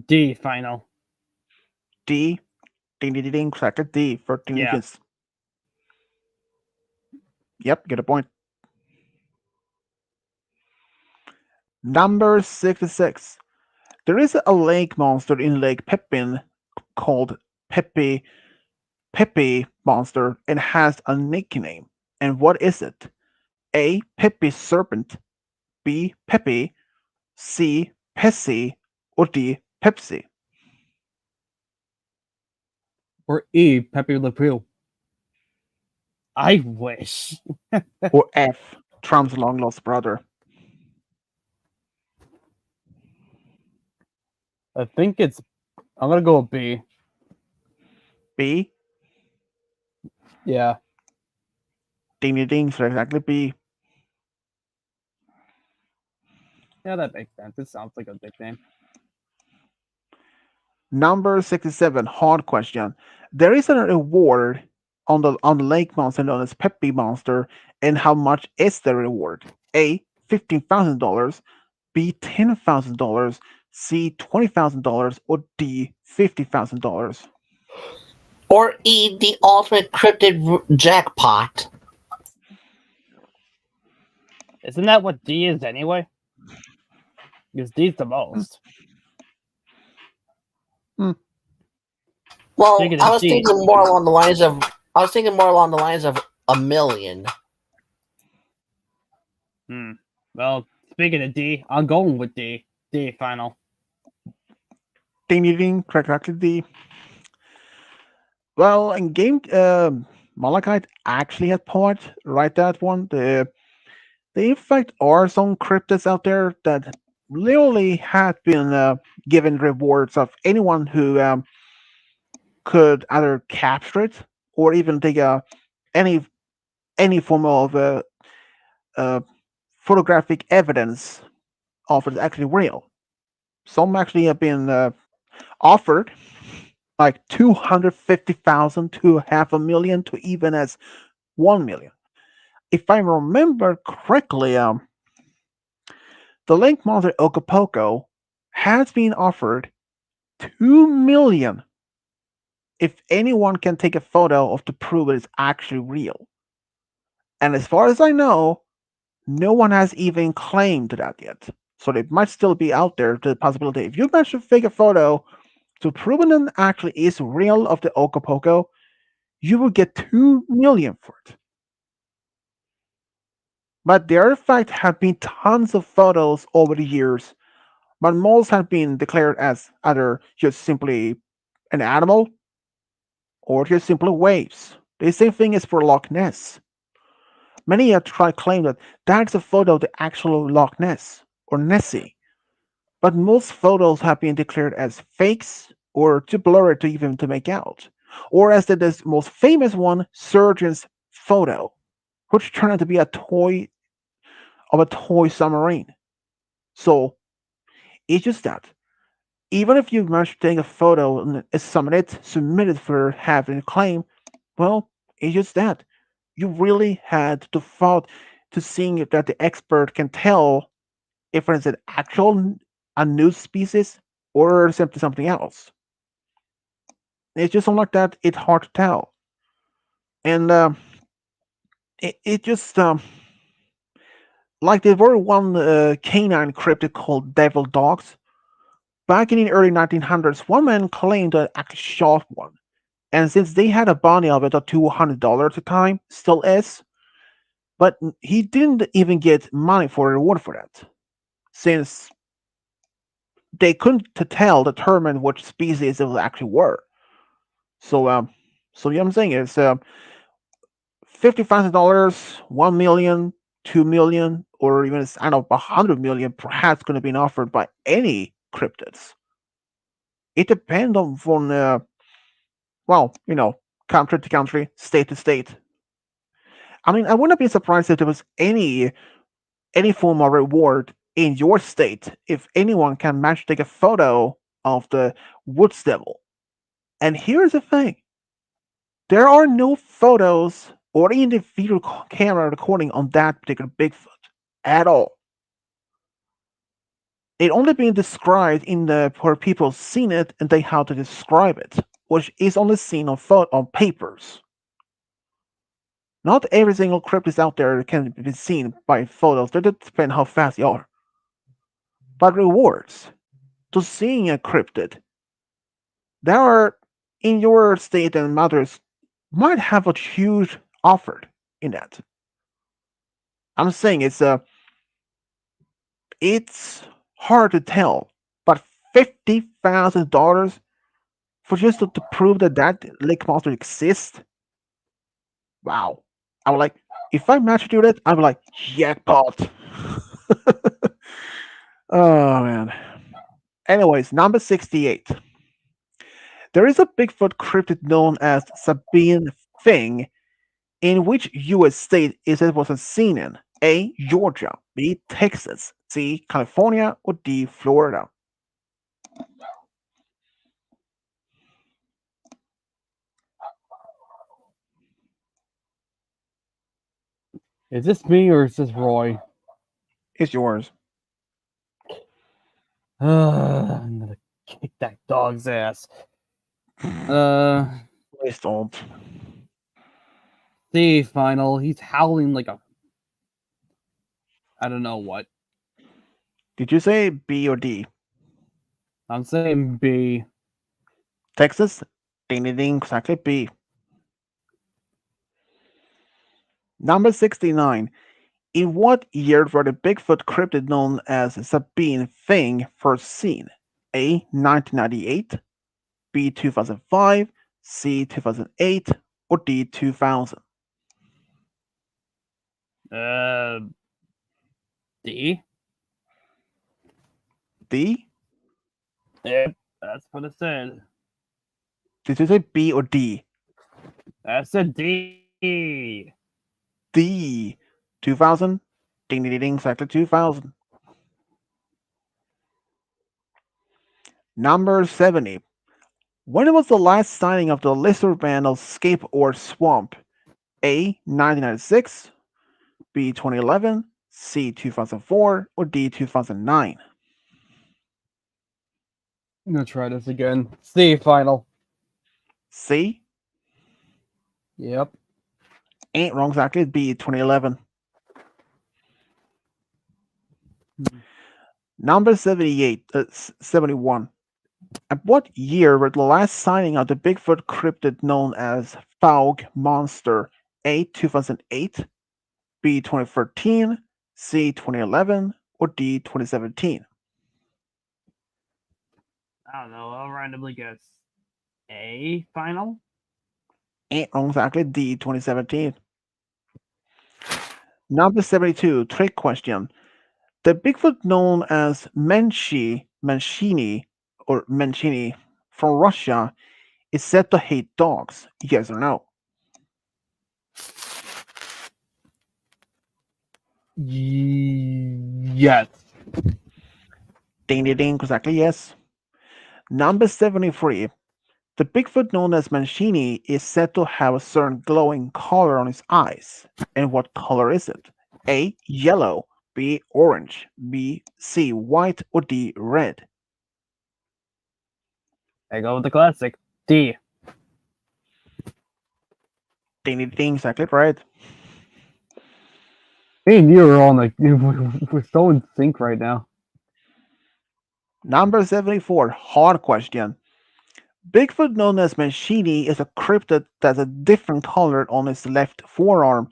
D final. D. Ding, ding, ding, ding. Correct. D. 13 Yeah. inches. Yep, get a point. Number 66. There is a lake monster in Lake Pepin called Pepe Pepe Monster and has a nickname. And what is it? A. Pepe Serpent, B. Pepe, C. Pessy, or D. Pepsi? Or E. Pepe Le Pew. I wish. Or F. Trump's long lost brother? I think it's. I'm gonna go with B. B. Yeah. Ding ding ding. So exactly B. Yeah, that makes sense. It sounds like a nickname. Number 67. Hard question. There is an award on the lake monster known as Pepe Monster, and how much is the reward? A. $15,000, B. $10,000, C. $20,000, or D. $50,000? Or E, the ultimate cryptid jackpot. Isn't that what D is anyway? Because D's the most. Well, Speaking I of was D, thinking more along the lines of a million. well, speaking of D, I'm going with D. D final. Ding ding ding. Correct. D. Well, in game, Malachite actually had point. Right, that one. There in fact are some cryptids out there that literally had been given rewards of anyone who could either capture it or even take any any form of uh, photographic evidence of it's actually real. Some actually have been offered like 250,000 to half a million to even as 1 million. If I remember correctly, the link monster Okopoco has been offered 2 million if anyone can take a photo of to prove it is actually real. And as far as I know, no one has even claimed that yet. So it might still be out there the possibility. If you manage to fake a photo to prove it actually is real of the Okopoco, you will get 2 million for it. But there in fact have been tons of photos over the years, but most have been declared as either just simply an animal or just simply waves. The same thing is for Loch Ness. Many have tried claim that that's a photo of the actual Loch Ness or Nessie, but most photos have been declared as fakes or too blurry to even to make out, or as the most famous one, Surgeon's photo, which turned out to be a toy of a toy submarine. So it's just that even if you manage to take a photo and submit it for having a claim, well, it's just that you really had to fought to seeing that the expert can tell if it's an actual a new species or simply something else. It's just something like that. It's hard to tell, and it just like there were one canine cryptid called devil dogs. Back in the early 1900s, one man claimed to actually shot one, and since they had a bounty of it of $200 at the time, still is, but he didn't even get money for a reward for that. since they couldn't determine which species it actually were. So yeah, I'm saying is $50,000, 1 million, 2 million, or even I don't know, 100 million, perhaps going to be offered by any cryptids. It depends on well, country to country, state to state. I mean, I wouldn't be surprised if there was any form of reward in your state if anyone can manage to take a photo of the woods devil. And here's the thing: there are no photos or even video camera recording on that particular Bigfoot at all. It only been described in the where people seen it and they how to describe it, which is only seen on papers. Not every single cryptid out there can be seen by photos. They depend how fast you are. But rewards to seeing a cryptid, there are in your state and mothers might have a huge offer in that. I'm saying it's hard to tell, but $50,000 for just to prove that lake monster exists. Wow. I would like if I managed to do that, I would like jackpot. Oh man. Anyways, number 68. There is a Bigfoot cryptid known as Sabine Thing. In which U.S. state is it was seen in? A. Georgia, B. Texas, C. California, or D. Florida? Is this me or is this Roy? It's yours. I'm gonna kick that dog's ass. Please don't. C final. He's howling like a I don't know what. Did you say B or D? I'm saying B. Texas? Ding ding ding, exactly B. Number 69. In what year were the Bigfoot cryptid known as Sabine Thing first seen? A. 1998, B. 2005, C. 2008, or D. 2000? Uh, D. D? Yep, that's what it said. Did you say B or D? That's a D. D. 2000? Ding ding ding, exactly 2000. Number 70. When was the last sighting of the lizard man of Scape or Swamp? A. 1996, B. 2011, C. 2004, or D. 2009? I'm gonna try this again. C final. C. Yep. Ain't wrong exactly. B. 2011. Number 78, 71. At what year were the last sighting of the Bigfoot cryptid known as Fog Monster? A. 2008, B. 2013, C. 2011, or D. 2017? I don't know. I'll randomly guess A final. Ain't wrong exactly. D. 2017. Number 72, trick question. The Bigfoot known as Menchini from Russia is said to hate dogs. Yes or no? Yes. Ding ding ding, exactly yes. Number 73. The Bigfoot known as Menchini is said to have a certain glowing color on his eyes. And what color is it? A. Yellow, B. Orange, B. C. White, or D. Red? I go with the classic D. Ding ding ding, exactly right. Me and you are all like we're so in sync right now. Number 74. Hard question. Bigfoot known as Menchini is a cryptid that's a different color on its left forearm,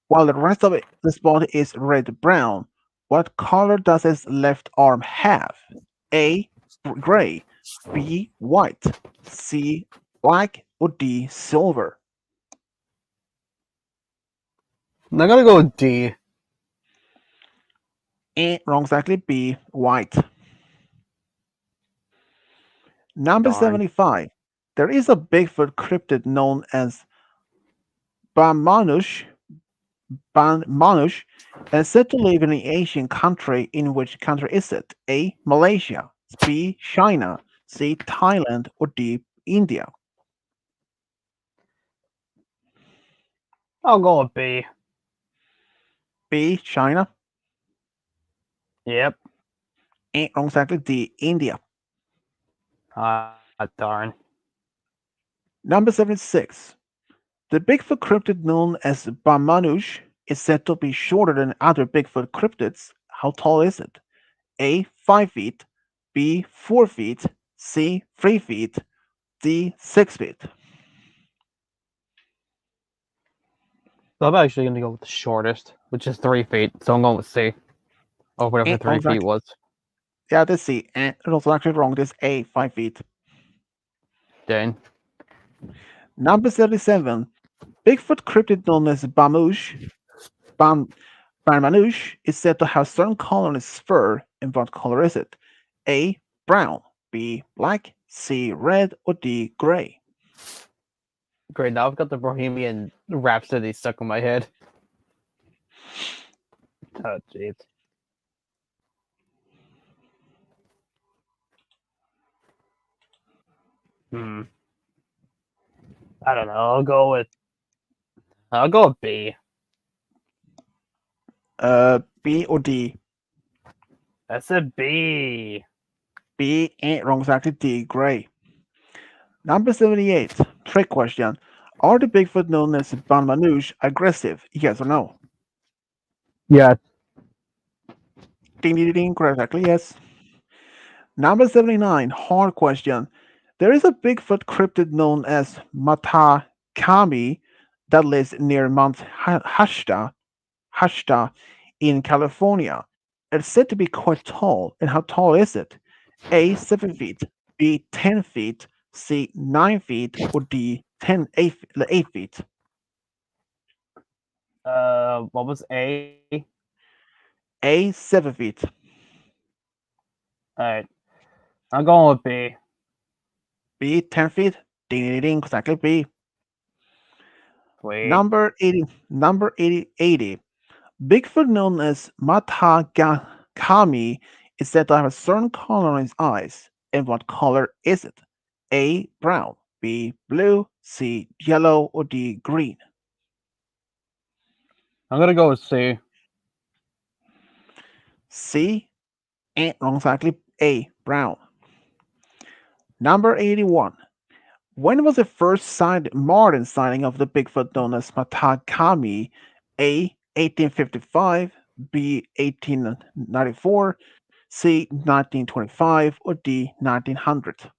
while the rest of his body is red-brown. What color does its left arm have? A. Gray. B. White. C. Black. Or D. Silver. I'm gonna go with D. Wrong exactly. B. White. Number Darn. 75. There is a Bigfoot cryptid known as Bamanush, Bamanush, and said to live in an Asian country. In which country is it? A. Malaysia. B. China. C. Thailand. Or D. India. I'll go with B. B. China. Yep. Wrong exactly. D. India. Darn. Number 76. The Bigfoot cryptid known as Bamanush is said to be shorter than other Bigfoot cryptids. How tall is it? A. 5 feet. B. 4 feet. C. 3 feet. D. 6 feet. So I'm actually gonna go with the shortest, which is 3 feet. So I'm going with C. Or whatever Wrong 3 feet exactly. was. Yeah, that's C. It was actually wrong. This A. 5 feet. Dang. Number 77. Bigfoot cryptid known as Bamanush is said to have certain color in its fur. And what color is it? A. Brown. B. Black. C. Red. Or D. Gray. Great, now I've got the Bohemian Rhapsody stuck in my head. Oh, jeez. Hmm. I don't know. I'll go with B. B or D? I said B. B ain't wrong. It's actually D. Gray. Number 78. Trick question. Are the Bigfoot known as Banmanouche aggressive? Yes or no? Yeah. Ding ding ding. Correctly, yes. Number 79. Hard question. There is a Bigfoot cryptid known as Matakami that lives near Mount Hashta in California. It's said to be quite tall. And how tall is it? A. 7 feet. B. 10 feet. C. 9 feet. Or D. 8 feet. What was A? A. 7 feet. All right. I'm going with B. B. 10 feet. Ding ding ding. Exactly B. Sweet. Number 80. Number 80. Bigfoot known as Matagakami is said to have a certain color on his eyes. And what color is it? A. Brown. B. Blue. C. Yellow. Or D. Green. I'm gonna go with C. C. Ain't wrong exactly. A. Brown. Number 81. When was the first modern sighting of the Bigfoot known as Matakami? A. 1855. B. 1894. C. 1925. Or D. 1900.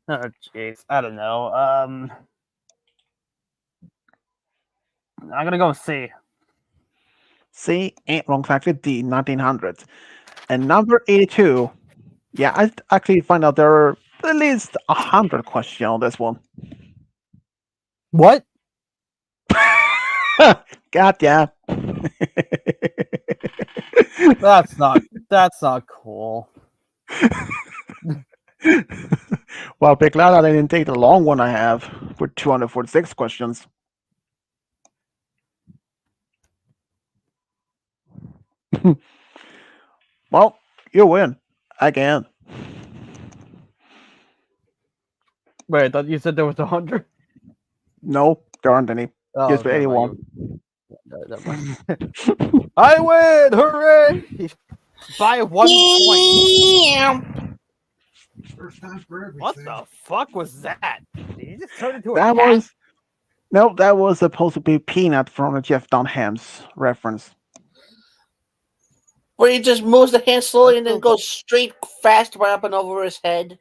Oh, jeez. I don't know. I'm gonna go with C. C. Ain't wrong exactly. D. 1900. And number 82. Yeah, I actually find out there are at least 100 questions on this one. What? Gotcha. That's not cool. Well, be glad I didn't take the long one I have with 246 questions. Well, you win again. Wait, I thought you said there was 100. No, there aren't any. Oh, Just for never mind. 81. Never mind. I win! Hooray! By 1 point. First time for everything. What the fuck was that? Did he just turn into a That cat? was no, that was supposed to be Peanut from the Jeff Dunham's reference. Where he just moves the hand slowly That's and then so- goes straight fast right up and over his head.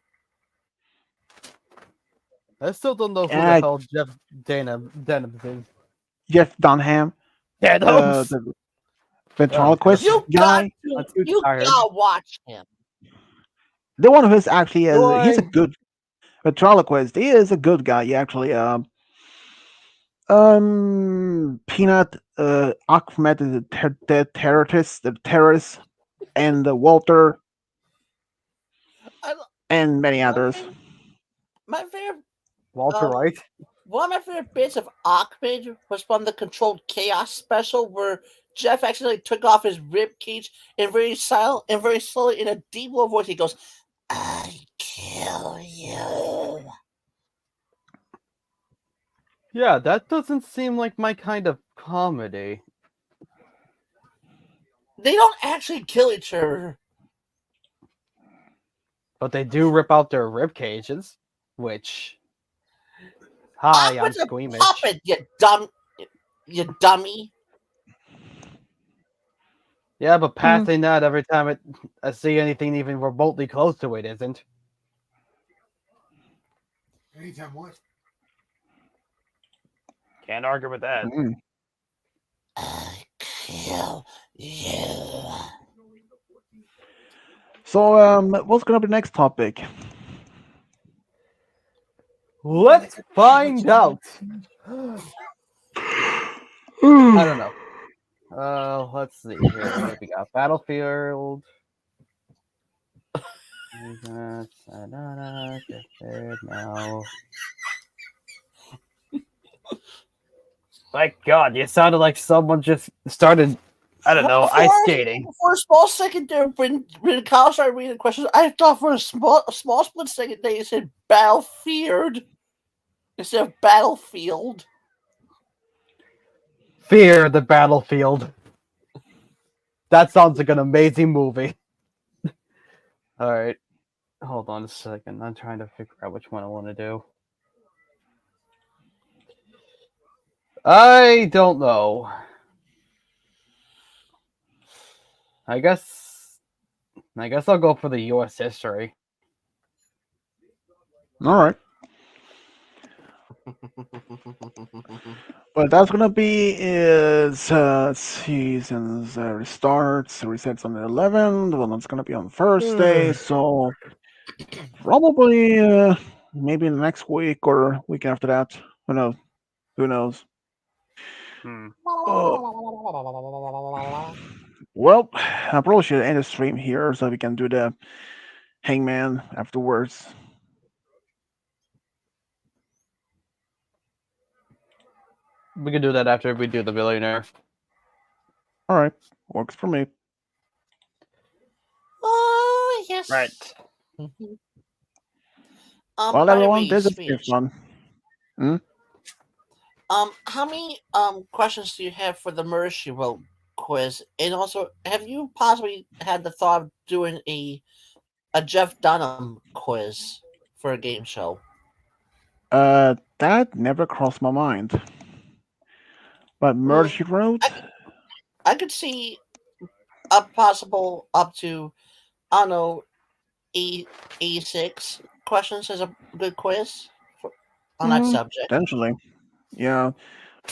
I still don't know who Yeah. the hell Jeff Denham is. Jeff Dunham. Holmes. the ventriloquist You got guy. to, I'm too you tired. gotta watch him. The one who's actually Do he's a I? good ventriloquist. He is a good guy. He actually Peanut, Ahmed the terrorist, and Walter, I, and many my others. favorite, my favorite, Walter um, White. one of my favorite bits of Ahmed was from the Controlled Chaos special, where Jeff actually took off his rib cage and very silent and very slowly in a deep low voice he goes, "I kill you." Yeah, that doesn't seem like my kind of comedy. They don't actually kill each other. But they do rip out their rib cages, which hi, I'm Ahmed's a squeamish. puppet, you dummy. Yeah, but passing that every time I see anything even remotely close to it isn't. Anytime what? Can't argue with that. Mm. I kill you. So, what's gonna be the next topic? Let's find out. I don't know. Let's see here. We got Battlefield. Now. My God, you sounded like someone just started. I don't know, ice skating. For a small second there, when Kyle started reading the questions, I thought for a small split second there you said Battlefield instead of Battlefield. Fear the Battlefield. That sounds like an amazing movie. All right, hold on a second. I'm trying to figure out which one I want to do. I don't know. I guess I'll go for the U.S. history. All right. Well, that's gonna be is seasons resets on the 11th. Well, it's gonna be on Thursday, so probably maybe next week or week after that. Who knows? Who knows? Oh, well, I probably should end the stream here so we can do the hangman afterwards. We can do that after we do the billionaire. All right, works for me. Oh yes. Right. Well, By the everyone, way, this has been Speech. fun. How many questions do you have for the Murder She Wrote quiz? And also, have you possibly had the thought of doing a Jeff Dunham quiz for a game show? That never crossed my mind. But Murder She Wrote? I could see a possible up to, I don't know, 86 questions as a good quiz on that subject. Potentially. Yeah.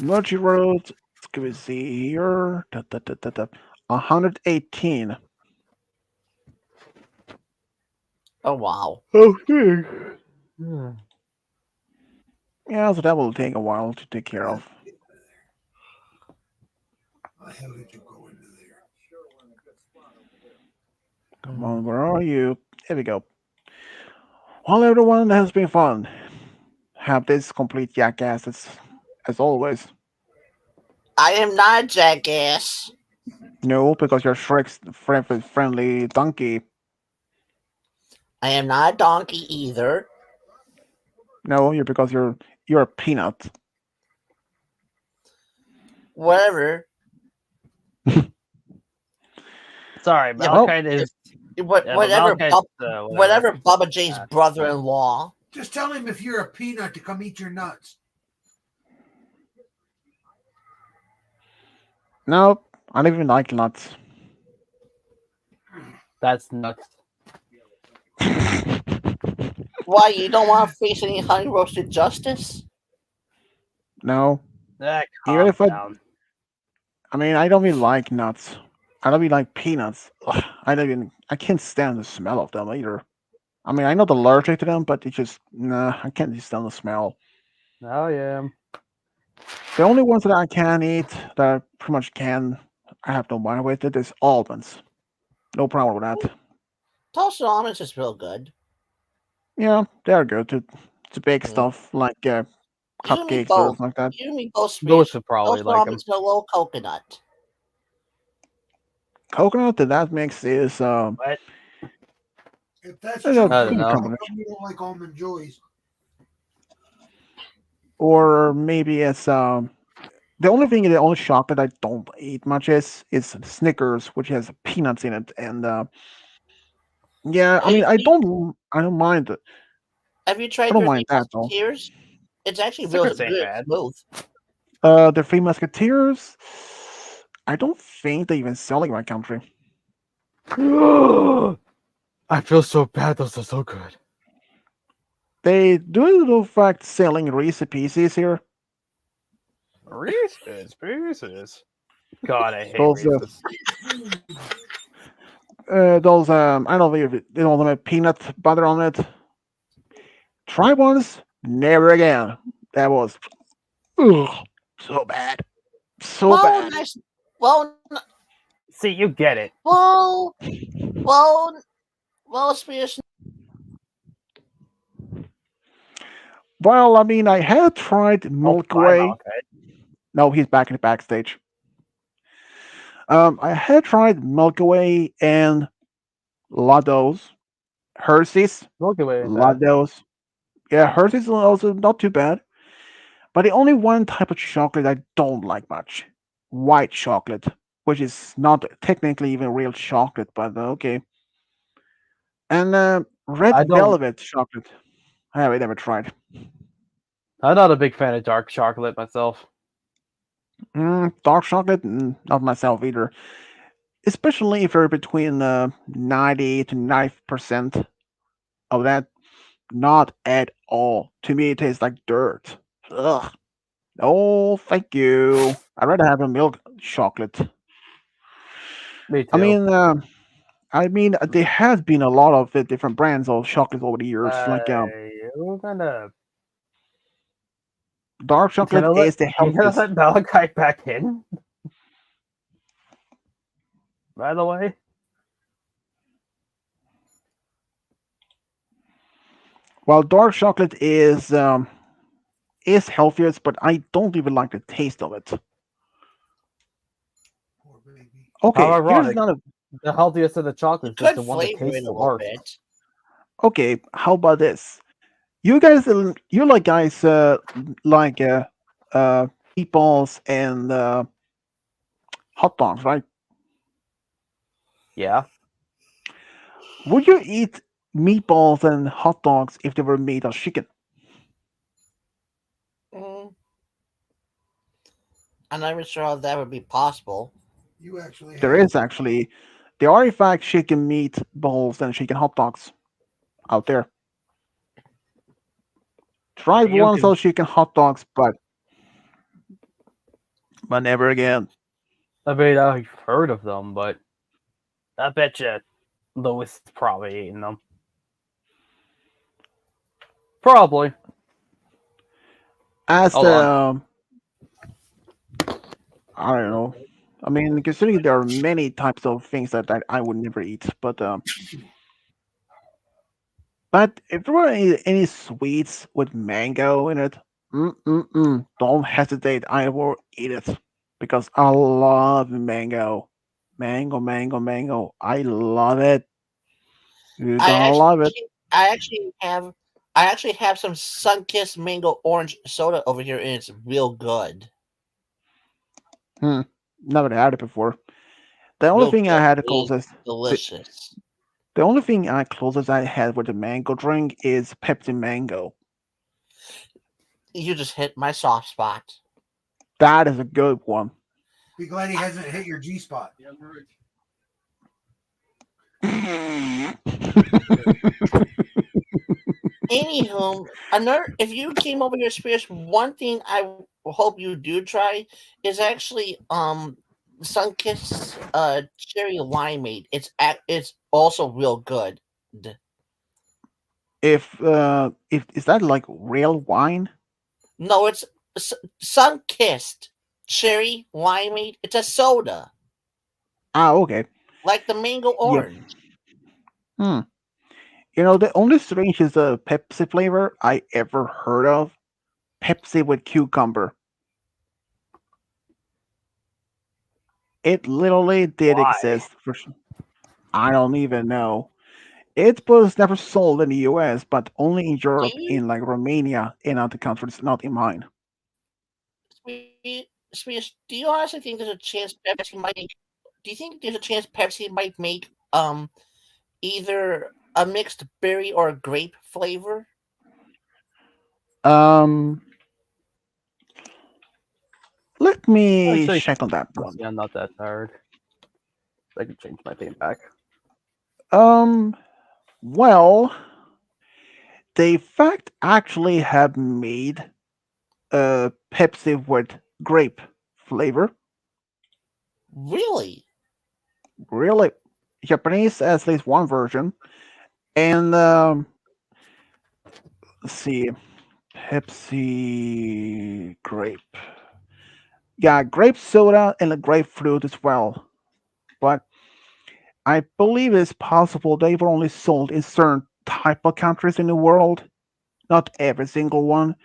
Murder She Wrote, let's go see here. 118. Oh, wow. Okay. Yeah, so that will take a while to take care of. How the hell did you go into there? Come on, where are you? Here we go. Well, everyone, that has been fun. Have this complete jackass as always. I am not a jackass. No, because you're Shrek's friendly donkey. I am not a donkey either. No, because you're a peanut. Whatever. Sorry, Yeah, Malachite is. Whatever. Whatever. Bubba J's that. brother-in-law. Just tell him if you're a peanut to come eat your nuts. No, I don't even like nuts. That's nuts. Why, you don't want to face any honey roasted justice? No. Calm Even if down. I mean, I don't really like nuts. I don't really like peanuts. Ugh, I don't even. I can't stand the smell of them either. I mean, I'm not allergic to them, but it's just nah. I can't stand the smell. Oh yeah. The only ones that I can eat that I pretty much can, I have no mind with it, is almonds. No problem with that. Toasted almonds is real good. Yeah, they're good to bake Mm. stuff like You and me cupcakes or both. something like that. You and me both, Lewis Spears. would probably Toasted like them. almonds and a little coconut. Coconut that mix is But If that's a true, I don't good Spears, know. how combination. come you don't like almond joys? Or maybe it's the only thing in the only chocolate I don't eat much is Snickers, which has peanuts in it, and yeah, I mean Hey, I don't mind it. have you I tried don't their Three mind that though. Musketeers? It's actually real Snickers ain't good, bad. smooth. The Three Musketeers, I don't think they even selling in my country. I feel so bad. Those are so good. They do in fact selling Reese Pieces here. Reese's. God, I hate Those Reese's. those I don't know if they don't have peanut butter on it. Try once, never again. That was ugh, so bad, so Well, bad. nice. Well, See, you get it. well, well, well, Spears. Well, I mean, I had tried Oh, Milky bye, Way. Malachi. No, he's back in the backstage. I had tried Milky Way and Lados, Hershey's, Milky Way ain't bad. Lados. Yeah, Hershey's is also not too bad. But the only one type of chocolate I don't like much, white chocolate, which is not technically even real chocolate, but okay. And red I don't. velvet chocolate. I have never tried. I'm not a big fan of dark chocolate myself. Dark chocolate, not myself either. Especially if you're between 90 to 90% of that. Not at all. To me, it tastes like dirt. Ugh. Oh, thank you. I'd rather have a milk chocolate. Me I too. mean, uh, there has been a lot of different brands of chocolates over the years. Like You gonna dark can I chocolate let is the can I healthiest. let Malachi back in? By the way, While dark chocolate is healthiest, but I don't even like the taste of it. Poor baby. how Okay, here's ironic. another. The healthiest of the You chocolates is could the one that flavor tastes it a the little worst. bit. Okay, how about this? You guys, you like guys like meatballs and hot dogs, right? Yeah. Would you eat meatballs and hot dogs if they were made of chicken? Mm, I'm not even sure how that would be possible. You actually There have. is actually, there are in fact chicken meatballs and chicken hot dogs out there. I Try mean, you one of can. those chicken hot dogs, but never again. I mean, I've heard of them, but I bet you Lewis is probably eating them. Probably. As Hold the, on. I don't know. I mean, considering there are many types of things that I would never eat, but if there were any sweets with mango in it, don't hesitate. I will eat it because I love mango. Mango, mango, mango. I love it. You're I gonna actually, love it. I actually have, I actually have some Sunkist mango orange soda over here, and it's real good. Hmm. Never had it before. The only Real thing I good. had the It is closest, the, delicious. the only thing I closest I had with the mango drink is Pepsi Mango. You just hit my soft spot. That is a good one. Be glad he hasn't hit your G spot. Anywho, another if you came over here, Spears, one thing I hope you do try is actually Sunkist cherry limeade. It's also real good. If is that like real wine? No, it's Sunkist cherry limeade. It's a soda Ah, okay. like the mango Yeah. orange. Hmm. The only strange is the Pepsi flavor I ever heard of. Pepsi with cucumber. It literally did Why? exist for. I don't even know. It was never sold in the US, but only in Do Europe, you, in like Romania, in other countries, not in mine. Swedish, do you honestly think there's a chance Pepsi might? Do you think there's a chance Pepsi might make either a mixed berry or grape flavor? Um, Let me Actually, check on that one. honestly, I'm not that tired. I can change my theme back. Um, well, they fact actually have made Pepsi with grape flavor. Really? Really, Japanese has at least one version, and let's see, Pepsi grape. Yeah, grape soda and a grapefruit as well. But I believe it's possible they were only sold in certain type of countries in the world, not every single one.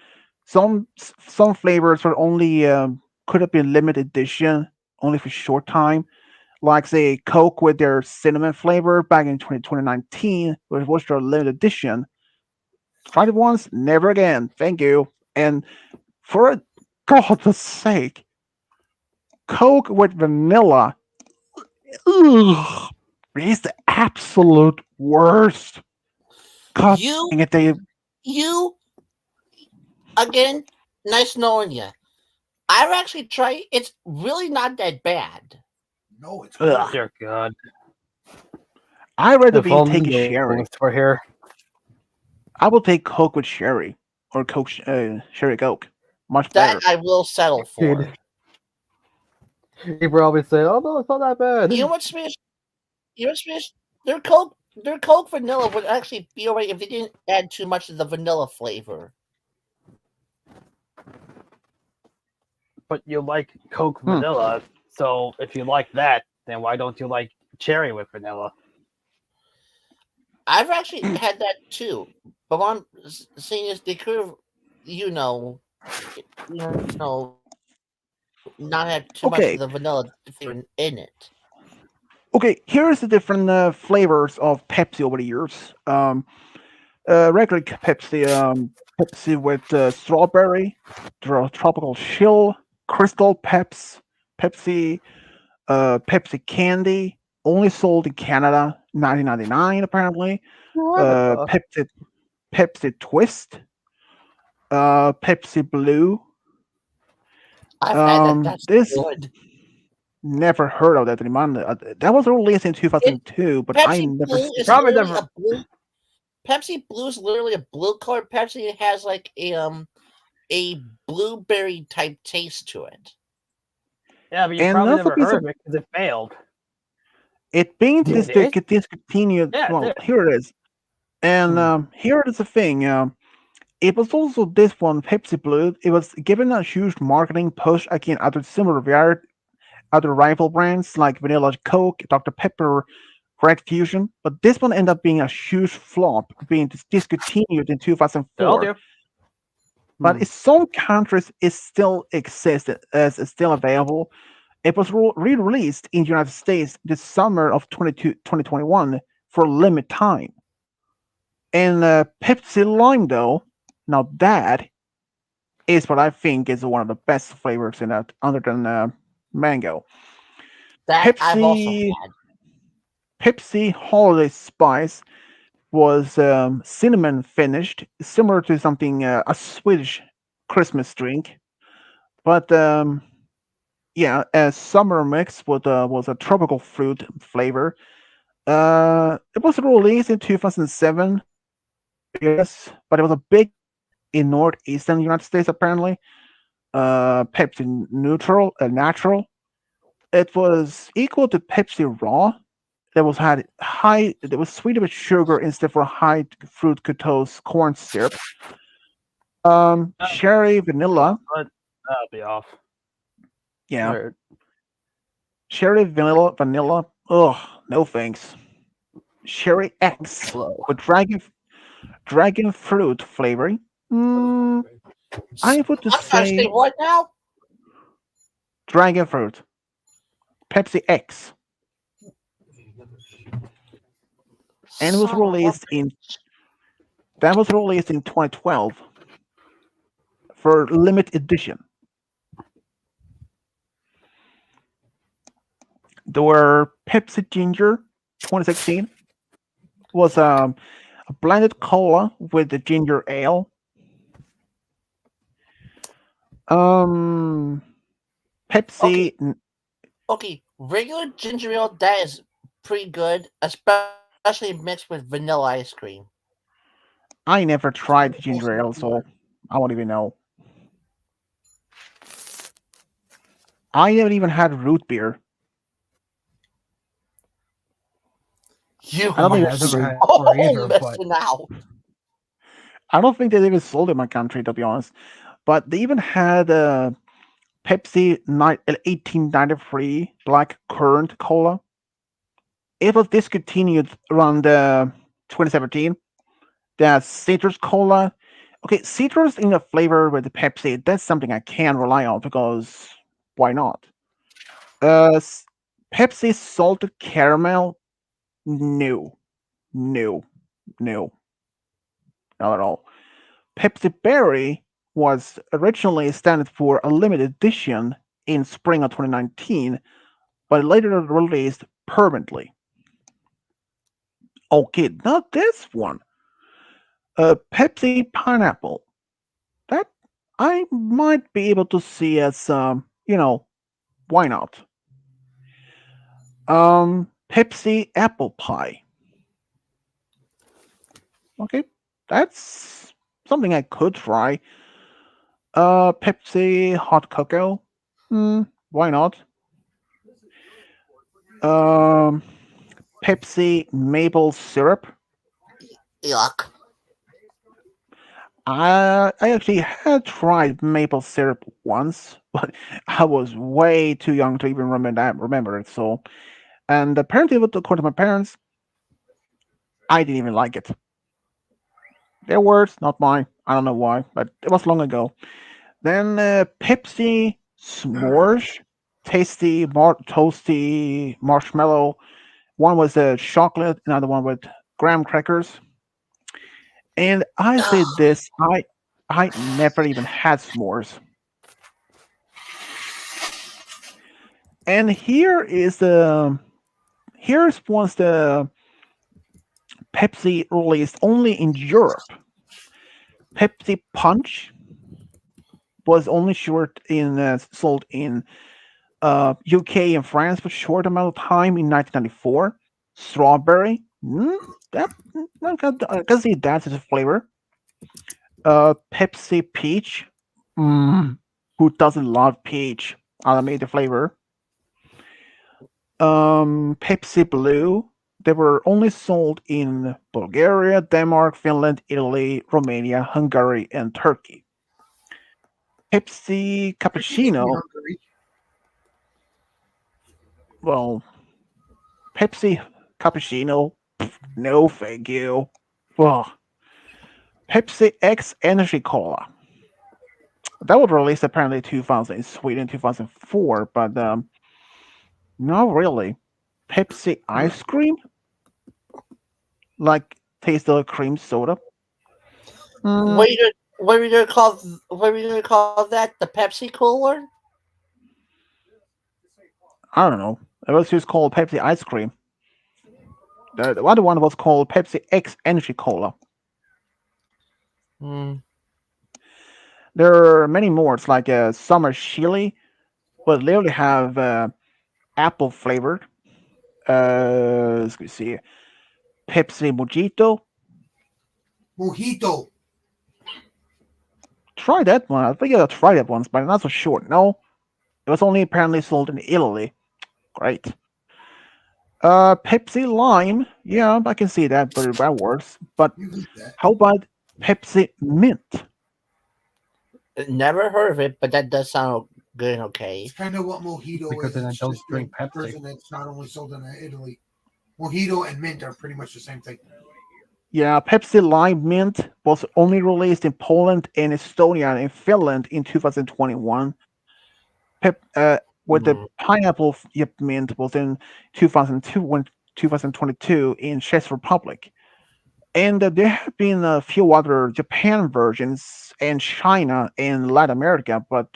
Some flavors were only could have been limited edition, only for short time. Like say Coke with their cinnamon flavor back in 2019, which was their limited edition. Tried it once, never again. Thank you. And for God's sake, Coke with vanilla, ugh, is the absolute worst. God You dang it, they. you again? Nice knowing you. I've actually tried. It's really not that bad. No, it's Ugh. good. Dear God. I'd rather If be only taking the sherry. host were here. I will take Coke with sherry or Coke sherry Coke. Much That better. I will settle He'd, for. he'd probably say, "Oh no, it's not that You know bad." what's Swedish? You know what's Swedish? Their Coke vanilla would actually be alright if they didn't add too much of the vanilla flavor. But you like Coke Hmm. vanilla, so if you like that, then why don't you like cherry with vanilla? I've actually had that too, but what I'm saying is they could have, you know, you know, not had too much of Okay, the vanilla flavor in it. okay. Here's the different flavors of Pepsi over the years. Regular Pepsi, Pepsi with strawberry, tropical chill, Crystal Pepsi, Pepsi Candy, only sold in Canada, 1999 apparently. Canada. Pepsi Twist, Pepsi Blue. I've had that. That's This good. never heard of that. That was released in It 2002, but I Pepsi never Blue seen is it. Probably literally never. a blue. Pepsi Blue is literally a blue color Pepsi. It has like a blueberry type taste to it. Yeah, but you And probably also never piece heard of of it because it failed. it being Did it? discontinued. Yeah, it Well, did. here it is. And Hmm. here is the thing. It was also this one, Pepsi Blue. It was given a huge marketing push against other rival brands like Vanilla Coke, Dr. Pepper, Red Fusion. But this one ended up being a huge flop, being discontinued in Told 2004. you. But Hmm. in some countries, it still exists as it's still available. It was re-released in the United States this summer of 2021 for a limited time. And Pepsi Lime, though, now that is what I think is one of the best flavors in that, other than mango. That I've also Pepsi had. Pepsi Holiday Spice was cinnamon finished, similar to something a Swedish Christmas drink. But yeah, a summer mix with was a tropical fruit flavor. It was released in 2007, yes, but it was a big in northeastern United States apparently. Pepsi Neutral, Natural. It was equal to Pepsi Raw. That was sweetened with sugar instead for high fruit glucose corn syrup. Cherry vanilla. But that'll be off. Yeah, Or, cherry vanilla. Ugh, no thanks. Cherry X slow. with dragon fruit flavoring. Mm, I would I'm trying to say say what now? dragon fruit. Pepsi X, and it was Son of a released in that was released in 2012 for limited edition. There were Pepsi Ginger 2016 was a blended cola with the ginger ale. Um, Okay, Pepsi. okay. Regular ginger ale that is pretty good, especially mixed with vanilla ice cream. I never tried the Also, ginger ale, so I won't even know. I never even had root beer. You I don't are even. Yeah, I've never had or so either, but missing out. I don't think they even sold it in my country, to be honest. But they even had Pepsi 1893 Black Currant Cola. It was discontinued around 2017. There's citrus cola. Okay, citrus in a flavor with the Pepsi, that's something I can rely on because why not? Uh, s- Pepsi salted caramel? No, no, no, not at all. Pepsi Berry was originally standard for a limited edition in spring of 2019, but later released permanently. Okay, not this one. Pepsi Pineapple. That I might be able to see as why not? Pepsi Apple Pie. Okay, that's something I could try. Pepsi Hot Cocoa. Why not? Um, Pepsi Maple Syrup. Yuck. I actually had tried maple syrup once, but I was way too young to even remember it. So, and apparently, according to my parents, I didn't even like it. Their words, not mine. I don't know why, but it was long ago. Then Pepsi S'mores, toasty marshmallow. One was chocolate, another one with graham crackers. And I say Ugh. this, I never even had s'mores. And here's once the Pepsi released only in Europe. Pepsi Punch was only sold in UK and France for a short amount of time in 1994. Strawberry, that I can see that as a flavor. Pepsi Peach, mm, who doesn't love peach? I made the flavor. Pepsi Blue. They were only sold in Bulgaria, Denmark, Finland, Italy, Romania, Hungary, and Turkey. Pepsi I can eat me Cappuccino. hungry. Well, Pepsi Cappuccino. No, thank you. Well, Pepsi X Energy Cola. That was released apparently 2000 in Sweden, 2004, but not really. Pepsi Ice Cream, like taste of cream soda. Mm, What are you gonna call? What are you gonna call that? The Pepsi cooler? I don't know. It was just called Pepsi Ice Cream. The other one was called Pepsi X Energy Cola. Hmm. There are many more. It's like a summer chili, but literally have apple flavored. Let's see. Pepsi Mojito. Mojito. Try that one. I think I tried it once, but not so sure. No, it was only apparently sold in Italy. Great. Pepsi Lime. Yeah, I can see that, but that works. But You get that. how about Pepsi Mint? Never heard of it, but that does sound good and okay. It's kind of what mojito Because is. then I It's don't just drink a Pepsi. version that's not only sold in Italy. Mojito and mint are pretty much the same thing. Yeah, Pepsi Lime Mint was only released in Poland and Estonia and Finland in 2021. Pep, with the Mm. pineapple mint was in 2002 and 2022 in Czech Republic. And there have been a few other Japan versions and China and Latin America, but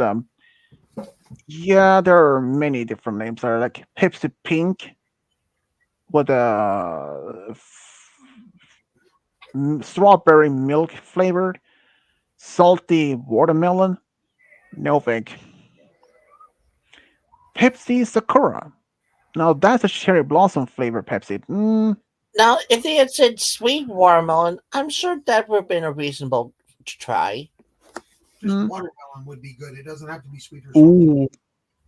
yeah, there are many different names. There are like Pepsi Pink with a strawberry milk flavored, salty watermelon. No thank. Pepsi Sakura. Now that's a cherry blossom flavor Pepsi. Now, if they had said sweet watermelon, I'm sure that would have been a reasonable to try. Just Mm. watermelon would be good. It doesn't have to be sweet or salty. Ooh,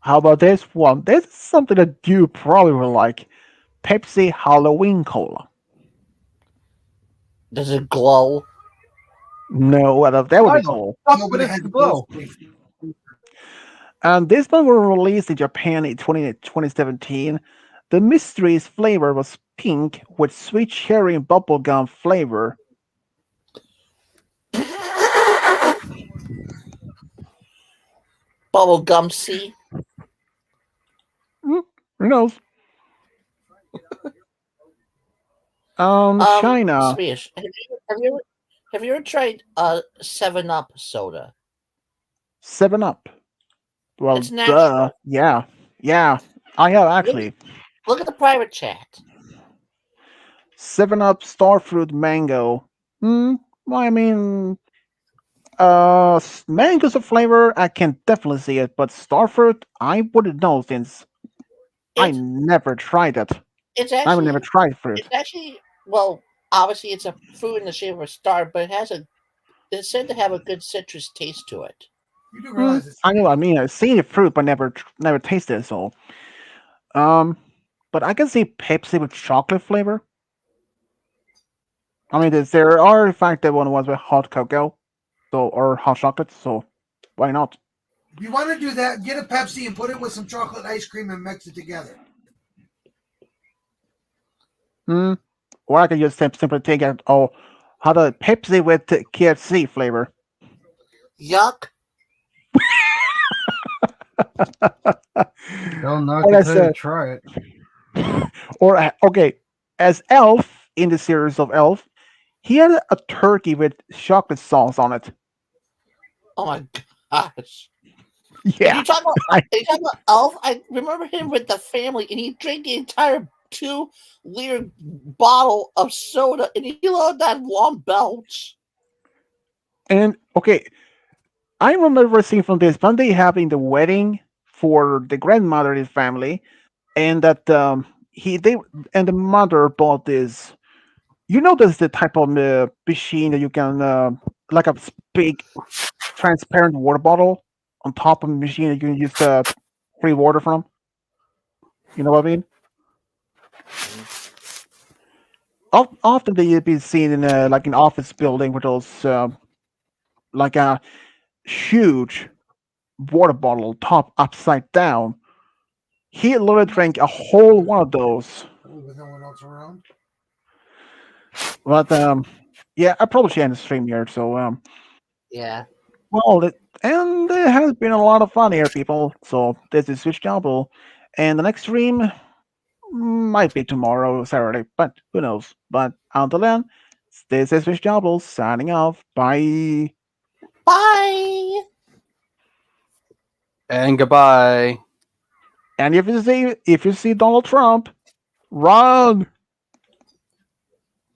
how about this one? This is something that you probably will like. Pepsi Halloween Cola. Does it glow? No, well, that would I be don't cool. fuck No, with but it it has to those glow. And this one was released in Japan in 2017. The mystery's flavor was pink with sweet cherry and bubblegum flavor. Bubblegum sea? Who knows? China. Speech. Have you ever tried 7 Up soda? 7 Up. Well, It's duh. natural. Yeah. Yeah. I have Look, actually. look at the private chat. 7 Up Starfruit Mango. Hmm. Well, I mean, mango's a flavor. I can definitely see it, but Starfruit, I wouldn't know since I It's never tried it. it's I would never actually tried fruit. it's actually well, obviously it's a fruit in the shape of a star, but it's said to have a good citrus taste to it. You do realize it's I know what I mean. I've seen the fruit, but never tasted it. So, um, but I can see Pepsi with chocolate flavor. I mean, there are in fact that one was with hot cocoa, so or hot chocolate. So, why not? if you want to do that, get a Pepsi and put it with some chocolate ice cream and mix it together. Hmm. Or I could just simply take out how the Pepsi with the KFC flavor. Yuck. Hell no, I Or can as tell you to try it. or okay, as Elf in the series of Elf, he had a turkey with chocolate sauce on it. Oh my gosh. Yeah, I, And you talk about Elf, I remember him with the family and he drank the entire 2-liter bottle of soda and he loved that long belch. and okay, I remember seeing from this one day having the wedding for the grandmother of his family, and that he they and the mother bought this. You know, there's the type of machine that you can like a big transparent water bottle on top of the machine that you can use free water from. You know what I mean? Often they be seen in like an office building with those like a huge water bottle top upside down. He literally drank a whole one of those. With no one else around. But yeah, I probably should end the stream here. So Yeah. well, and there has been a lot of fun here, people. So this is Switch Double, and the next stream might be tomorrow, Saturday, but who knows? But until then, this is Switch Double signing off. Bye. Bye. And goodbye. And if you see Donald Trump, run.